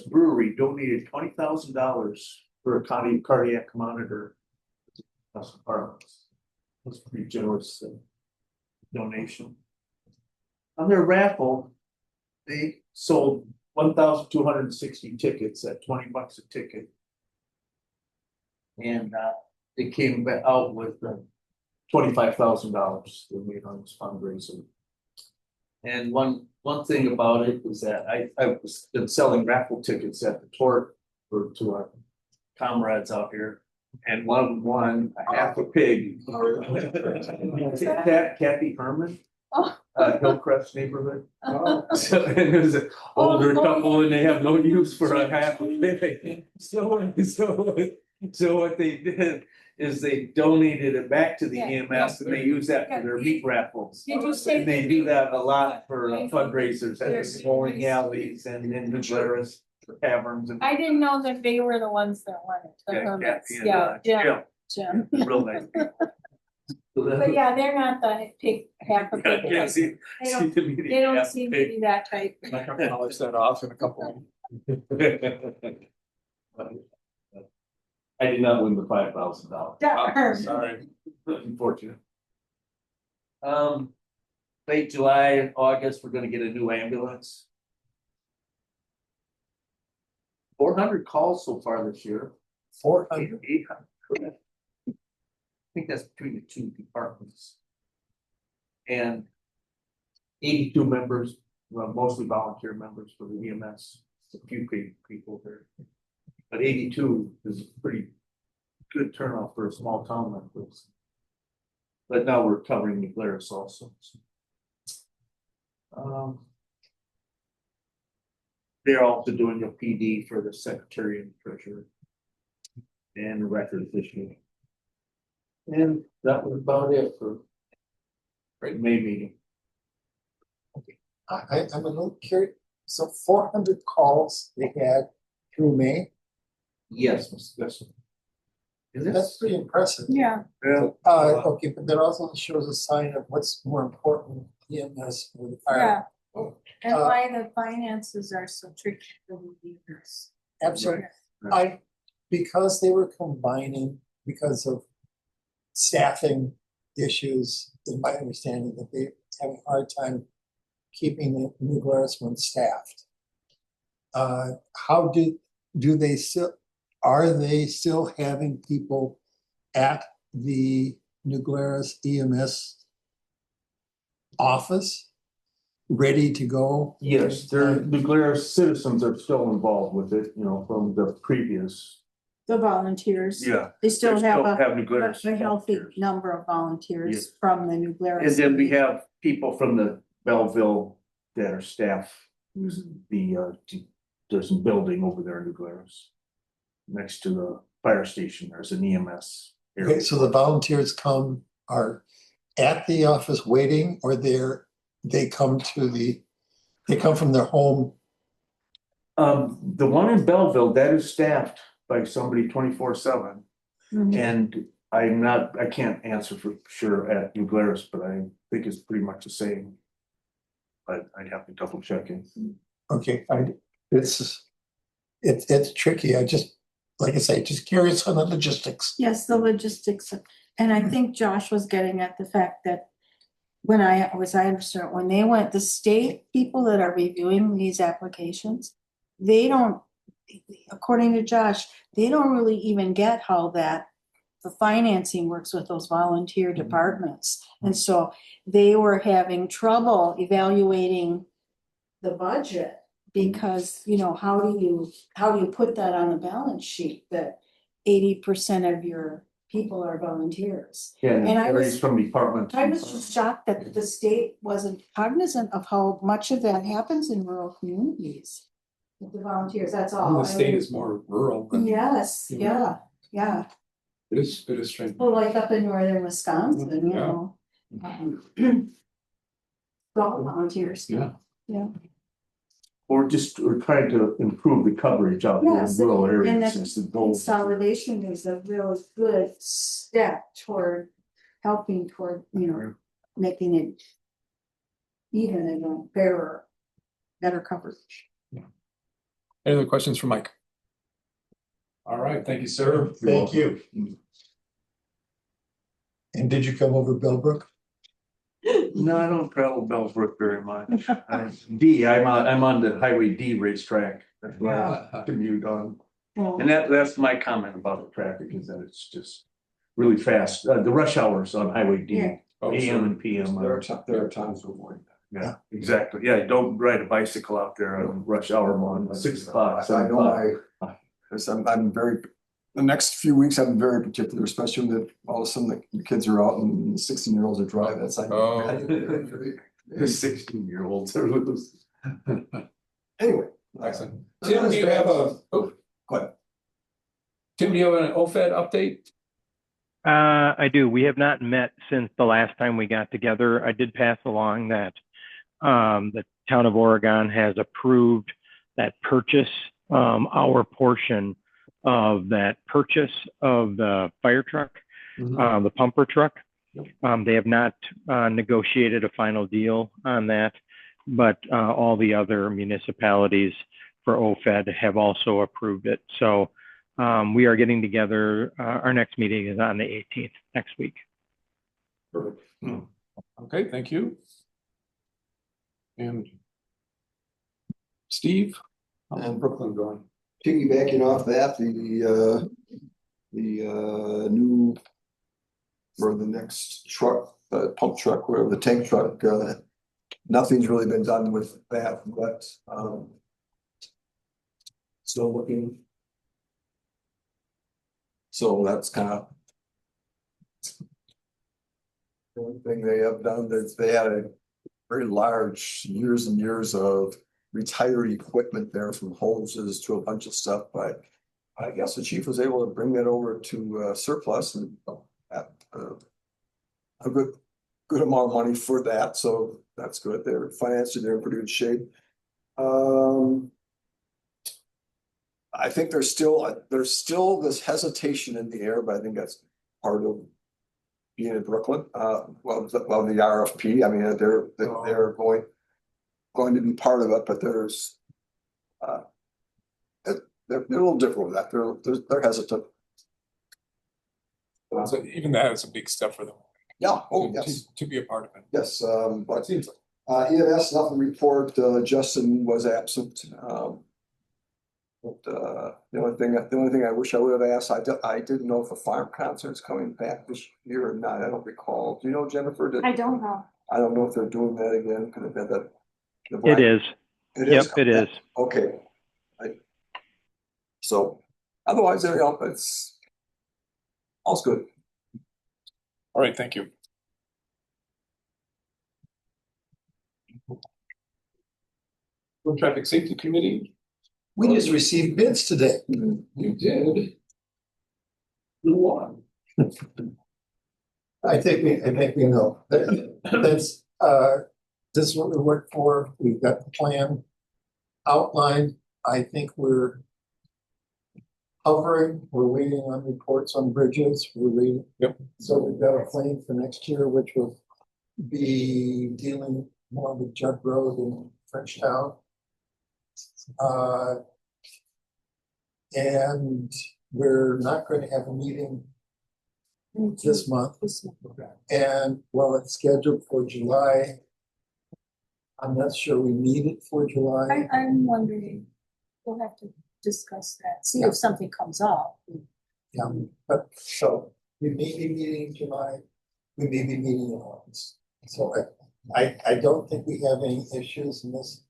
Brewery donated $20,000 for a cardiac monitor. That's a pretty generous donation. On their raffle, they sold 1,260 tickets at 20 bucks a ticket. And they came out with $25,000 they made on this fundraiser. And one thing about it is that I was been selling raffle tickets at the Torque to our comrades out here. And one of them won a half a pig. Kathy Herman, Oh. Hillcrest neighborhood. So, and there's an older couple and they have no use for a half a pig. So what they did is they donated it back to the Yeah. EMS and they use that for their meat raffles. Did you say? And they do that a lot for fundraisers at the bowling alleys and in the Glarus taverns and. I didn't know that they were the ones that won it. The Yeah, hermits. Kathy and, Yeah, Jim. Real nice people. But yeah, they're not the pig, half a pig. Can't see. They don't, the meeting. they don't Yeah, seem to pig. be that type. I can polish that off in a couple. I did not win the $5,000. Darn. Sorry, unfortunate. Late July, August, we're gonna get a new ambulance. 400 calls so far this year. 400. 800. I think that's between the two departments. And 82 members, well, mostly volunteer members for the EMS, a few people there. But 82 is a pretty good turnout for a small town like this. But now we're covering the Glarus also. They're also doing a PD for the secretary and treasurer. And the records issue. And that was about it for. May meeting. I'm a little curious. So 400 calls they had through May. Yes, yes. That's pretty impressive. Yeah, Okay, but that also shows a sign of what's more important, EMS or the fire. yeah. And why the finances are so tricky for the leaders. Absolutely. Because they were combining, because of staffing issues, in my understanding, that they have a hard time keeping the New Glarus one staffed. How do they still, are they still having people at the New Glarus EMS office ready to go? Yes, the Glarus citizens are still involved with it, you know, from the previous. The volunteers. Yeah. They still have New Glarus a healthy volunteers. number of volunteers Yes. from the New Glarus. And then we have people from the Belleville that are staff. Mhm. There's a building over there in New Glarus. Next to the fire station, there's an EMS. area. Okay, so the volunteers are at the office waiting, or they come from their home. The one in Belleville, that is staffed by somebody 24/7. Mhm. And I can't answer for sure at New Glarus, but I think it's pretty much the same. But I'd have to double check it. Okay, it's tricky. I just, like I say, just curious on the logistics. Yes, the logistics, and I think Josh was getting at the fact that I understand, when they went, the state people that are reviewing these applications, they don't, according to Josh, they don't really even get how the financing works with those volunteer departments. And so they were having trouble evaluating the budget because, how do you put that on the balance sheet that 80% of your people are volunteers? Yeah, And I everybody's was- from department. I was just shocked that the state wasn't cognizant of how much of that happens in rural communities. With the volunteers, that's all. The state is more rural than. Yes, yeah. It is strange. Well, like up in northern Wisconsin, Yeah. all volunteers. Yeah. We're trying to improve the coverage out there in Yes, rural and areas. that Is the goal. consolidation is a real good step toward helping toward, making it even and a better coverage. Any other questions for Mike? All right, thank you, sir. Thank you. And did you come over Bellbrook? No, I don't travel Bellsbrook very much. I'm on the Highway D racetrack. That's where I commute on. And that's my comment about the traffic is that it's just really fast. The rush hours on Highway D, Yeah. AM and PM. There are times to avoid that. Yeah, exactly. Yeah, don't ride a bicycle out there on rush hour one, 6 o'clock, 7 o'clock. Because I'm very the next few weeks have been very particular, especially when all of a sudden the kids are out and the 16-year-olds are driving. That's like. The 16-year-olds are loose. Anyway. Excellent. Tim, do you have a, oh, Go ahead. Tim, do you have an OFED update? I do. We have not met since the last time we got together. I did pass along that the town of Oregon has approved that purchase, our portion of that purchase of the fire truck, the pumper truck. They have not negotiated a final deal on that, but all the other municipalities for OFED have also approved it. So we are getting together. Our next meeting is on the 18th next week. Perfect. Okay, thank you. And Steve, how's Brooklyn going? Piggybacking off that, the new, or the next truck, pump truck, whatever, the tank truck, nothing's really been done with that, but still looking. So that's kind of the only thing they have done. That they had a very large years and years of retired equipment there, from hoses to a bunch of stuff, but I guess the chief was able to bring that over to surplus and at a good amount of money for that, so that's good. They're financially, they're in pretty good shape. I think there's still this hesitation in the air, but I think that's part of being in Brooklyn. Well, the RFP. I mean, they're going to be part of it, but there's they're a little different with that. They're hesitant. So even that is a big step for them. Yeah. Oh, yes. To be a part of it. Yes. But it seems like EMS nothing to report. Justin was absent. But the only thing I wish I would have asked, I didn't know if a farm concert's coming back this year or not. I don't recall. Do you know, Jennifer? I don't know. I don't know if they're doing that again. Could have been that. It is. It Yep, is. it is. Okay. So otherwise, it's all's good. All right, thank you. Road Traffic Safety Committee. We just received bids today. You did. Who won? I think we know. That's this is what we worked for. We've got the plan outlined. I think we're hovering. We're waiting on reports on bridges. We're waiting. Yep. So we've got a plan for next year, which will be dealing more with Judd Road and Frenchtown. And we're not going to have a meeting this month. And while it's scheduled for July, I'm not sure we need it for July. I'm wondering, we'll have to discuss that, see if something comes up. Yeah, but so we may be meeting in July, we may be meeting in August. So I don't think we have any issues in this.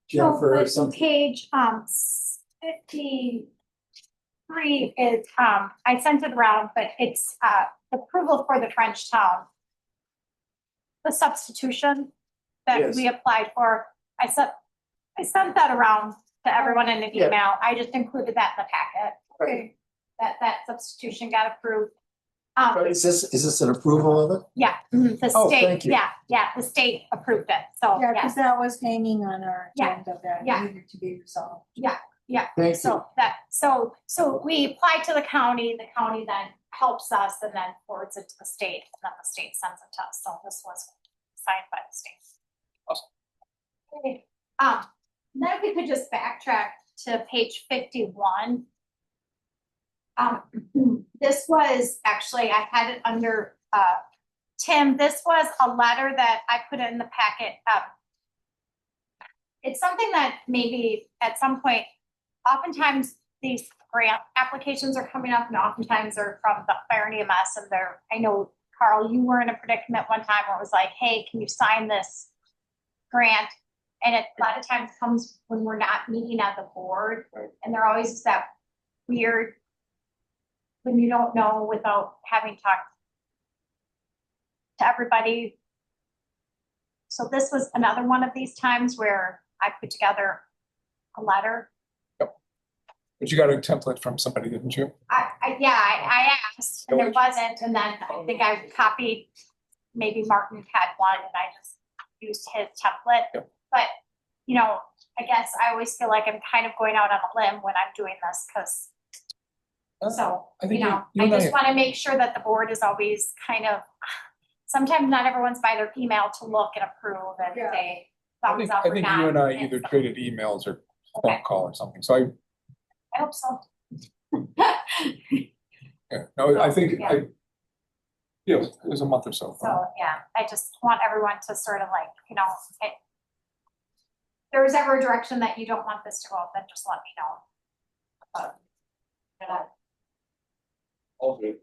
Jennifer, No, some but page 53 is I sent it around, but it's approval for the Frenchtown. The substitution that Yes. we applied for. I sent that around to everyone in an Yeah. email. I just included that in the packet. Right. That substitution got approved. Is this an approval of it? Yeah, the Oh, state, thank you. yeah, the state approved it, so, Yeah, yeah, because that was hanging on our Yeah, agenda that yeah. needed to be resolved. Thank you. So we apply to the county then helps us and then forwards it to the state, and then the state sends it to us, so this was signed by the state. Awesome. Okay, then if we could just backtrack to page 51. This was actually, I had it under, Tim, this was a letter that I put in the packet. It's something that maybe at some point, oftentimes these grant applications are coming up and oftentimes they're from the fire and EMS and I know, Carl, you were in a predicament one time where it was like, hey, can you sign this grant? And it a lot of times comes when we're not meeting as a board, and there always is that weird when you don't know without having talked to everybody. So this was another one of these times where I put together a letter. But you got a template from somebody, didn't you? I asked and there wasn't, and then I think I copied, maybe Martin had one and I just used his template. Yep. But, you know, I guess I always feel like I'm kind of going out on a limb when I'm doing this, because so, I think you know, you I and just want to make sure that the board is always kind of, sometimes not everyone's by their email to look and approve and Yeah. say I thumbs think, up I or think not. you and I And either so- traded emails or phone Okay. call or something, so I, I hope so. yeah, no, I think, Yeah. yeah, it was a month or so. So, yeah, I just want everyone to sort of like, you know, if there's ever a direction that you don't want this to go, then just let me know. Yeah. All good.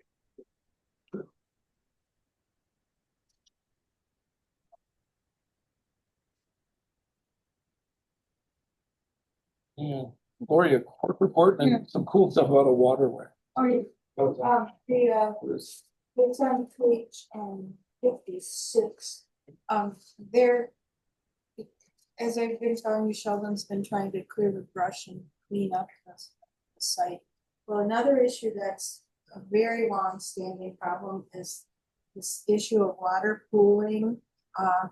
Yeah, Gloria, court report and some cool stuff about a waterway. Oh, yeah. It's on page 56. There, as I've been telling you, Sheldon's been trying to clear the brush and clean up the site. Well, another issue that's a very long-standing problem is this issue of water pooling on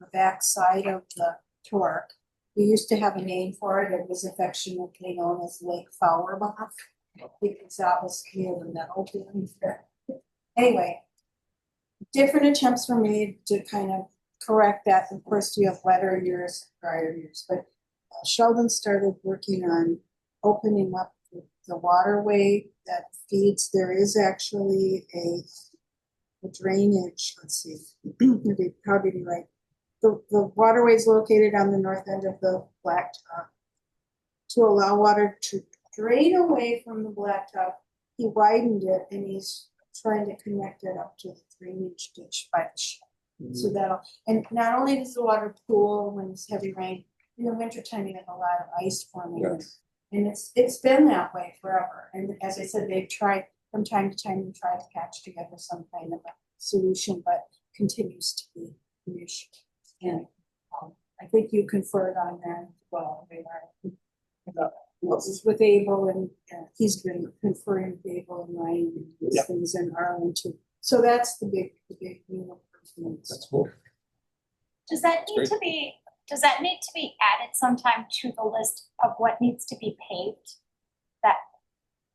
the back side of the Torque. We used to have a name for it. It was affectionately known as Lake Fauerbach, because that was near the metal building there. Anyway, different attempts were made to kind of correct that. Of course, you have wetter years, drier years, but Sheldon started working on opening up the waterway that feeds. There is actually a drainage, let's see, it'd be probably right. The waterway is located on the north end of the blacktop. To allow water to drain away from the blacktop, he widened it and he's trying to connect it up to the drainage ditch by the shed. So that'll, and not only does the water pool when it's heavy rain, in the wintertime you have a lot of ice forming. Yes. And it's been that way forever. And as I said, they've tried from time to time to try to patch together some kind of a solution, but continues to be an issue. And I think you conferred on that as well. With Abel and he's been conferring with Abel and Ryan and these Yeah. things in Arlen too. So that's the big That's cool. Does that Great. need to be added sometime to the list of what needs to be paved?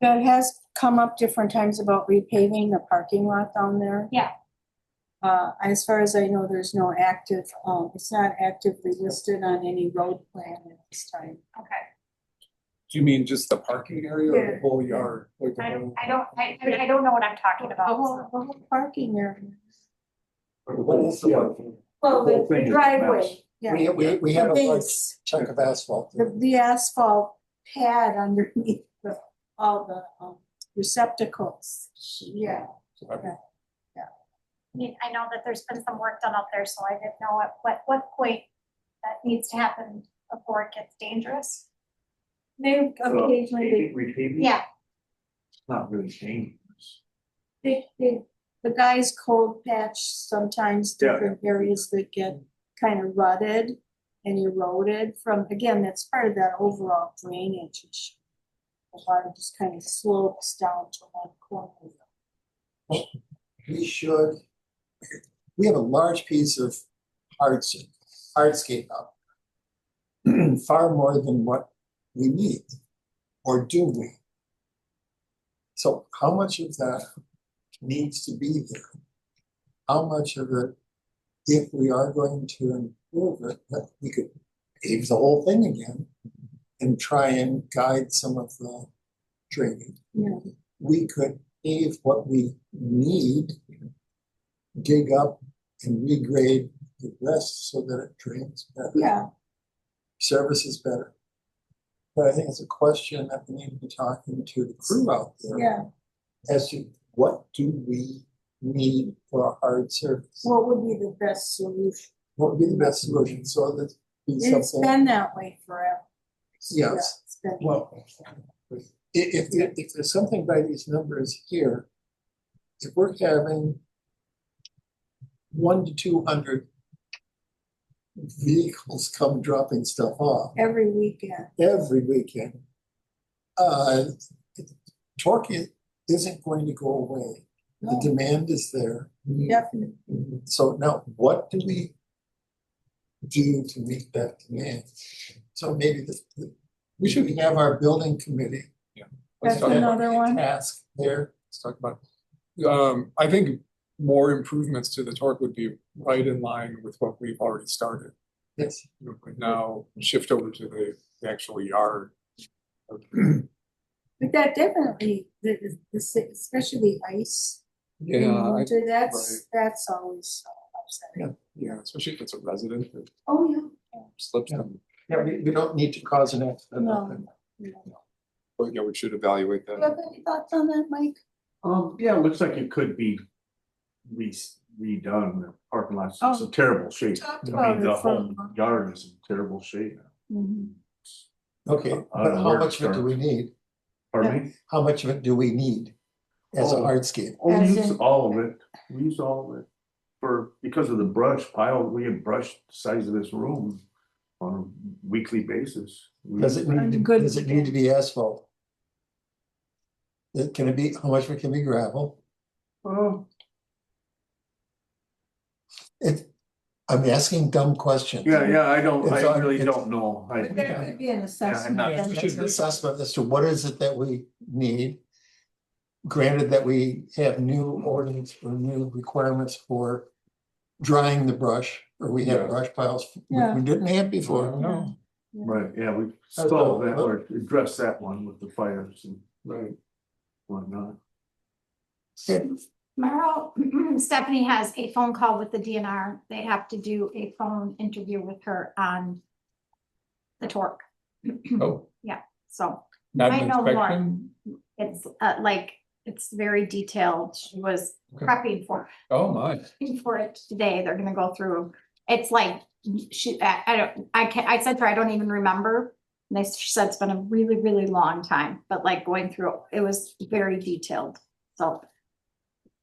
That has come up different times about repaving the parking lot down there. Yeah. As far as I know, there's no active, it's not actively listed on any road plan at this time. Okay. Do you mean just the parking area or Yeah. the whole yard? Like the I whole- don't know what I'm talking The about. whole parking area. What is the- Well, whole the thing is a driveway, mess. yeah. We have a The large base, chunk of asphalt. the asphalt pad underneath all the receptacles, yeah. I mean, I know that there's been some work done up there, so I didn't know at what point that needs to happen before it gets dangerous. They occasionally, Repaving? Yeah, It's not really dangerous. the guys cold patch sometimes Yeah. different areas that get kind of rutted and eroded from, again, that's part of that overall drainage issue. The water just kind of slopes down to one corner. We have a large piece of hardscape up. Far more than what we need, or do we? So how much of that needs to be there? How much of it, if we are going to improve it, that we could pave the whole thing again and try and guide some of the drainage? Yeah. We could pave what we need, dig up and regrade the rest so that it drains better. Yeah, Services better. But I think it's a question that we need to be talking to the crew out there. yeah. As to what do we need for a hard service? What would be the best solution? What would be the best solution? So that be And it's something. been that way forever. Yes. It's been- Well, if there's something by these numbers here, if we're having 1 to 200 vehicles come dropping stuff off Every weekend. every weekend, torque isn't going to go away. The No. demand is there. Definitely. So now what do we do to meet that demand? So maybe we should have our building committee. That's talk about another one. Task there. Let's talk about, I think more improvements to the torque would be right in line with what we've already started. Yes. You know, but now shift over to the actual yard. But that definitely, especially ice in Yeah, winter, that's always upsetting. yeah, especially if it's a resident that Oh, yeah. slips them. Yeah, we don't need to cause an accident. No. But yeah, we should evaluate Do you that. have any thoughts on that, Mike? Yeah, it looks like it could be redone, the parking lot's in Oh, terrible shape. talked I about mean, the it for a whole while. yard is in terrible shape. Mhm. Okay, but how much of it do we need? Pardon me? How much of it do we need as a Oh. hardscape? Oh, we As use in- all of it, we use all of it, because of the brush pile, we have brushed the size of this room on a weekly basis. Does it need to, Good. does it need to be asphalt? Can it be, how much of it can be gravel? Oh, I'm asking dumb questions. yeah, I It's- really it's- don't know. But there could be an assessment. not- then. It's an assessment as to what is it that we need. Granted that we have new ordinance or new requirements for drying the brush, or we have Yeah. brush piles Yeah. we didn't have before. No, Right, yeah, we That's solved all. that, or addressed that one with the fires and right. whatnot. Tomorrow, Stephanie has a phone call with the DNR. They have to do a phone interview with her on the torque. Oh, So not I an know more. inspection? it's it's very detailed. She was Okay. prepping for Oh, my. it today. They're gonna go through. It's like I said to her, I don't even remember. And she said it's been a really, really long time, but like going through, it was very detailed. So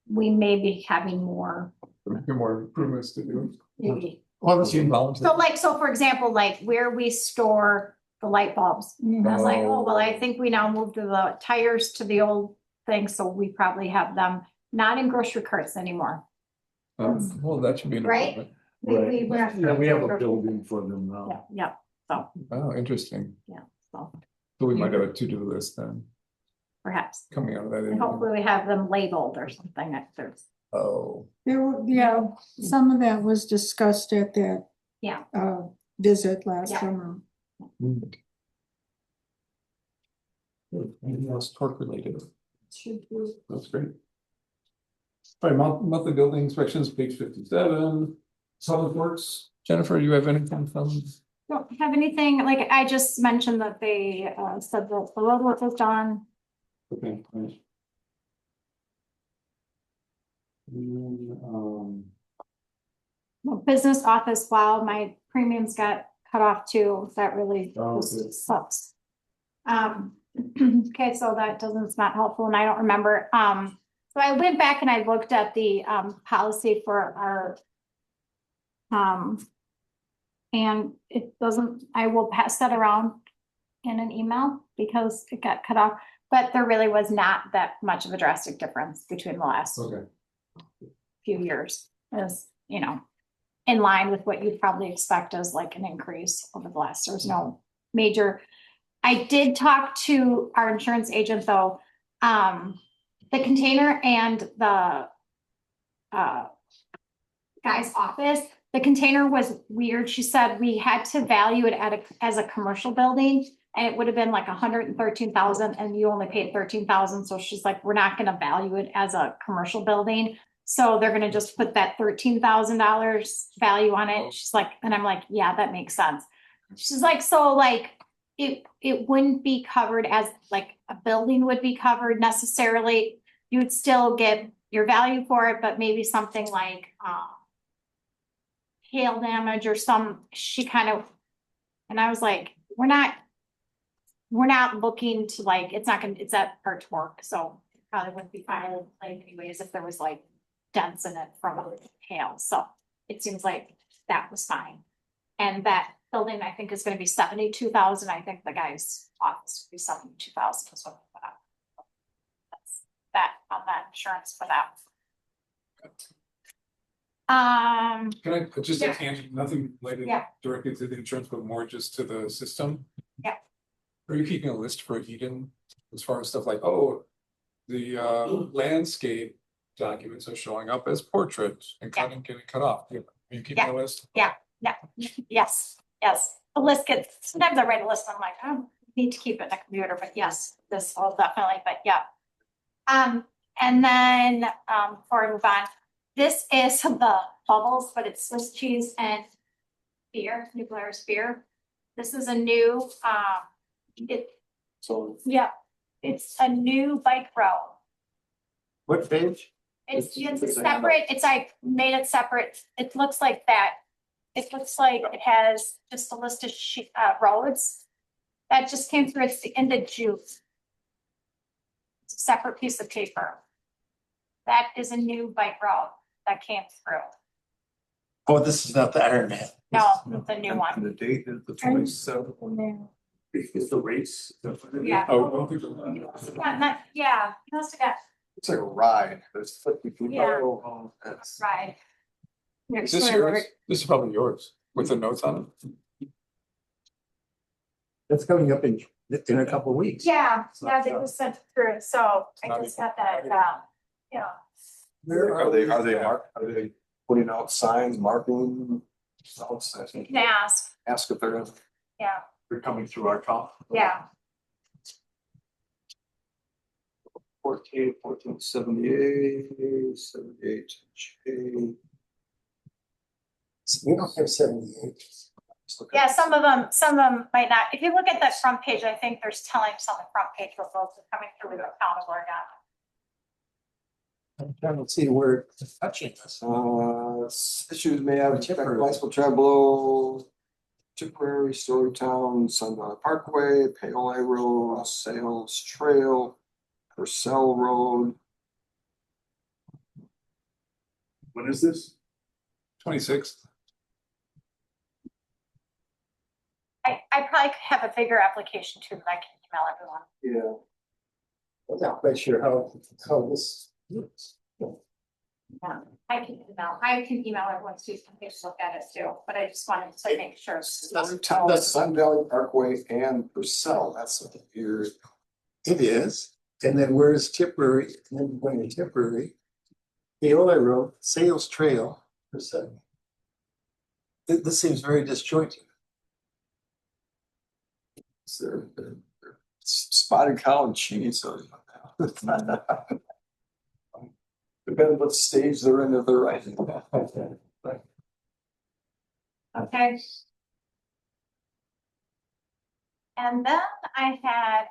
we may be having more. A few more improvements to do. Maybe. Well, let's involve. So for example, like where we store the light bulbs. I was like, oh, well, I think we now moved the tires to the old thing, so we probably have them not in grocery carts anymore. Well, that should be an Right? improvement. Yeah, we have a building for them now. Yeah, so, Oh, interesting. so So we might have a to-do list then, perhaps, coming out of that. and interview. hopefully we have them labeled or something that there's, Oh, Yeah, some of that was discussed at that. Yeah. Visit last Yeah. summer. anything else torque related? Should be. That's great. All right, monthly building inspections, page 57. Solid Works. Jennifer, you have anything from? don't have anything, like I just mentioned that they said that the road work was done. Okay. Nice. Business office, wow, my premiums got cut off too, that really Oh, good. sucks. Okay, so it's not helpful, and I don't remember, so I went back and I looked at the policy for our. And it doesn't, I will pass that around in an email because it got cut off, but there really was not that much of a drastic difference between the last Okay. few years. As, in line with what you'd probably expect as like an increase over the last, there's no major. I did talk to our insurance agent though, the container and the guy's office, the container was weird. She said we had to value it as a commercial building, and it would have been like 113,000, and you only paid 13,000. So she's like, we're not going to value it as a commercial building. So they're going to just put that $13,000 value on it. She's like, and I'm like, yeah, that makes sense. She's like, so like it wouldn't be covered as like a building would be covered necessarily. You would still get your value for it, but maybe something like hail damage or and I was like, we're we're not looking to like, it's not gonna, it's that hard to work, so it probably wouldn't be fine like anyways if there was like dents in it from hail, so it seems like that was fine. And that building, I think, is gonna be 72,000. I think the guy's office would be 72,000 is what we put up. That's that on that insurance for that. Can I just Yeah. a tangent, nothing related Yeah. directly to the insurance, but more just to the system? Yeah. Are you keeping a list for Eden as far as stuff like, oh, the landscape documents are showing up as portraits and getting cut off? Are you keeping a list? Yeah, yes. The list gets, sometimes I write a list, I'm like, oh, I need to keep it in a computer, but yes, this will definitely, but yeah. And then, before I move on, this is the bubbles, but it's Swiss cheese and beer, New Glarus beer. This is a new, So it's a new bike route. What page? It's a separate, it's like made it separate. It looks like that. It looks like it has just a list of roads. That just came through. It's the end of June. It's a separate piece of paper. That is a new bike route that came through. Oh, this is not the Iron Man. No, the new and one. the date is the 27th. Is the race? Yeah. Oh, I don't think so. Yeah, he must have got It's like a ride, there's 50 people. Yeah. Oh, that's- right. Is this yours? This is probably yours with the notes on it. That's coming up in a couple of weeks. Yeah, they just sent it through, so I just got that, yeah. Are they putting out signs, marking? You can ask, If they're yeah, They're coming through our top. yeah. 1478, 78. We don't have 78. Yeah, some of them might not. If you look at that front page, I think there's telling us on the front page what roads are coming through the town of Oregon. I'm trying to see where it's touching us. Issues may have Tipperary. bicycle travel, Tipperary, Storytown, Sunvalley Parkway, Paoli Road, Sales Trail, Purcell Road. When is this? 26th. I probably could have a bigger application too that I can email everyone. Yeah. I'm not quite sure how this looks. Yeah, I can email everyone so you can take a look at it too, but I just wanted to make sure. Storytown, Sun Valley Parkway, and Purcell, that's what you're. It is. And then where's Tipperary? And then going to Tipperary. Paoli Road, Sales Trail, per se. This seems very disjointed. They're spotted cow and cheese. So depends what stage they're in if they're writing. Okay. And then I had,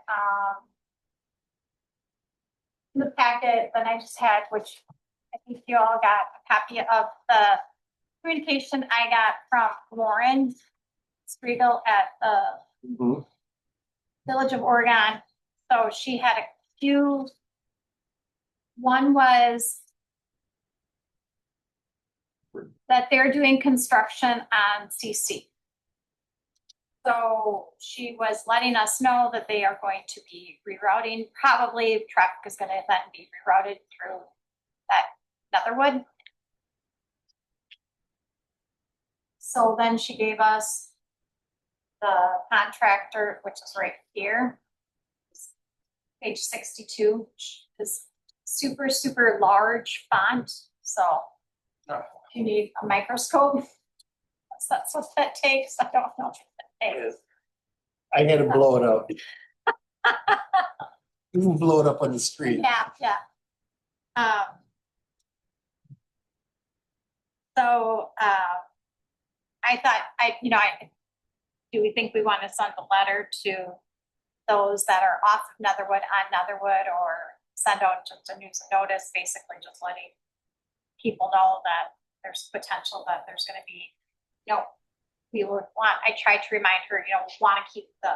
the packet that I just had, which I think you all got a copy of the communication I got from Lauren Striegel at the Village of Oregon. So she had a few. One was that they're doing construction on CC. So she was letting us know that they are going to be rerouting, probably traffic is gonna then be rerouted through that Netherwood. So then she gave us the contractor, which is right here. Page 62, is super, super large font, so if you need a microscope, that's what that takes, I don't know what that takes. I had to blow it up. You can blow it up on the street. Yeah. So, I thought, do we think we want to send a letter to those that are off of Netherwood on Netherwood, or send out just a news notice, basically just letting people know that there's potential that there's gonna be, we would want, I tried to remind her, want to keep the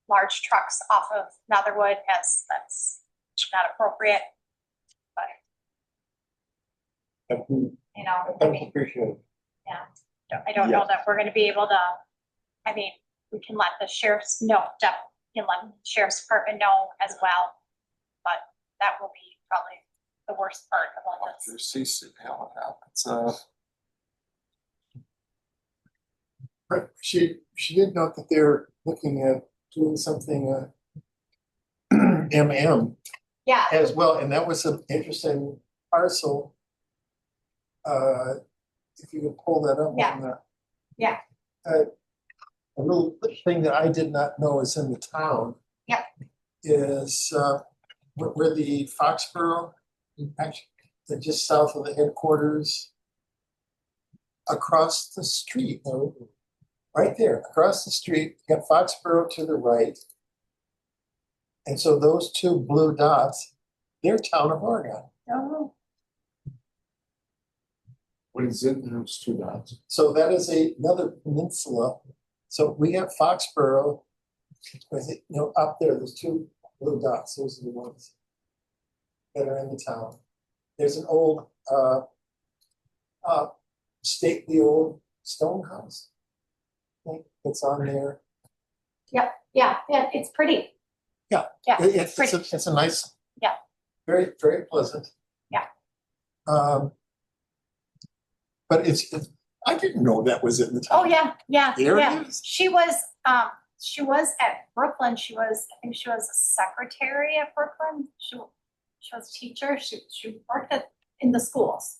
large trucks off of Netherwood as that's not appropriate. But, you know, I mean, appreciate it. I don't know that we're gonna be able to, I mean, we can let the sheriffs know, definitely can let the sheriff's department know as well. But that will be probably the worst part of all this. CC, how it happens, But she did note that they're looking at doing something MM Yeah, as well, and that was an interesting parcel. If you could pull that up Yeah. on the. Yeah. A little thing that I did not know is in the town. Yep. Is where the Foxborough, actually, just south of the headquarters. Across the street, right there, across the street, you got Foxborough to the right. And so those two blue dots, they're town of Oregon. oh, What is it, those two dots? So that is another peninsula. So we have Foxborough, with it, you know, up there, there's two blue dots, those are the ones that are in the town. There's an old, stately old stone house. I think it's on there. yeah, it's pretty. Yeah. Yeah, It's pretty. it's a nice. Yeah. Very, very pleasant. Yeah. But it's, I didn't know that was in the town. Oh, yeah. There it is. She was at Brooklyn. I think she was a secretary at Brooklyn. She was a teacher. She worked in the schools.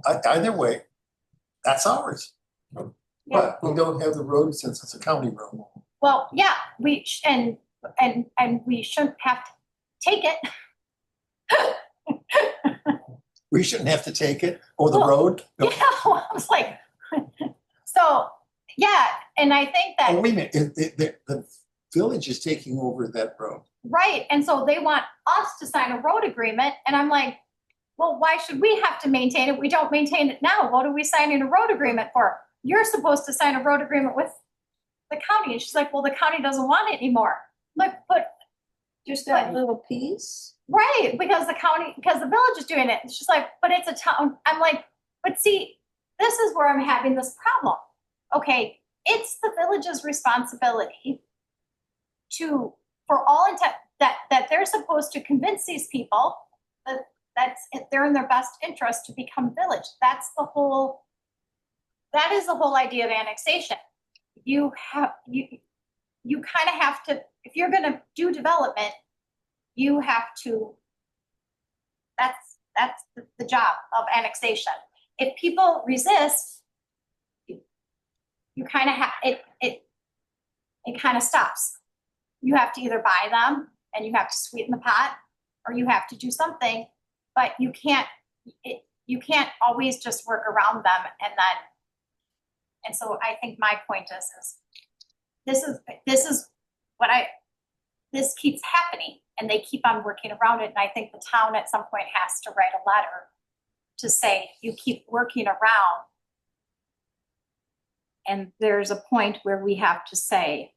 Either way, that's ours. But we don't have the road since it's a county road. Well, yeah, and we shouldn't have to take it. We shouldn't have to take it, or the Well, road. No. Yeah, I was like, so, yeah, and I think Oh, that, wait a minute, the village is taking over that road. right, and so they want us to sign a road agreement, and I'm like, well, why should we have to maintain it? We don't maintain it now. What are we signing a road agreement for? You're supposed to sign a road agreement with the county. And she's like, well, the county doesn't want it anymore. I'm like, but, Just that little piece? right, because the village is doing it. And she's like, but it's a town. I'm like, but see, this is where I'm having this problem. Okay, it's the village's responsibility for all intent, that they're supposed to convince these people that they're in their best interest to become village. That is the whole idea of annexation. You kind of have to, if you're gonna do development, you have to, that's the job of annexation. If people resist, you kind of have, it kind of stops. You have to either buy them and you have to sweeten the pot, or you have to do something, but you can't always just work around them and so I think my point is this keeps happening and they keep on working around it. And I think the town at some point has to write a letter to say, you keep working around. And there's a point where we have to say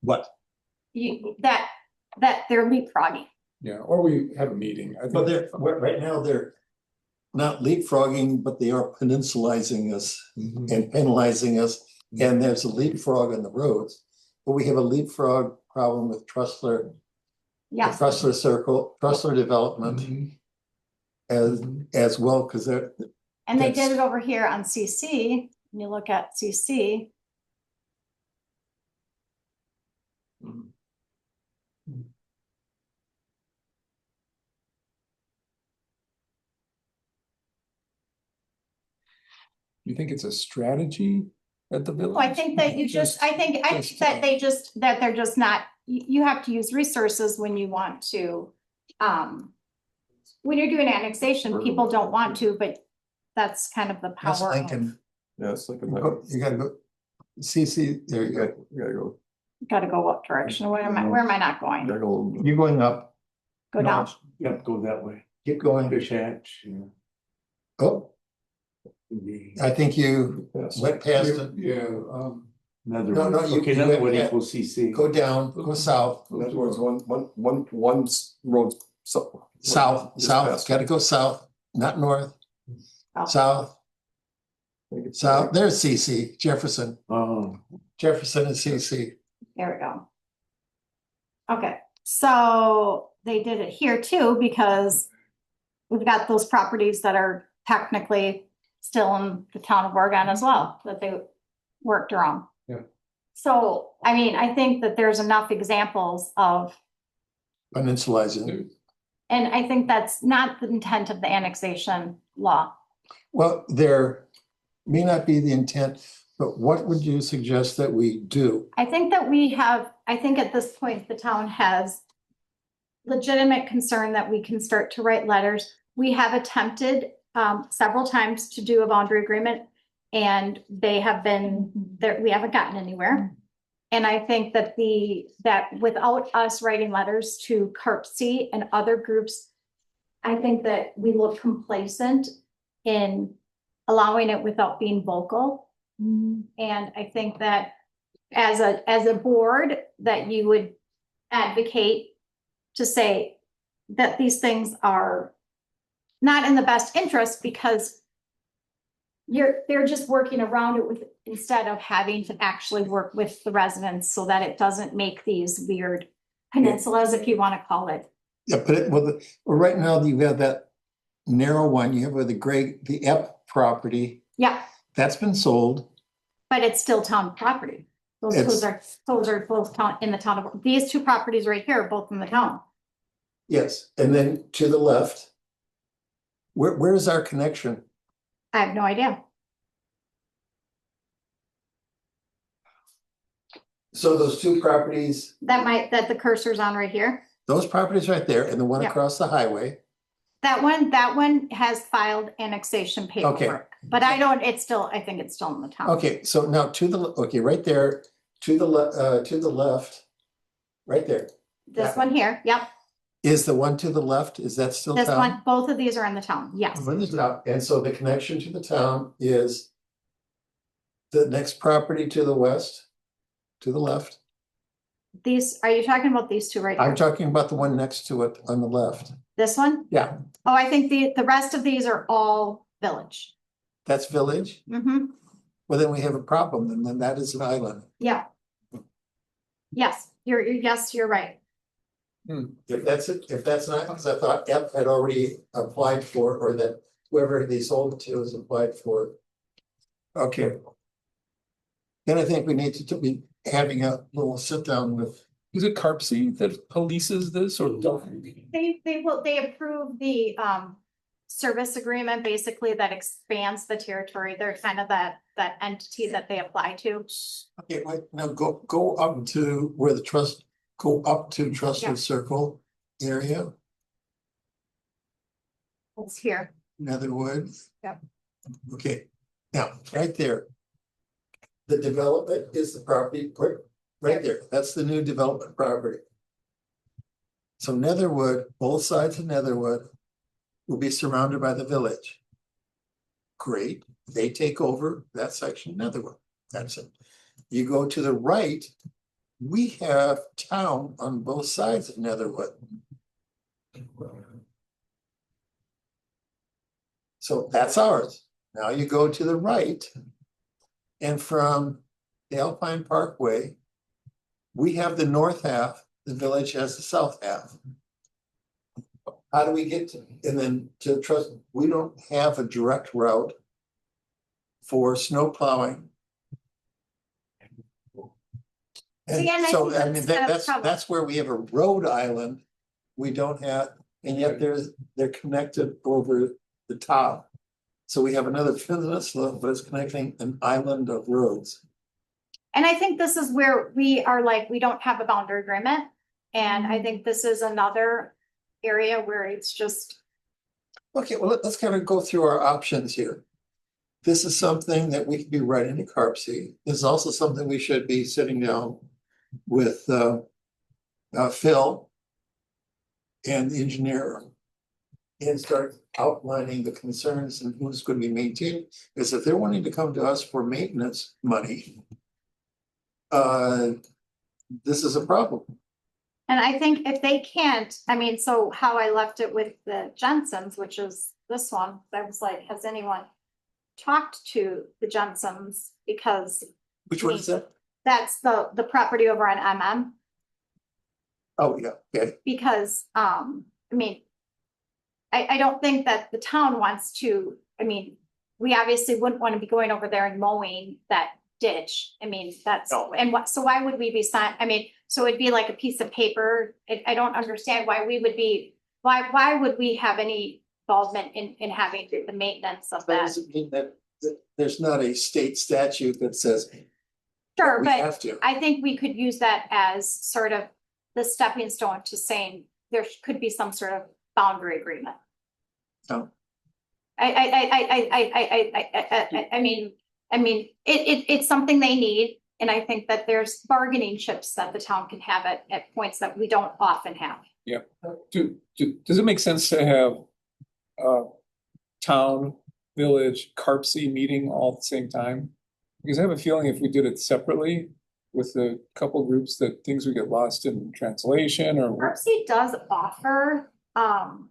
What? that they're leapfrogging. Yeah, or we have a meeting. I But think. right now, they're not leapfrogging, but they are peninsulizing us Mhm. and penalizing us. And there's a leapfrog on the roads, but we have a leapfrog problem with Trustler, Yeah, Trustler Circle, Trustler Development Mhm. as well, because they're. and they that's- did it over here on CC. When you look at CC, You think it's a strategy at the village? I think that I think that they're just not, you have to use resources when you want to, when you're doing annexation, people don't want to, but that's kind of the That's power. Lincoln. Yeah, it's like You gotta go, CC, there you go. You gotta go, Gotta go what direction? Where am I not going? gotta go. You're going up, Go down. You have to go that way. keep going. Fish hatch, Oh, the I think you Yes. went past it. Yeah, Another No, no, one, you- okay, you another have- one yeah. equals CC. Go down, go south, In other words, one road, so. south, Just south, past. gotta go south, not north. Oh. South, south, there's CC, Jefferson, Oh, Jefferson is CC. There we go. Okay, so they did it here too, because we've got those properties that are technically still in the town of Oregon as well, that they worked around. Yeah. So, I mean, I think that there's enough examples of, Peninsulaizing. and I think that's not the intent of the annexation law. Well, there may not be the intent, but what would you suggest that we do? I think that I think at this point, the town has legitimate concern that we can start to write letters. We have attempted several times to do a boundary agreement, and they have been, there, we haven't gotten anywhere. And I think that that without us writing letters to CARPC and other groups, I think that we look complacent in allowing it without being vocal. And I think that as a board, that you would advocate to say that these things are not in the best interest, because they're just working around it with, instead of having to actually work with the residents so that it doesn't make these weird peninsulas, if you want to call it. Yeah, but well, right now you have that narrow one, you have where the Ep property, Yeah, that's been sold. but it's still town property. Those are both town, in the town of, these two properties right here are both in the town. Yes, and then to the left. Where's our connection? I have no idea. So those two properties, That the cursor's on right here. those properties right there, and the one Yeah. across the highway. That one has filed annexation paperwork, but I think it's still in the town. Okay, so now okay, right there, to the left, right there. This one here, yep, Is the one to the left, is that still this town? one, both of these are in the town, yes. One is town, and so the connection to the town is the next property to the west, to the left. Are you talking about these two right I'm here? talking about the one next to it on the left. This one? Yeah, Oh, I think the rest of these are all village. that's village. Mm-hmm, Well, then we have a problem, and then that is an island. yeah. Yes, you're right. If that's not, because I thought F had already applied for, or that whoever they sold it to has applied for. it. Okay. Then I think we need to be having a little sit down with, Is it CARPC that polices this or? They approve the service agreement, basically, that expands the territory. They're kind of that entity that they apply to. okay, wait, now go up to where go up to Yeah. Trusted Circle area, It's here. Netherwood. Yep. Okay, now, right there. The development is the property, right there, that's the new development property. So Netherwood, both sides of Netherwood will be surrounded by the village. Great, they take over that section of Netherwood, that's it. You go to the right, we have town on both sides of Netherwood. So that's ours. Now you go to the right. And from the Alpine Parkway, we have the north half, the village has the south half. How do we get to, and then to trust, we don't have a direct route for snow plowing. And Again, I so, think I mean, that's kind of that's, trouble. that's where we have a road island. We don't have, and yet they're connected over the top. So we have another peninsula, but it's connecting an island of roads. And I think this is where we are like, we don't have a boundary agreement. And I think this is another area where it's just, Okay, well, let's kind of go through our options here. This is something that we could be writing to CARPC. This is also something we should be sitting down with Phil and the engineer and start outlining the concerns and who's going to be maintaining. Because if they're wanting to come to us for maintenance money, this is a problem. And I think if they can't, I mean, so how I left it with the Jensens, which is this one, I was like, has anyone talked to the Jensens? Because Which one is that? that's the property over on MM. Oh, yeah, okay. Because, I mean, I don't think that the town wants to, I mean, we obviously wouldn't want to be going over there and mowing that ditch. I mean, that's, and what, so why would we be I mean, so it'd be like a piece of paper. I don't understand why we would be, why would we have any involvement in having the maintenance of That that? doesn't mean that there's not a state statute that says Sure, we but have to. I think we could use that as sort of the stepping stone to saying there could be some sort of boundary agreement. No. I mean, it's something they need, and I think that there's bargaining chips that the town can have at points that we don't often have. Yeah. Does it make sense to have town, village, CARPC meeting all at the same time? Because I have a feeling if we did it separately with the couple groups that things would get lost in translation or. CARPC does offer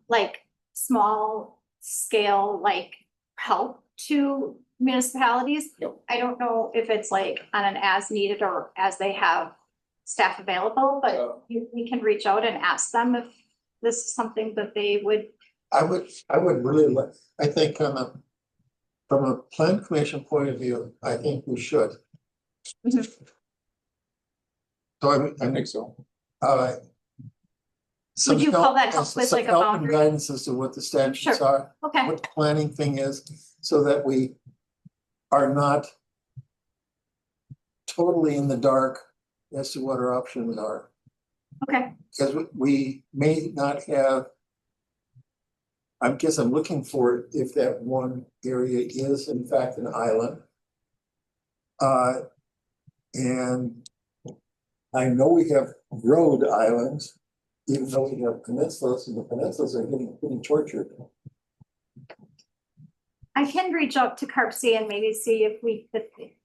like small scale like help to municipalities. Yep. I don't know if it's like on an as needed or as they have staff available, but we can reach out and ask them if this is something that they would. I would really like, I think from a plan commission point of view, I think we should. Mhm. So I think so. Some Would you call that help- help with some like a help and boundary? Guidance as to what the statutes Sure. are, Okay, what the planning thing is, so that we are not totally in the dark as to what our options are. okay. Because we may not have. I guess I'm looking for if that one area is in fact an island. And I know we have road islands, even though we have peninsulas, and the peninsulas are getting tortured. I can reach out to CARPC and maybe see if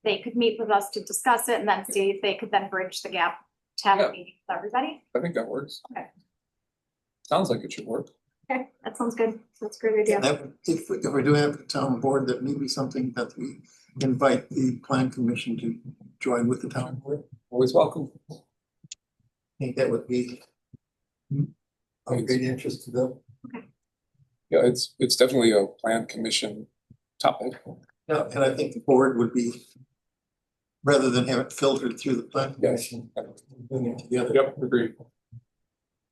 they could meet with us to discuss it and then see if they could then bridge the gap to have Yeah. a meeting with everybody. I think that works. Okay. Sounds like it should work. Okay, that sounds good. That's a great idea. And that, if we're doing it at the town board, that may be something that we invite the plan commission to join with the town board. Always welcome. I think that would be of great interest to them. Yeah, it's definitely a plan commission topic. Yeah, and I think the board would be, rather than have it filtered through the plan commission, bring it together. Yep, agreed.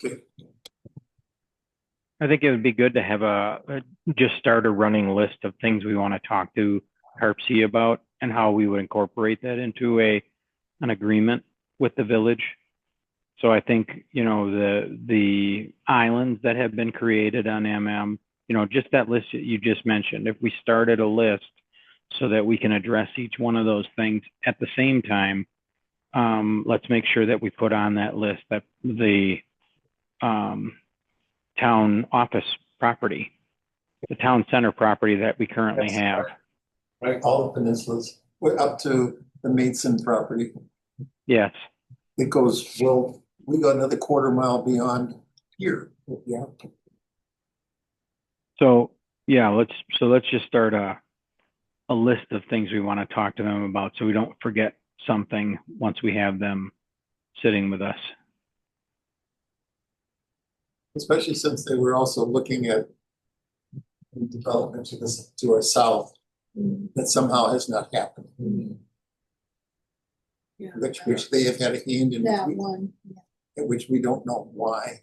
Okay. I think it would be good to have just start a running list of things we want to talk to CARPC about and how we would incorporate that into an agreement with the village. So I think, the islands that have been created on MM, just that list that you just mentioned, if we started a list so that we can address each one of those things at the same time, let's make sure that we put on that list that the town office property, the town center property that we currently have. Right, all the peninsulas, we're up to the Maidson property. Yes. It goes, well, we got another quarter mile beyond here. Yeah. So yeah, let's just start a list of things we want to talk to them about so we don't forget something once we have them sitting with us. Especially since they were also looking at development to our south that somehow has not happened. Yeah. Which they have had a hand in, That one. which we don't know why.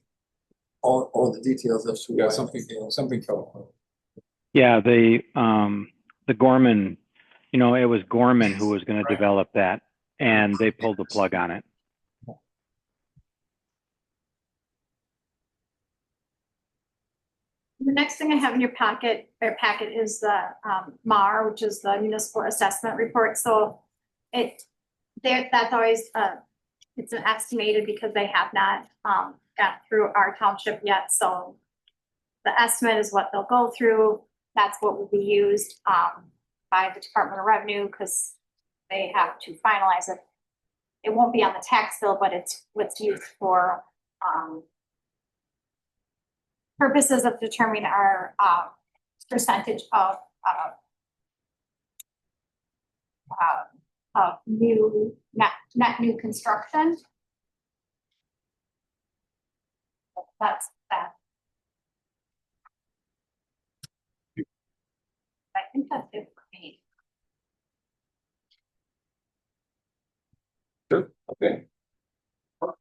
All the details as to Yeah, why. something fell apart. Yeah, the Gorman, it was Gorman who was going to develop that, and they pulled the plug on it. The next thing I have in your packet is the MAR, which is the municipal assessment report. So that's always it's an estimated because they have not got through our township yet. So the estimate is what they'll go through. That's what will be used by the Department of Revenue because they have to finalize it. it won't be on the tax bill, but it's what's used for, purposes of determining our, percentage of new, net new construction. That's that. I think that's it for me. Good, okay. I put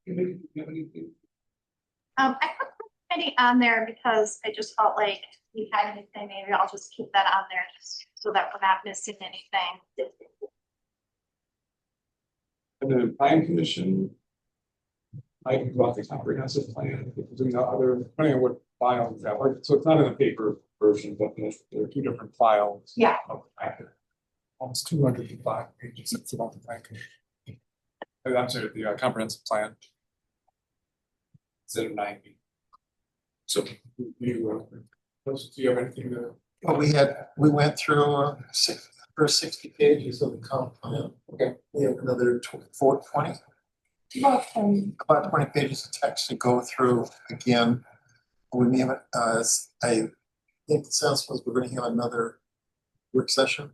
the committee on there because I just felt like we had anything, maybe I'll just keep that on there just so that we're not missing anything. And then plan commission. I can go out the comprehensive plan, doing the other, depending on what files that like, so it's not in the paper version, but there are two different files. Yeah. Of the packet. Almost 205 pages, it's about the plan commission. I'm sorry, the comprehensive plan. Instead of 90. So do you have anything to? Well, we went through first 60 pages of the comp plan. Okay. We have another 20. About 20 pages of text to go through again. We may have, I think it sounds like we're going to have another work session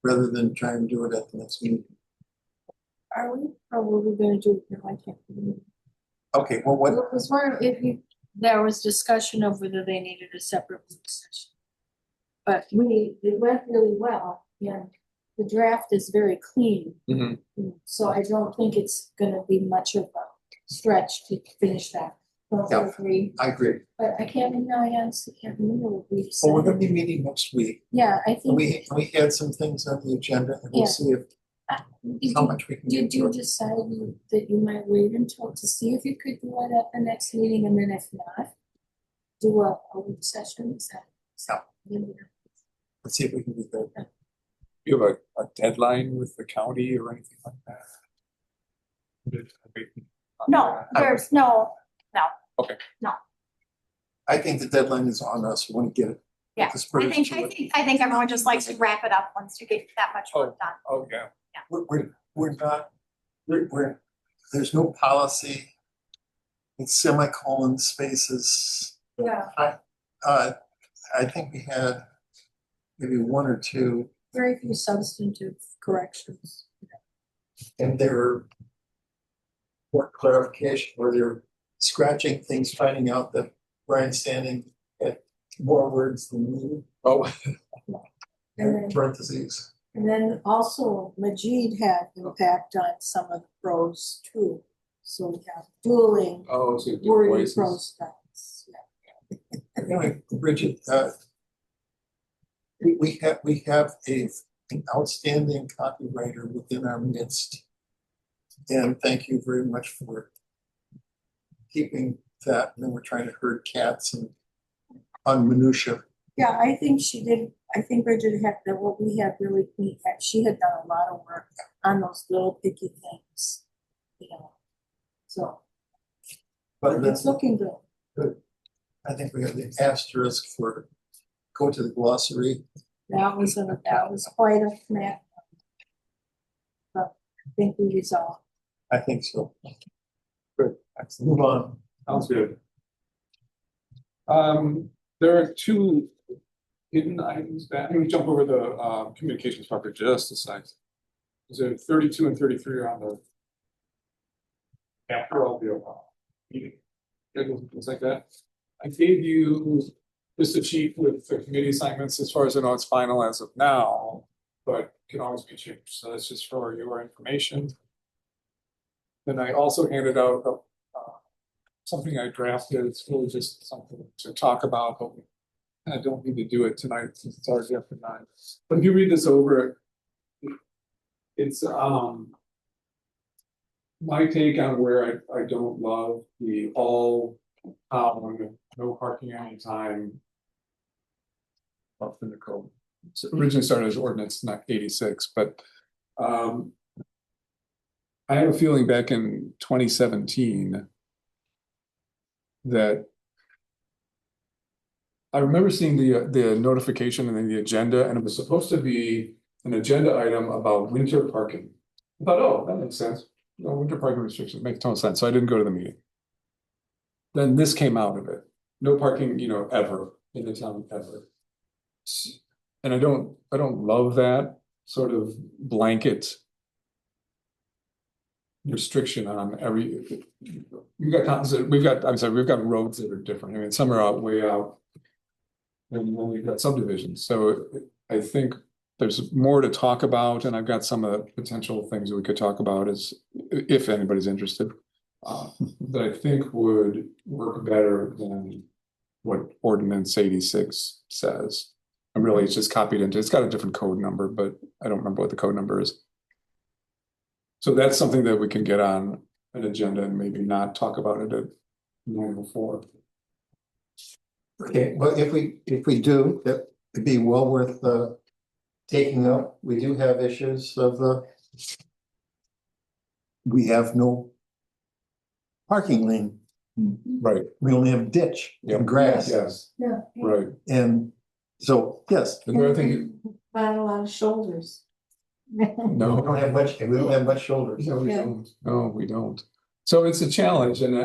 rather than trying to do it at the next meeting. Are we probably gonna do it? No, I can't remember. Okay, well, what? Because there was discussion of whether they needed a separate work session. But it went really well, and the draft is very clean. Mm-hmm. So I don't think it's gonna be much of a stretch to finish that. Don't you Yeah. agree? I agree. But I can't remember, I honestly can't remember what we Well, said. we're going to be meeting next week. Yeah, I think. We had some things on the agenda and we'll Yeah. see if how much we can Did get you through. decide that you might wait until to see if you could do it at the next meeting, and then if not, do a work session? Is that? Let's see if we can do that. You have a deadline with the county or anything like that? No, there's no. Okay. No. I think the deadline is on us. We want to get it. Yeah, the spurs to it. I think everyone just likes to wrap it up once you get that much work done. Oh, yeah. We're not, there's no policy. It's semicolon spaces. Yeah, I think we had maybe one or two, very few substantive corrections. and they're more clarification, where they're scratching things, finding out that Brian Standing had more words than me, Oh, And parentheses. then also Majid had impact on some of the pros too. So we have dueling oh, so you do wordy voices. prose styles. Yeah. Anyway, Bridget, we have an outstanding copywriter within our midst. And thank you very much for keeping that. And then we're trying to herd cats and on minutia. Yeah, I think she did. I think Bridget had what we had really clean. She had done a lot of work on those little picky things, you know. So, But it's looking good. good. I think we have the asterisk for go to the glossary. That was quite a mess. But I think we resolved. I think so. Good. Let's move on. Sounds good. There are two hidden items that, I'm gonna jump over the communications part for just a second. So 32 and 33 are on the after all the meeting. Things like that. I gave you just a sheet with the committee assignments as far as I know it's final as of now, but can always be changed. So that's just for your information. Then I also handed out something I drafted. It's really just something to talk about, but I don't need to do it tonight since it's already after 9. But if you read this over, it's my take on where I don't love the all no parking anytime up in the code. So originally started as ordinance, not 86, but I have a feeling back in 2017 that I remember seeing the notification and then the agenda, and it was supposed to be an agenda item about winter parking. I thought, oh, that makes sense. no, winter parking restrictions makes total sense, so I didn't go to the meeting. Then this came out of it, no parking, ever in the town ever. And I don't love that sort of blanket restriction on every, we've got towns that, we've got roads that are different, I mean, some are out, way out. And then we've got subdivisions, so I think there's more to talk about, and I've got some of the potential things that we could talk about as, if anybody's interested. That I think would work better than what ordinance 86 says. And really, it's just copied into, it's got a different code number, but I don't remember what the code number is. So that's something that we can get on an agenda and maybe not talk about it at 9:04. Okay, well, if we do, it'd be well worth taking up. We do have issues of we have no parking lane. Right. We only have ditch Yeah. and grass. Yes, Yeah. right. And so, yes, And the other thing, Not a lot of shoulders. we no. don't have much shoulders. No, we Yeah. don't. No, we don't. So it's a challenge, and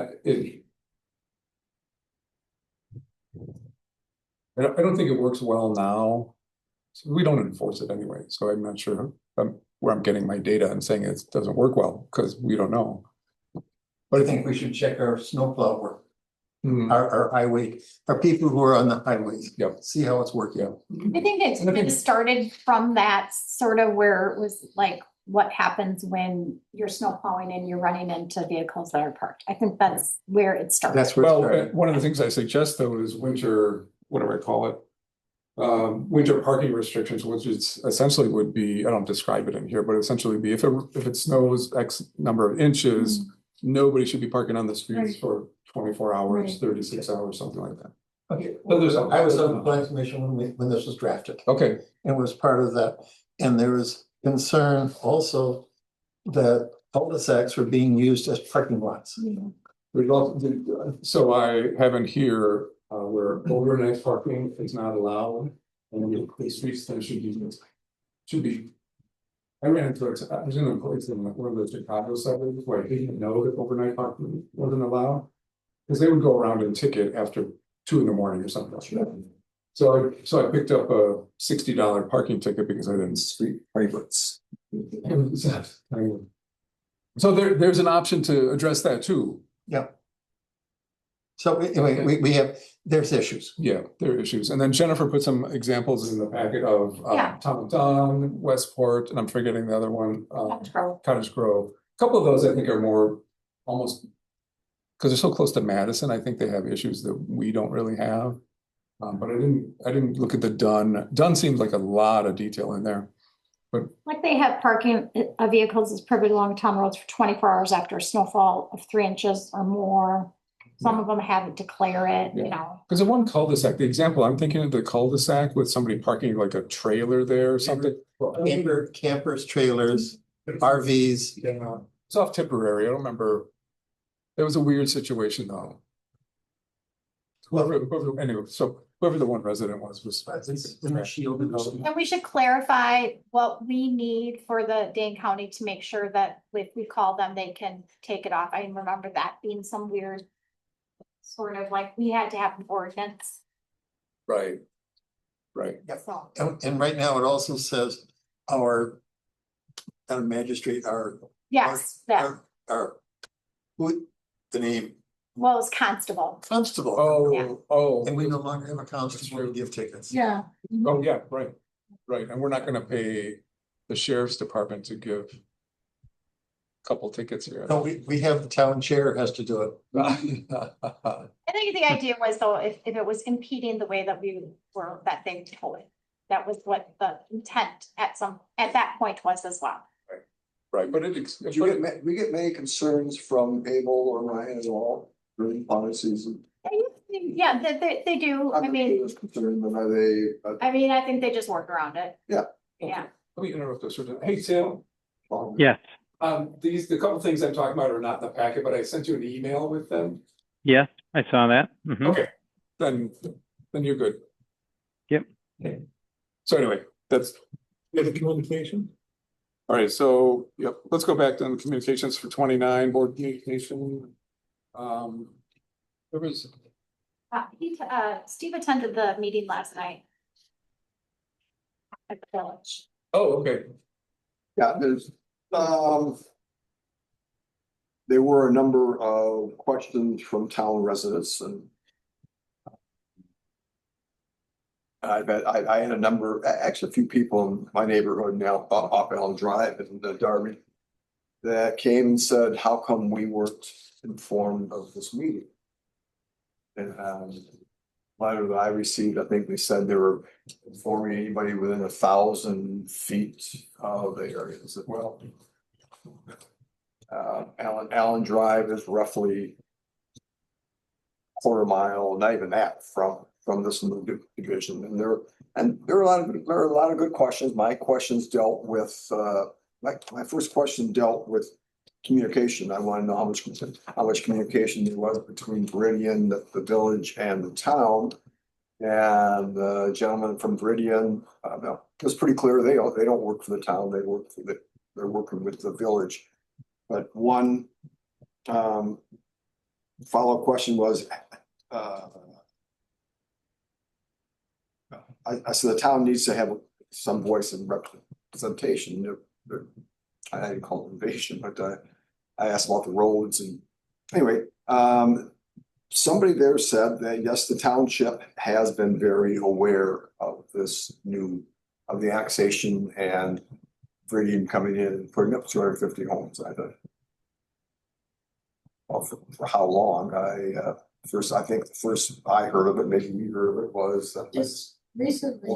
I don't think it works well now. So we don't enforce it anyway, so I'm not sure where I'm getting my data and saying it doesn't work well, because we don't know. But I think we should check our snowplow work, Hmm. our highway, our people who are on the highways. Yep. See how it's working. I think it started from that sort of where it was like, what happens when you're snow plowing and you're running into vehicles that are parked. I think that's where it started. That's where it Well, started. one of the things I suggest though is winter, what do I call it? Winter parking restrictions, which is essentially would be, I don't describe it in here, but essentially be if it snows X number of inches, nobody should be parking on the streets for 24 hours, Right. 36 hours, something like that. Okay, So there's a- I was on the plan commission when this was drafted. Okay, And was part of that. And there was concern also that cul-de-sacs were being used as parking lots. so I have in here where overnight parking is not allowed. And the streets there should be. I ran into it, I was in a place in one of the Chicago suburbs where I didn't know that overnight parking wasn't allowed. Because they would go around and ticket after 2 in the morning or something like that. So I picked up a $60 parking ticket because I didn't street favorites. So there's an option to address that too. Yeah. So anyway, we have, there's issues. Yeah, there are issues. And then Jennifer put some examples in the packet of Yeah. Tom Don, Westport, and I'm forgetting the other one, Cottage Grove. Cottage Grove. A couple of those I think are more almost, because they're so close to Madison, I think they have issues that we don't really have. But I didn't look at the Dunn. Dunn seems like a lot of detail in there. Like they have parking of vehicles is prohibited along town roads for 24 hours after a snowfall of 3 inches or more. Some of them haven't declare it, you know. Because the one cul-de-sac, the example I'm thinking of the cul-de-sac with somebody parking like a trailer there or something. Campers, trailers, RVs. Yeah, it's off Tipperary. I don't remember. It was a weird situation though. Anyway, so whoever the one resident was Shielded. And we should clarify what we need for the Dane County to make sure that if we call them, they can take it off. I remember that being some weird sort of like, we had to have an ordinance, Right. Right. so. And right now it also says our magistrate, Yes, that, who, the name, well, it's constable. constable. Yeah. Oh. And we no longer have a constable to give tickets. Yeah. Oh, yeah, right, right. And we're not gonna pay the sheriff's department to give a couple tickets here. No, we have the town chair has to do it. I think the idea was though, if it was impeding the way that we were, that they told it. That was what the intent at that point was as well. Right, but We get many concerns from Abel or Ryan at all during fire season. Yeah, they do. I mean, Concerned, but are they? I mean, I think they just work around it. Yeah. Yeah. let me interrupt this. Hey, Tim, Yes, the couple things I'm talking about are not in the packet, but I sent you an email with them. yes, I saw that. Mhm. Okay, then you're good. Yep. So anyway, that's. You have a communication? All right, so, yep, let's go back to the communications for 29, board communication. There was, Steve attended the meeting last night. At the village. oh, okay. Yeah, there were a number of questions from town residents and I had a number, actually a few people in my neighborhood now off Allen Drive in Darby that came and said, how come we weren't informed of this meeting? And letter that I received, I think they said they were informing anybody within 1,000 feet of the areas as well. Allen Drive is roughly quarter mile, not even that, from this new division, and there are a lot of good questions. My questions dealt with my first question dealt with communication. I want to know how much communication there was between Veridian, the village, and the town. And the gentleman from Veridian, it was pretty clear they don't work for the town. They're working with the village. But one follow-up question was, I said the town needs to have some voice and representation. I didn't call it invasion, but I asked about the roads and anyway, somebody there said that yes, the township has been very aware of the annexation and Veridian coming in and putting up 250 homes. I thought, well, for how long? I think the first I heard of it, maybe we heard of it, was Just recently,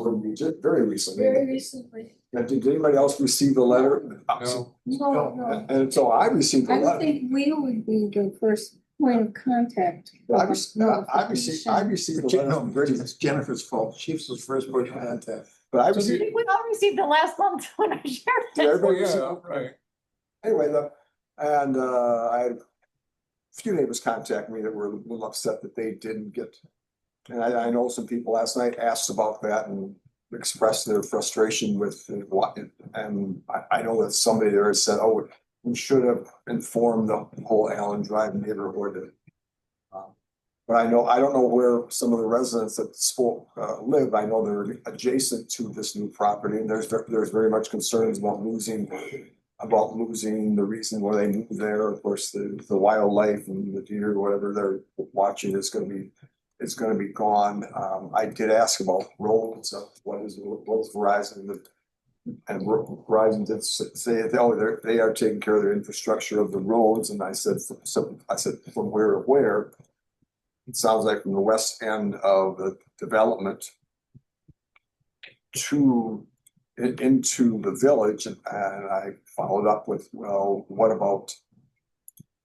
very recently. very recently. Did anybody else receive the letter? No. No. And so I received the I letter. would think we would be the first point of contact. I received the letter from Veridian. It's Jennifer's fault. She was the first point of contact. But I I received. think we all received the last month when I shared Did it. everybody Oh, receive yeah, it? right. Anyway, I had a few neighbors contact me that were a little upset that they didn't get. And I know some people last night asked about that and expressed their frustration with what, and I know that somebody there has said, oh, we should have informed the whole Allen Drive neighborhood. But I don't know where some of the residents that spoke live. I know they're adjacent to this new property, and there's very much concerns about losing the reason why they moved there. Of course, the wildlife and the deer, whatever they're watching is going to be gone. I did ask about roads. What's Verizon? And Verizon did say they are taking care of their infrastructure of the roads. And I said from where to where? It sounds like from the west end of the development into the village, and I followed up with, well, what about?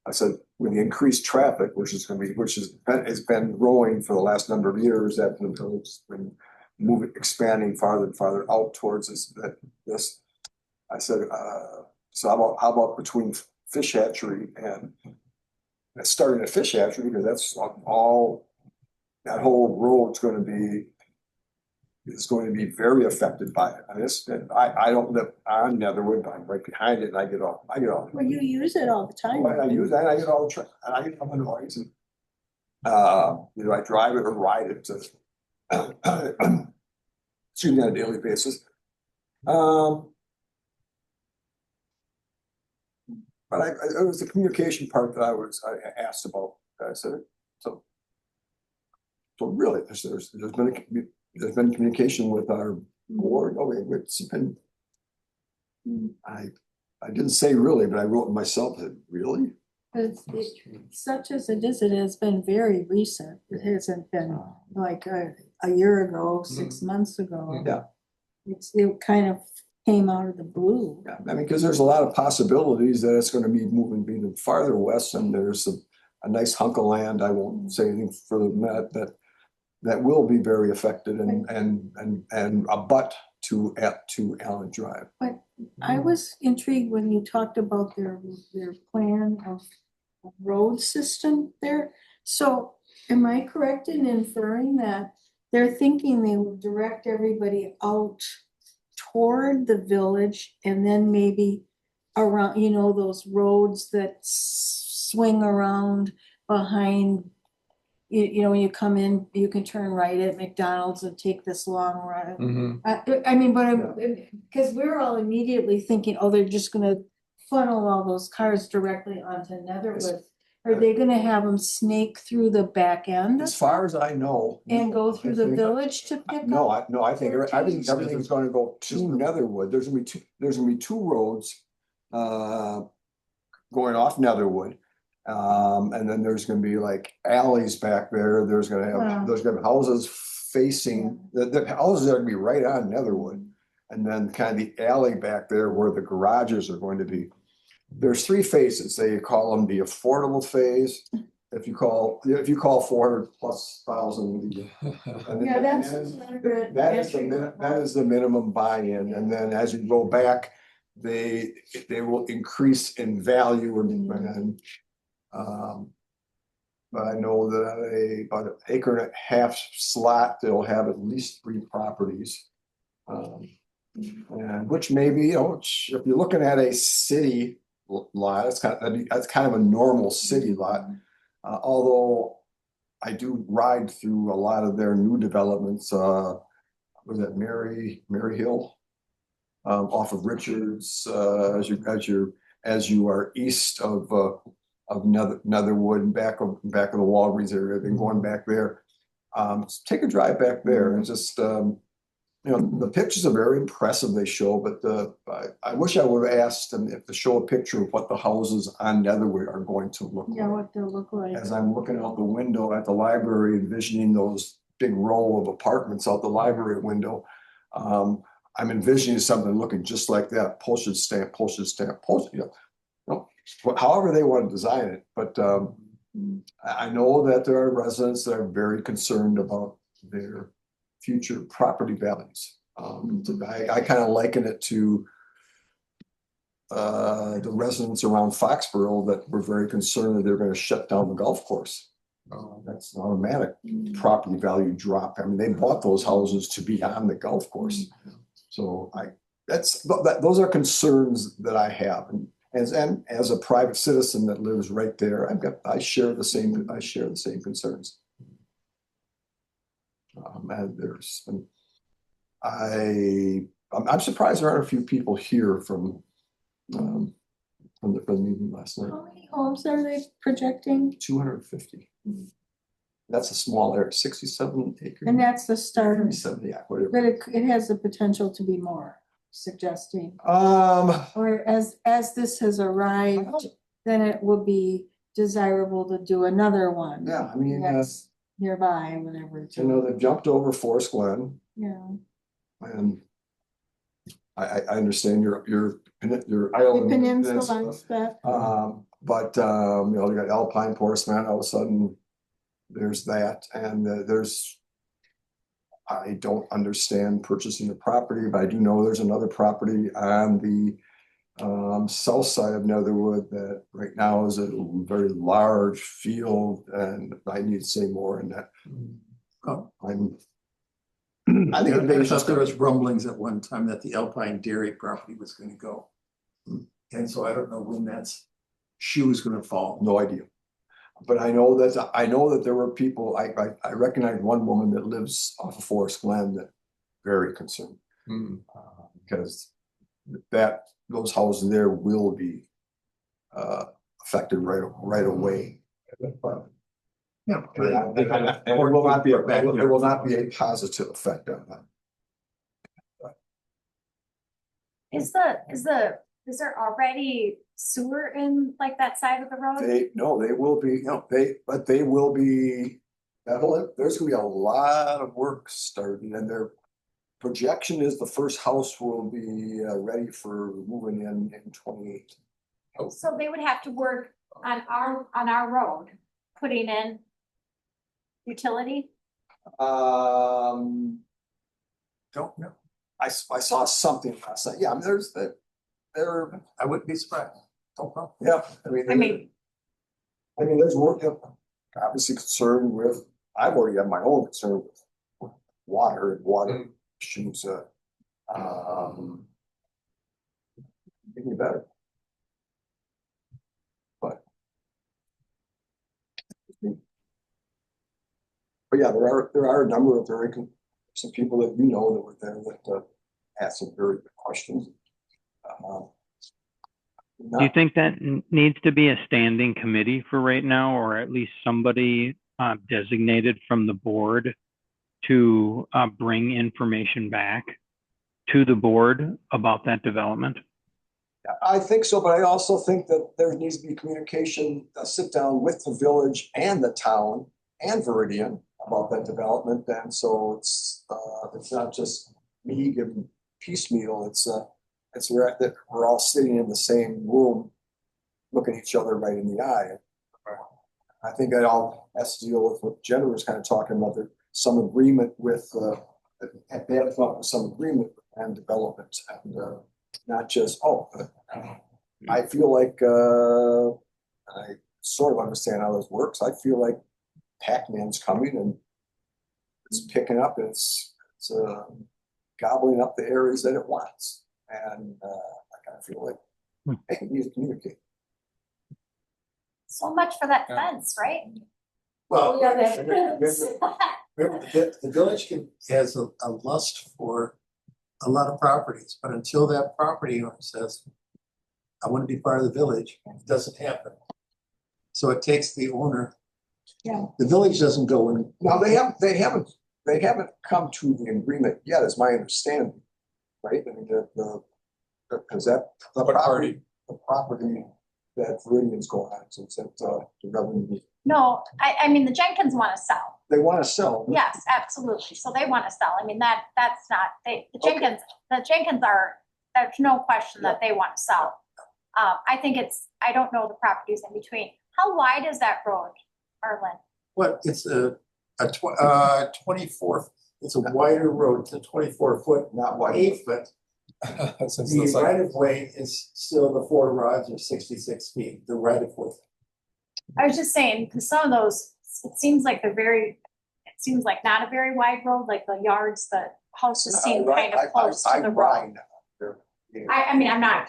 I said, with the increased traffic, which has been growing for the last number of years, that the village has been expanding farther and farther out towards this. I said, so how about between Fish Hatchery and starting a fish hatchery, because that's all that whole road's going to be very affected by it. I mean, I don't live on Netherwood, but I'm right behind it, and I get all. Well, you use it all the time. I use that. I get all the and I get all the noise, and either I drive it or ride it to, excuse me, on a daily basis. But it was the communication part that I asked about. I said, so really, there's been communication with our board. Oh, it's been. I didn't say really, but I wrote it myself. Really? Such as it is, it has been very recent. It hasn't been like a year ago, 6 months ago. Yeah. It kind of came out of the blue. Yeah, I mean, because there's a lot of possibilities that it's going to be moving even farther west, and there's a nice hunk of land. I won't say anything further than that will be very affected and abut to Allen Drive. But I was intrigued when you talked about their plan of road system there. So am I correct in inferring that they're thinking they will direct everybody out toward the village and then maybe around, you know, those roads that swing around behind. You know, when you come in, you can turn right at McDonald's and take this long run. I mean, but because we're all immediately thinking, oh, they're just gonna funnel all those cars directly onto Netherwood. Are they gonna have them snake through the back end As far as I know. and go through the village to pick No, up? I think everything's gonna go to Netherwood. There's gonna be two roads, going off Netherwood. And then there's gonna be like alleys back there. There's gonna be houses facing, the houses are gonna be right on Netherwood. And then kind of the alley back there where the garages are going to be. There's three phases. They call them the affordable phase. If you call 400,000+. Yeah, that's. That is the minimum buy-in, and then as you go back, they will increase in value and but I know that about an acre and a half slot, they'll have at least 3 properties. And which maybe, you know, if you're looking at a city lot, that's kind of a normal city lot. Although I do ride through a lot of their new developments, was that Mary Hill? Off of Richards, as you are east of Netherwood, back of the Walgreens area, then going back there. Take a drive back there and just, you know, the pictures are very impressive they show, but I wish I would have asked them if to show a picture of what the houses on Netherwood are going to look like. Yeah, what they'll look like. As I'm looking out the window at the library, envisioning those big row of apartments out the library window. I'm envisioning something looking just like that, postage stamp, you know, however they want to design it. But I know that there are residents that are very concerned about their future property values. I kind of liken it to the residents around Foxborough that were very concerned that they're going to shut down the golf course. That's an automatic property value drop. I mean, they bought those houses to be on the golf course. So those are concerns that I have, and as a private citizen that lives right there, I share the same concerns. And I'm surprised there aren't a few people here from the meeting last night. How many homes are they projecting? 250. That's a small area, 67 acres. And that's the start. 70, yeah, whatever. But it has the potential to be more, suggesting. Or as this has arrived, then it will be desirable to do another one. Yeah, I mean, that's nearby, whatever. You know, they've jumped over Forest Glen. Yeah. And I understand your island. Peninsula stuff. But you know, you got Alpine Portsmouth, all of a sudden there's that, and I don't understand purchasing a property, but I do know there's another property on the south side of Netherwood that right now is a very large field, and I need to say more in that. I think there was rumblings at one time that the Alpine Dairy property was going to go. And so I don't know when that shoe is going to fall. No idea. But I know that there were people, I recognize one woman that lives off of Forest Glen that very concerned. Because those houses there will be affected right away. Yeah. And it will not be a positive effect on that. Is there already sewer in like that side of the road? They will be, they will be, there's gonna be a lot of work starting, and their projection is the first house will be ready for moving in 28. So they would have to work on our road, putting in utility? Don't know. I saw something last night. Yeah, I mean, I wouldn't be surprised. Don't know. Yeah, I mean, there's work. Obviously concerned with. I've already had my own concern with water and water issues. Maybe better. But yeah, there are a number of some people that you know that were there that asked some very good questions. Do you think that needs to be a standing committee for right now, or at least somebody designated from the board to bring information back to the board about that development? I think so, but I also think that there needs to be communication, a sit down with the village and the town and Veridian about that development. And so it's not just me giving piecemeal. It's that we're all sitting in the same room, looking each other right in the eye. I think that all has to deal with what Jenna was kind of talking about. There's some agreement with they have come up with some agreement and development, and not just I feel like I sort of understand how this works. I feel like Pac-Man's coming and it's picking up. It's gobbling up the areas that it wants, and I kind of feel like hey, we need to communicate. So much for that fence, right? Well, Yeah, that remember, the village has a lust for a lot of properties, but until that property owner says, I want to be part of the village, it doesn't happen. So it takes the owner. Yeah. The village doesn't go in. Now they haven't come to the agreement yet, is my understanding, right? I mean, because the property that Veridian's going on, so it's at the revenue. No, I mean, the Jenkins want to sell. They want to sell. Yes, absolutely. So they want to sell. I mean, that's not, the Jenkins are, there's no question that they want to sell. I think I don't know the properties in between. How wide is that road, Arlen? What, it's a 24, it's a wider road, it's a 24-foot, Not wide. 8-foot. The right of way is still the 4 rods or 66 feet, the right of way. I was just saying, because some of those, it seems like not a very wide road, like the yards, the houses seem kind of close to the road. I mean, I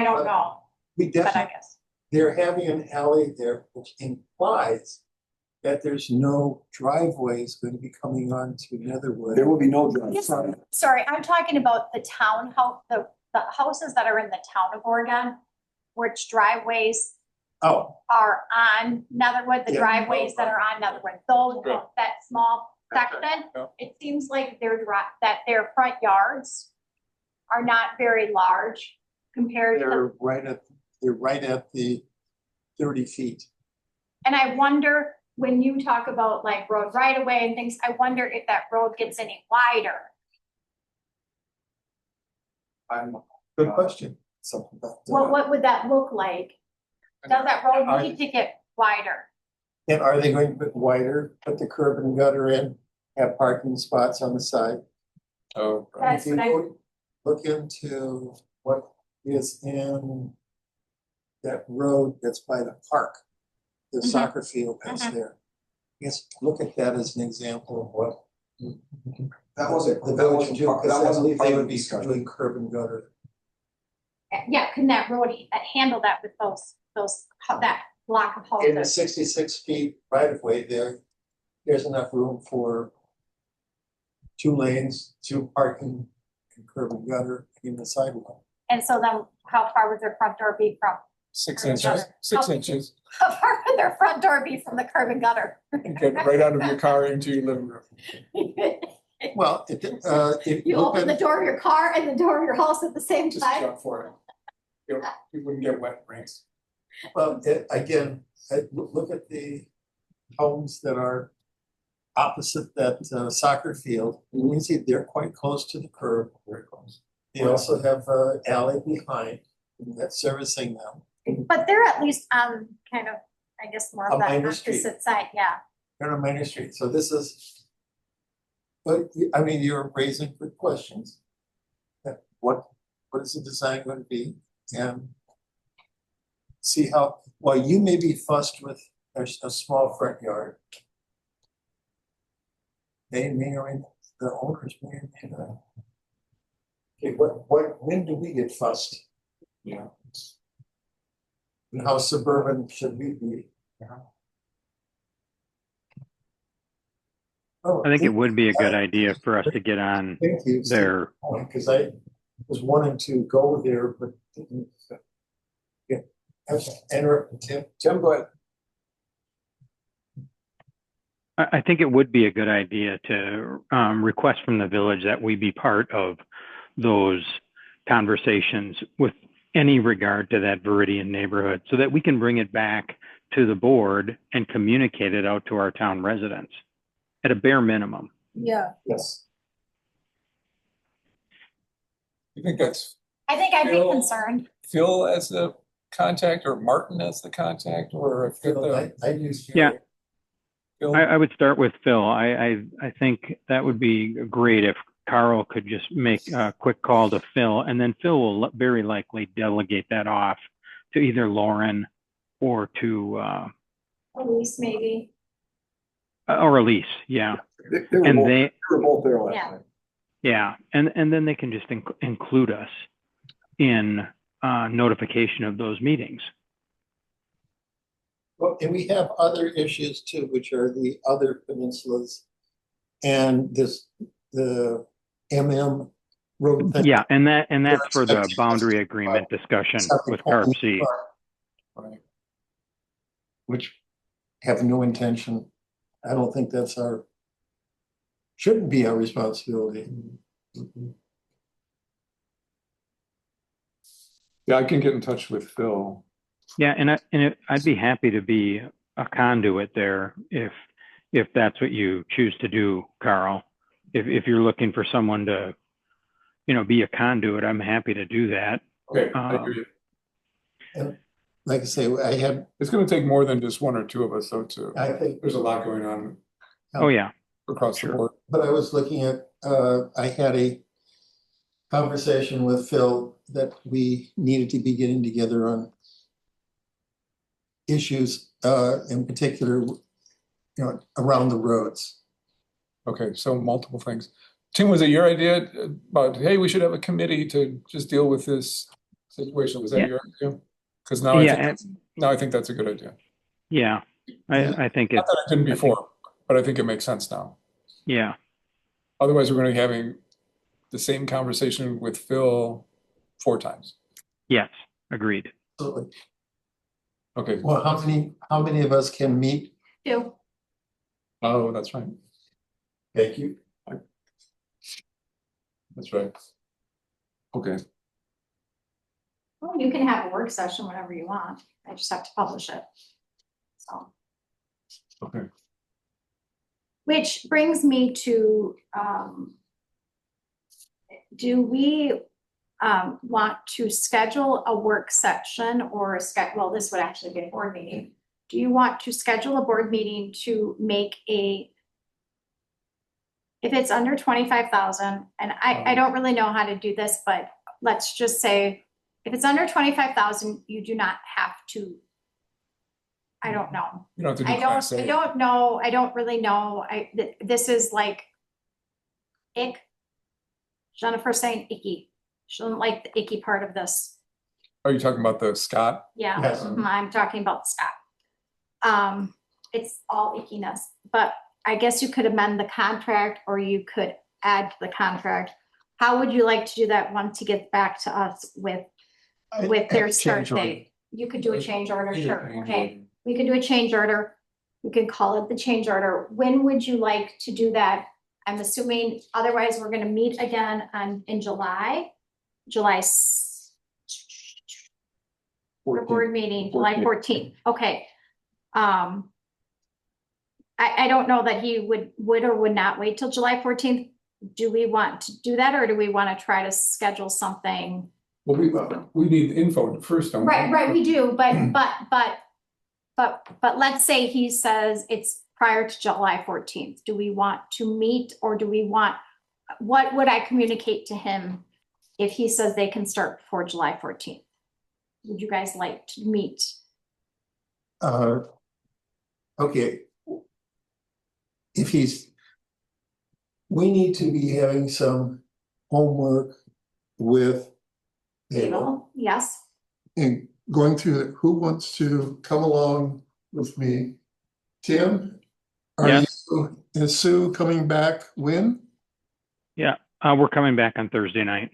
don't know, We but I definitely, guess. they're having an alley there, which implies that there's no driveways going to be coming onto Netherwood. There will be no drive. Yes, sorry, I'm talking about the town house, the houses that are in the town of Oregon, which driveways Oh, are on Netherwood, the Yeah. driveways that are on Netherwood, those, Good. that small section, Yeah. it seems like their front yards are not very large compared to, they're right at the 30 feet. and I wonder, when you talk about like road right of way and things, I wonder if that road gets any wider. Good question. Something that, What would that look like? Does that road need to get wider? And are they going to put wider, put the curb and gutter in, have parking spots on the side? Oh, That's If you what I- look into what is in that road that's by the park, the Mhm. soccer field that's Mhm. there. Yes, look at that as an example of what that wasn't, the that village wasn't, would do, part- because that I wasn't believe part they of would the be discussion. doing curb and gutter. Yeah, can that road handle that with that block of In the houses? 66 feet right of way there's enough room for 2 lanes, 2 parking, and curb and gutter in the sidewalk. And so then how far would their front door be from? 6 Curb and inches, gutter. 6 inches. How far would their front door be from the curb and gutter? Get right out of your car into your living room. Well, if You look open the at, door of your car and the door of your house at the same Just time? jump for it. You wouldn't get wet rains. well, again, look at the homes that are opposite that soccer field. You can see they're quite close to the curb. Very close. They also have an alley behind that's servicing them. But they're at least on kind of, I guess, more A of that minor street. opposite side, yeah. They're on Minor Street, so this is, but I mean, you're raising good questions. What is the design going to be? And see how, while you may be fussed with a small front yard, the owners may not. Okay, when do we get fussed? Yeah. And how suburban should we be? Oh, I think it would be a good idea for us to get on Thank you. their, Because I was wanting to go there, but didn't. Yeah. And Tim, go ahead. I think it would be a good idea to request from the village that we be part of those conversations with any regard to that Viridian neighborhood so that we can bring it back to the board and communicate it out to our town residents at a bare minimum. Yeah. Yes. You think that's I think I'd be Phil? concerned. Phil as the contact or Martin as the contact or I use. Yeah. Phil? I would start with Phil. I think that would be great if Carl could just make a quick call to Phil, and then Phil will very likely delegate that off to either Lauren or to Elise, maybe. or Elise. Yeah, They were and both- they they were both there last Yeah. night. yeah, and then they can just include us in notification of those meetings. Well, and we have other issues too, which are the other peninsulas. And the road. thing. Yeah, and that's for the boundary agreement discussion with Carp C. Right. Which have no intention. I don't think that's shouldn't be our responsibility. Yeah, I can get in touch with Phil. Yeah, I'd be happy to be a conduit there if that's what you choose to do, Carl. If you're looking for someone to, be a conduit, I'm happy to do that. Okay, I hear you. And like I say, It's gonna take more than just one or two of us though, too. I think, There's a lot going on Oh yeah, across the board. but I was looking at, I had a conversation with Phil that we needed to be getting together on issues, in particular, around the roads. Okay, so multiple things. Tim, was it your idea about, hey, we should have a committee to just deal with this situation? Was that Yeah. your idea? Because now I think that's a good idea. yeah. I think Not it's that I didn't before, but I think it makes sense now. yeah. Otherwise, we're gonna be having the same conversation with Phil 4 times. Yes, agreed. So, Okay, well, how many of us can meet? Two. oh, that's right, Thank you. that's right. Okay, Well, you can have a work session whenever you want. I just have to publish it. So, okay. which brings me to, do we want to schedule a work session or well, this would actually be a board meeting. Do you want to schedule a board meeting to make if it's under 25,000, and I don't really know how to do this, but let's just say if it's under 25,000, you do not have to. I don't know. You don't have to do I Class A. don't know. I don't really know. This is like ick. Jennifer's saying icky. She doesn't like the icky part of this. Are you talking about the Scott? Yeah, Yes. I'm talking about Scott. It's all ickiness, but I guess you could amend the contract or you could add to the contract. How would you like to do that once he gets back to us with their start Change order. date? You could do a change order, sure, Change okay. order. We could do a change order. We could call it the change order. When would you like to do that? I'm assuming, otherwise we're gonna meet again in July. The board meeting, July 14th, okay. I don't know that he would or would not wait till July 14th. Do we want to do that, or do we want to try to schedule something? Well, we need info first, don't we? Right, we do, but let's say he says it's prior to July 14th. Do we want to meet, or do we want, what would I communicate to him if he says they can start before July 14th? Would you guys like to meet? Okay. We need to be having some homework with Able. Yes, And going through, who wants to come along with me? Tim? Is Sue coming back when? Yeah, we're coming back on Thursday night.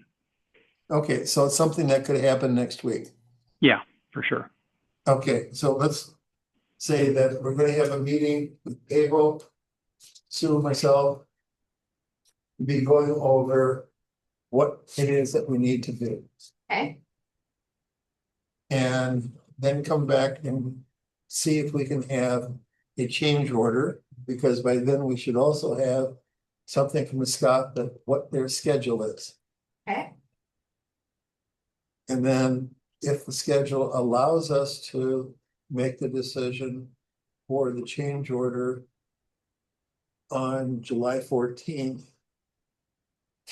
Okay, so it's something that could happen next week. Yeah, for sure. Okay, so let's say that we're gonna have a meeting with Able, Sue, myself. Be going over what it is that we need to do. okay, And then come back and see if we can have a change order, because by then we should also have something from Scott that what their schedule is. okay, And then if the schedule allows us to make the decision for the change order on July 14th.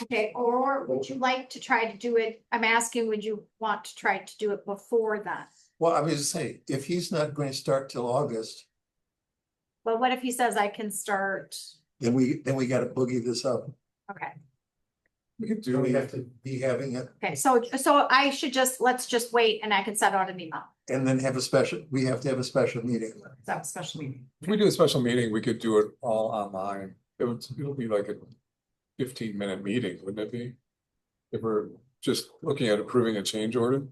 okay, or would you like to try to do it, I'm asking, would you want to try to do it before that? Well, I was just saying, if he's not going to start till August, Well, what if he says I can start, then we gotta boogie this up. okay, We could Do do, we have to be having it okay, so I should just, let's just wait and I can send out an email, and then have a special, we have to have a special meeting. so special meeting. if we do a special meeting, we could do it all online. It'll be like a 15-minute meeting, wouldn't it be? If we're just looking at approving a change order.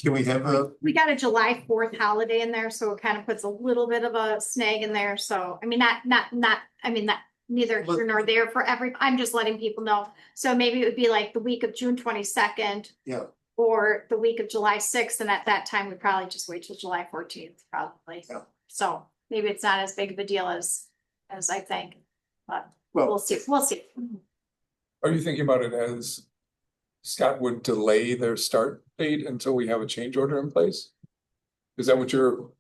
Can we have a, We got a July 4th holiday in there, so it kind of puts a little bit of a snag in there, so, I mean, I mean, that neither here nor there for I'm just letting people know. So maybe it would be like the week of June 22nd. Yeah. Or the week of July 6th, and at that time, we probably just wait till July 14th, probably. Yeah. So maybe it's not as big of a deal as I think, but well, we'll see. Are you thinking about it as Scott would delay their start date until we have a change order in place? Is that what you're,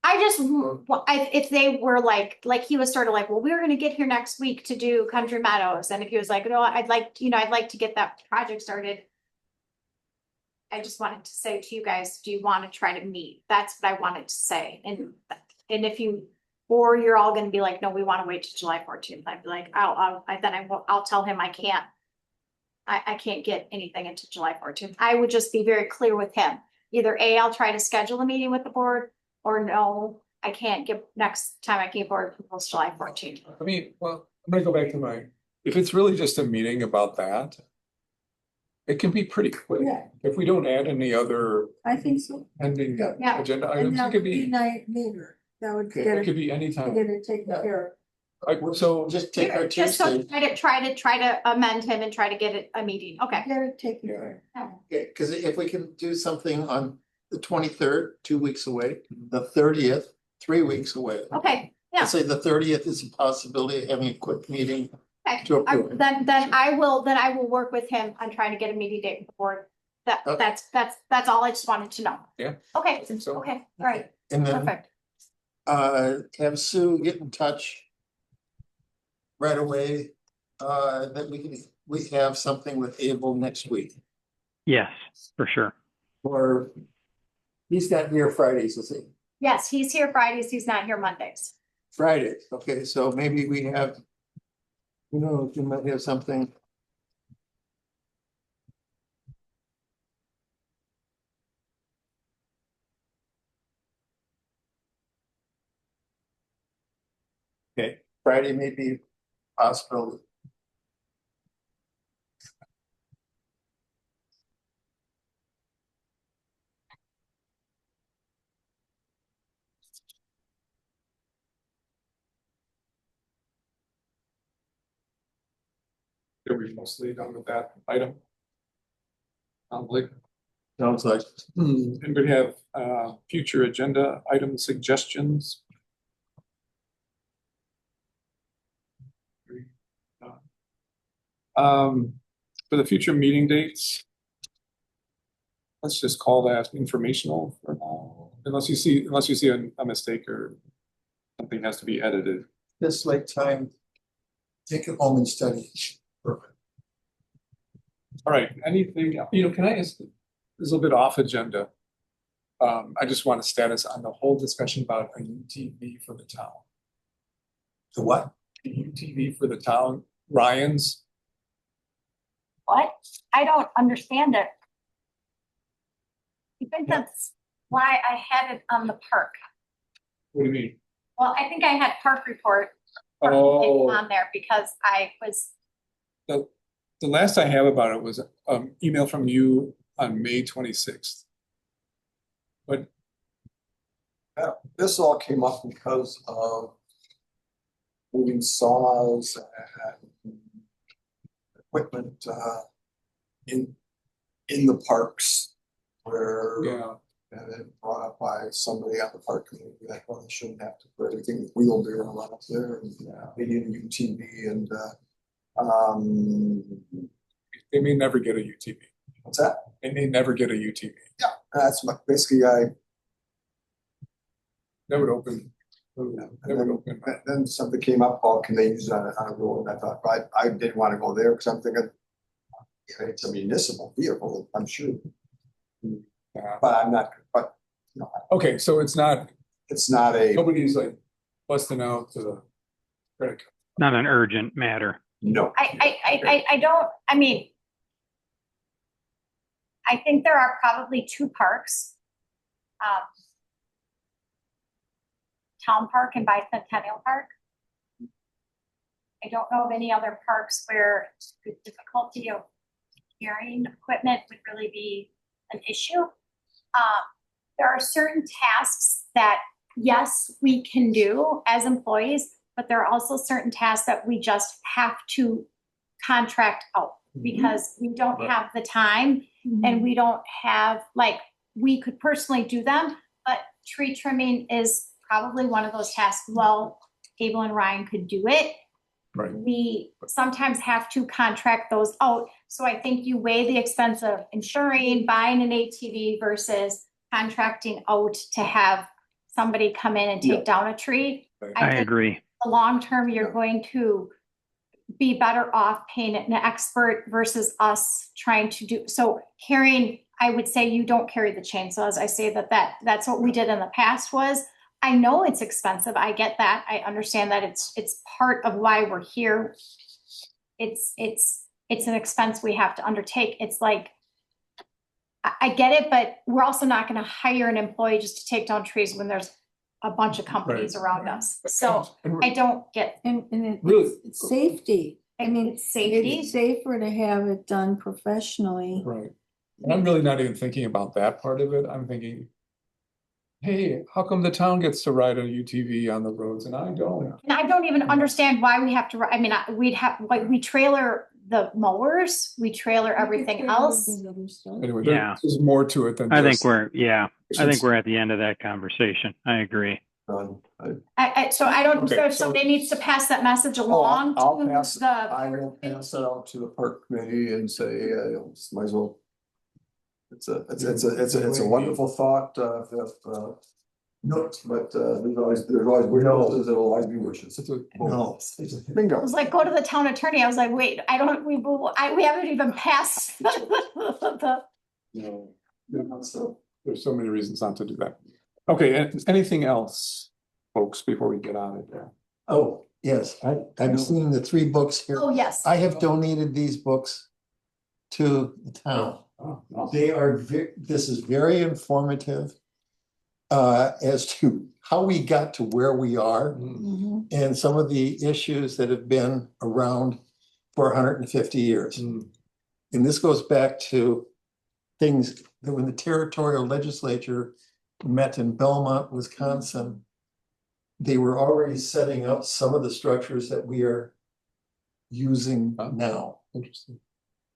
I just, if they were like he was sort of like, well, we're gonna get here next week to do Country Meadows, and if he was like, no, I'd like to get that project started. I just wanted to say to you guys, do you want to try to meet? That's what I wanted to say, and if you, or you're all gonna be like, no, we want to wait till July 14th, I'd be like, I'll tell him I can't. I can't get anything until July 14th. I would just be very clear with him. Either A, I'll try to schedule a meeting with the board, or no, I can't get, next time I get board approval is July 14th. I mean, well, I'm gonna go back to if it's really just a meeting about that, it can be pretty quick. Yeah. If we don't add any other I think so. pending Yeah. agenda And items, that it could would be be, night later. That would Okay, get it could it, be anytime. get it taken care So just take our Just so Tuesday? try to amend him and try to get it a meeting, of. okay. Get it taken care Okay, because if we can do something on the 23rd, 2 weeks away, the 30th, 3 weeks away. Okay, yeah. I'd say the 30th is a possibility of having a quick meeting. Okay, To approve it. then I will work with him on trying to get a meeting date with the board. Okay. That's all I just wanted to know. Yeah. Okay, I think so. okay, all right, And then perfect. have Sue get in touch right away, that we have something with Able next week. Yes, for sure. Or he's not here Fridays, is he? Yes, he's here Fridays, he's not here Mondays. Fridays, okay, so maybe we have, you might have something. Okay, Friday may be possible. are we mostly done with that item? Like, Sounds like. anybody have future agenda item suggestions? For the future meeting dates. Let's just call that informational for now, unless you see a mistake or something has to be edited. This late time, take it home and study. Perfect. All right, anything, can I ask, this is a little bit off agenda. I just want a status on the whole discussion about a UTV for the town. The what? The UTV for the town, Ryan's. what? I don't understand it. I think that's why I had it on the park. What do you mean? Well, I think I had park report Oh, on there because I was, the last I have about it was email from you on May 26th. But This all came up because of moving saws and equipment in the parks where yeah, it brought up by somebody on the park committee that well, they shouldn't have to put everything wheelbarrow around up there and they need a UTV and they may never get a UTV. what's that? They may never get a UTV. Yeah, that's my, basically That would open. That would open. then something came up, oh, can they use it on a road? And I thought, I didn't want to go there because I'm thinking, yeah, it's a municipal vehicle, I'm sure. Yeah. But I'm not, but, you know, Okay, so it's not, a, nobody's like busting out to the credit card. Not an urgent matter. no. I don't, I mean, I think there are probably two parks. Town Park and Bicentennial Park. I don't know of any other parks where the difficulty of carrying equipment would really be an issue. There are certain tasks that, yes, we can do as employees, but there are also certain tasks that we just have to contract out because we don't have the time and we don't have, like, we could personally do them, but tree trimming is probably one of those tasks. Well, Abel and Ryan could do it. Right. We sometimes have to contract those out. So I think you weigh the expense of insuring, buying an ATV versus contracting out to have somebody come in and take down a tree. I think agree. the long term, you're going to be better off paying an expert versus us trying to do. So carrying, I would say you don't carry the chainsaws. I say that's what we did in the past was, I know it's expensive. I get that. I understand that it's part of why we're here. It's an expense we have to undertake. It's like, I get it, but we're also not going to hire an employee just to take down trees when there's a bunch of companies around us. So I don't get. And Really? it's safety. I mean, It's safety. it's safer to have it done professionally. Right. And I'm really not even thinking about that part of it. I'm thinking, hey, how come the town gets to ride a UTV on the roads and I don't? And I don't even understand why we have to, I mean, we'd have, like, we trailer the mowers, we trailer everything else. Anyway, Yeah. there's more to it than I think just- I think we're at the end of that conversation. I agree. So I don't, Okay, so so- somebody needs to pass that message along I'll to pass, the. I will pass it out to the park committee and say, might as well. It's a wonderful thought, no, but there's always wishes, there'll always be wishes. No. Bingo. I was like, go to the town attorney. I was like, wait, we haven't even passed. the- So there's so many reasons not to do that. Okay, and anything else, folks, before we get out of there? Oh, yes, I'm seeing the 3 books here. Oh, yes. I have donated these books to the town. They are, this is very informative as to how we got to where we are and some of the issues that have been around for 150 years. And this goes back to things that when the territorial legislature met in Belmont, Wisconsin, they were already setting up some of the structures that we are using now. Interesting.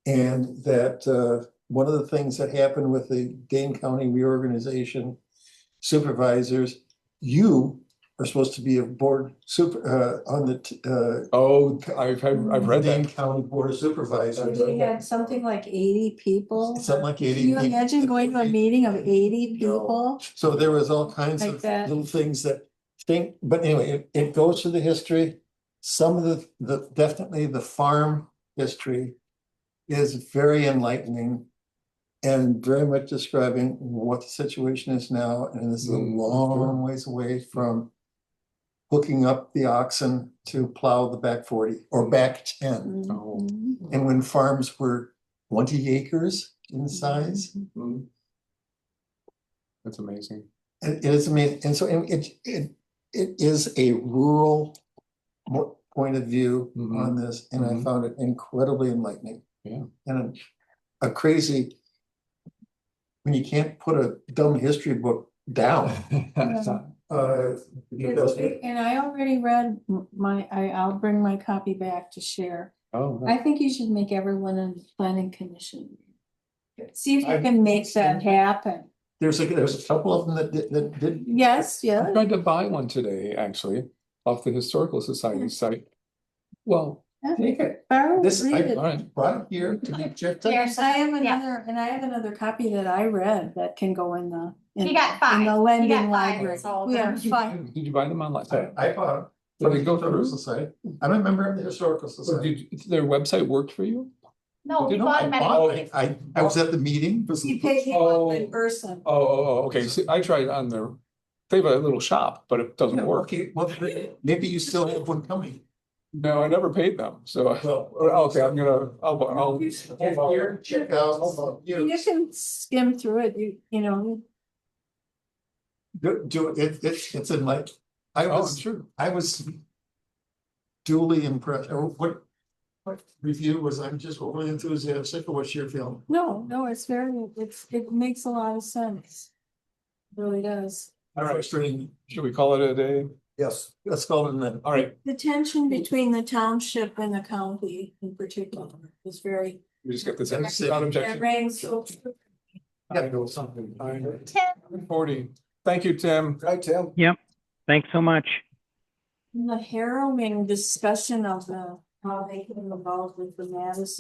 And that one of the things that happened with the Dane County reorganization supervisors, you are supposed to be a board on the Oh, I've read Dane that. County Board of Supervisors. We had something like 80 people. Something like 80 Can you people. imagine going to a meeting of 80 people? So there was all kinds Like of that. little things that but anyway, it goes to the history. Some of the definitely the farm history is very enlightening and very much describing what the situation is now. And this is a long ways away from hooking up the oxen to plow the back 40 or back 10. Oh. And when farms were 20 acres in size. Mhm. That's amazing. It is amazing, and so it is a rural point of view on this, and I found it incredibly enlightening. Yeah. And a crazy, when you can't put a dumb history book down. And I already read I'll bring my copy back to share. Oh, I think you should make everyone in the planning commission. See if you can make that happen. There's a couple of them that did. Yes, I yeah. tried to buy one today, actually, off the Historical Society site. Well, Take it. Borrow, This, read I it. brought it here to be checked out. Yes, I have Yeah. another copy that I read that can go in the. You got five. In the You lending got five, library. so We have five. did you buy them online? I bought it. Did they go through? Society. I'm a member of the Historical So Society. did their website work for you? No, we No, bought I them at bought a. it. I was at the meeting. You paid me Oh. in person. Okay, so I tried on their, they have a little shop, but it doesn't work. Okay, well, maybe you still have one coming. No, I never paid them, so, okay, I'll. Here, check out. You can skim through it, you know. Do it, it's in like, Oh, sure. I was duly impressed, or what review was, I'm just overly enthusiastic, or what's your feeling? No, it makes a lot of sense. It really does. All right. Frustrating. Should we call it a day? Yes, let's call it in then. All right, The tension between the township and the county in particular is very. we just get this Yeah, without That objection. rings so true. Gotta go something. 40. Thank you, Tim. Right, Tim? Thanks so much. The harrowing discussion of how they get involved with the Madison